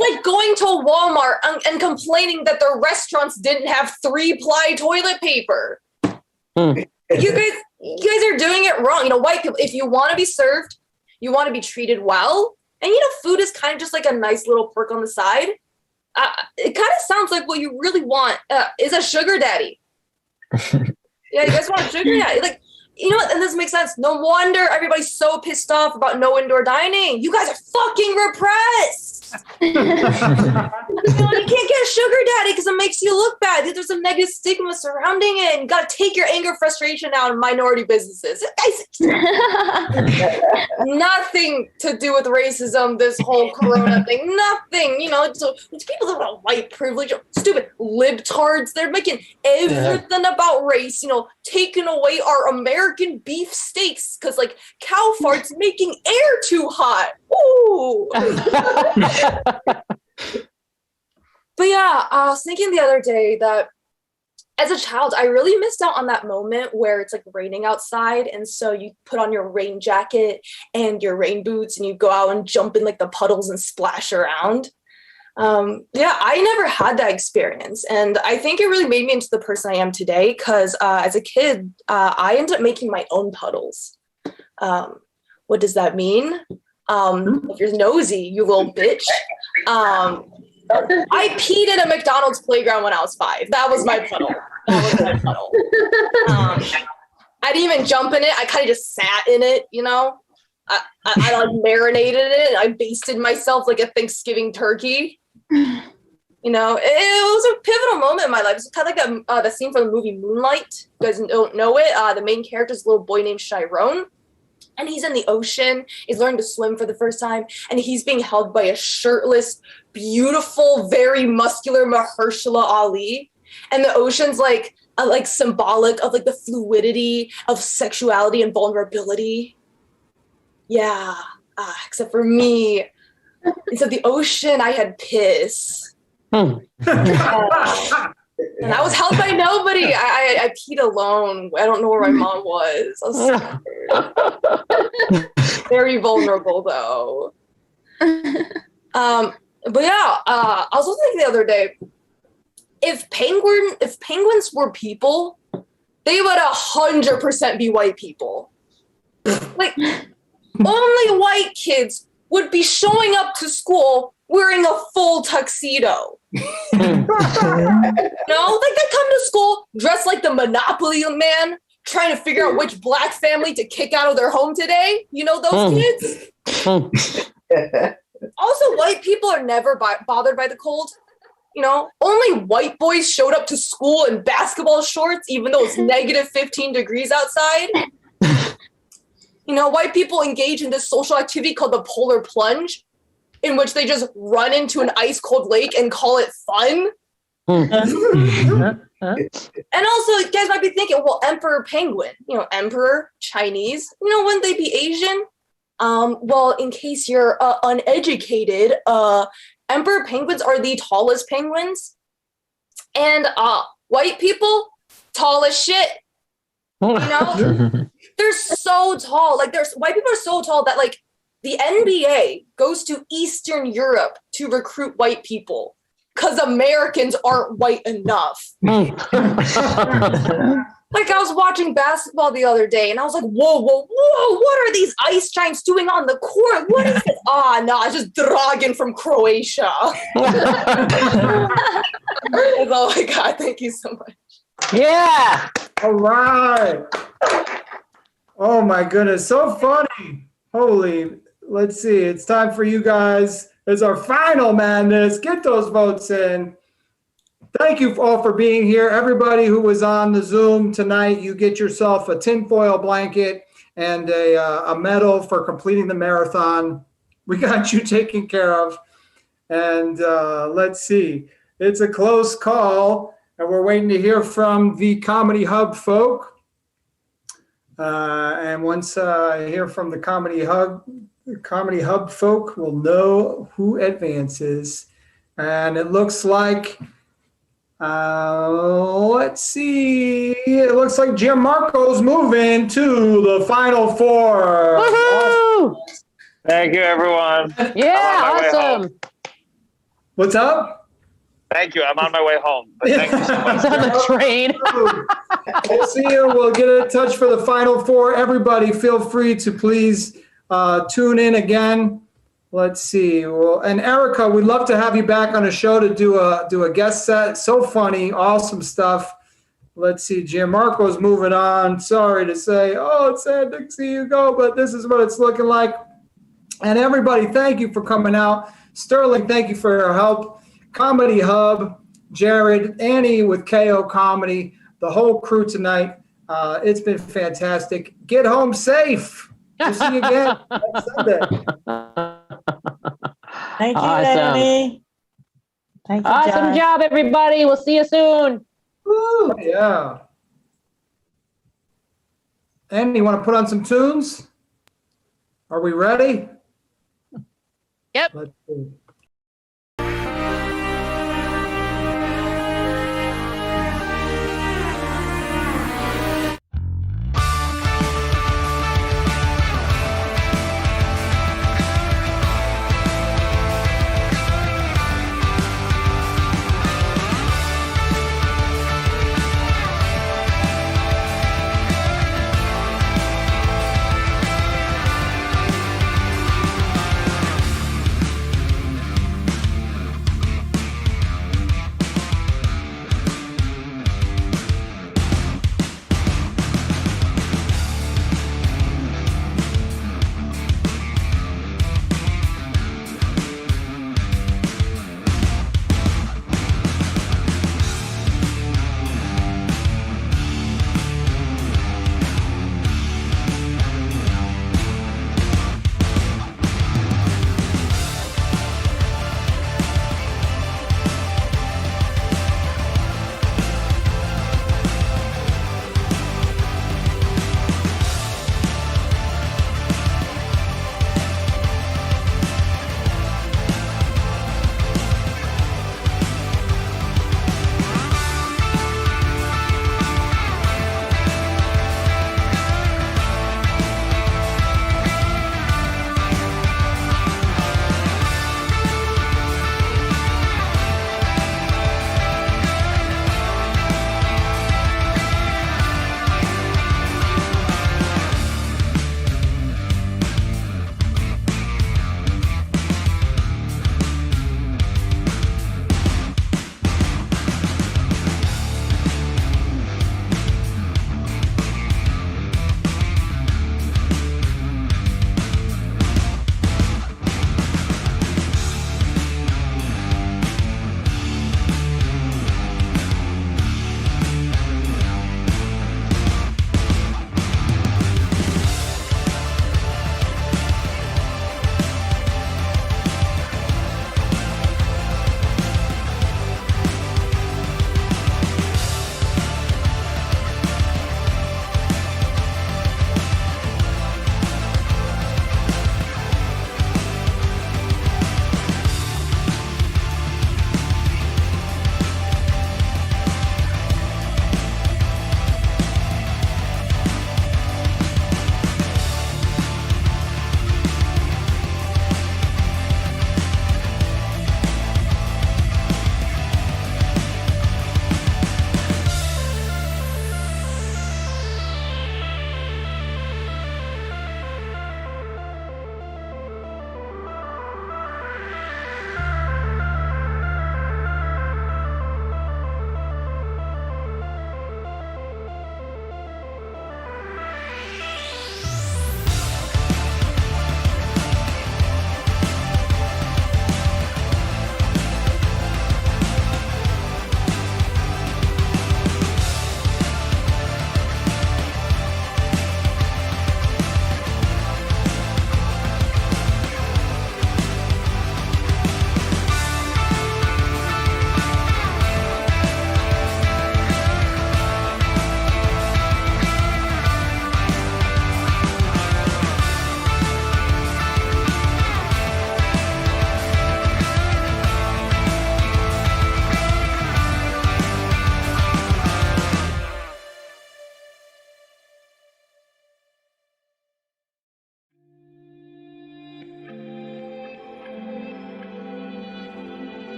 like going to Walmart and complaining that the restaurants didn't have 3-ply toilet paper. You guys are doing it wrong. White people, if you want to be served, you want to be treated well. And food is kind of just like a nice little perk on the side. It kind of sounds like what you really want is a sugar daddy. Yeah, you guys want a sugar daddy. And this makes sense. No wonder everybody's so pissed off about no indoor dining. You guys are fucking repressed. You can't get a sugar daddy because it makes you look bad. There's some negative stigma surrounding it. And you got to take your anger, frustration out on minority businesses. Nothing to do with racism, this whole corona thing. Nothing. So it's people that are white privilege, stupid libtards. They're making everything about race, taking away our American beef steaks because cow farts making air too hot. Ooh. But yeah, I was thinking the other day that as a child, I really missed out on that moment where it's raining outside. And so you put on your rain jacket and your rain boots and you go out and jump in the puddles and splash around. Yeah, I never had that experience. And I think it really made me into the person I am today because as a kid, I ended up making my own puddles. What does that mean? If you're nosy, you little bitch. I peed at a McDonald's playground when I was 5. That was my puddle. I didn't even jump in it. I kind of just sat in it, I marinated it. I basted myself like a Thanksgiving turkey. It was a pivotal moment in my life. It's kind of like the scene from the movie Moonlight. You guys don't know it. The main character is a little boy named Chiron. And he's in the ocean. He's learning to swim for the first time. And he's being held by a shirtless, beautiful, very muscular Mahershala Ali. and the ocean's like symbolic of like the fluidity of sexuality and vulnerability. Yeah, except for me, instead of the ocean, I had piss. And I was held by nobody. I peed alone. I don't know where my mom was. I was scared. Very vulnerable though. But yeah, I was also thinking the other day, if penguins were people, they would 100% be white people. Like, only white kids would be showing up to school wearing a full tuxedo. Like they come to school dressed like the Monopoly man, trying to figure out which black family to kick out of their home today. You know those kids? Also, white people are never bothered by the cold. Only white boys showed up to school in basketball shorts, even though it's negative 15 degrees outside. White people engage in this social activity called the polar plunge, in which they just run into an ice cold lake and call it fun. And also, you guys might be thinking, well, emperor penguin, emperor Chinese, wouldn't they be Asian? Well, in case you're uneducated, emperor penguins are the tallest penguins, and white people, tall as shit. They're so tall. Like, white people are so tall that like the NBA goes to Eastern Europe to recruit white people because Americans aren't white enough. Like, I was watching basketball the other day, and I was like, whoa, what are these ice giants doing on the court? What is it? No, it's just Dragon from Croatia. Oh my God, thank you so much. Yeah. All right. Oh my goodness, so funny. Holy, let's see. It's time for you guys. It's our final madness. Get those votes in. Thank you all for being here. Everybody who was on the Zoom tonight, you get yourself a tinfoil blanket and a medal for completing the marathon. We got you taken care of. And let's see. It's a close call, and we're waiting to hear from the Comedy Hub folk. And once I hear from the Comedy Hub folk, we'll know who advances. And it looks like, let's see. It looks like Gianmarco's moving to the Final Four. Woohoo! Thank you, everyone. Yeah, awesome. What's up? Thank you. I'm on my way home. But thank you so much. It's on the train. We'll see you. We'll get in touch for the Final Four. Everybody, feel free to please tune in again. Let's see. Well, and Erica, we'd love to have you back on the show to do a guest set. So funny, awesome stuff. Let's see. Gianmarco's moving on. Sorry to say. Oh, it's sad to see you go, but this is what it's looking like. And everybody, thank you for coming out. Sterling, thank you for your help. Comedy Hub, Jared, Annie with KO Comedy, the whole crew tonight. It's been fantastic. Get home safe. We'll see you again next Sunday. Thank you, Awesome. Annie. Thank you, Awesome John. job, everybody. We'll see you soon. Woo, yeah. Annie, you want to put on some tunes? Are we ready? Yep. Let's see.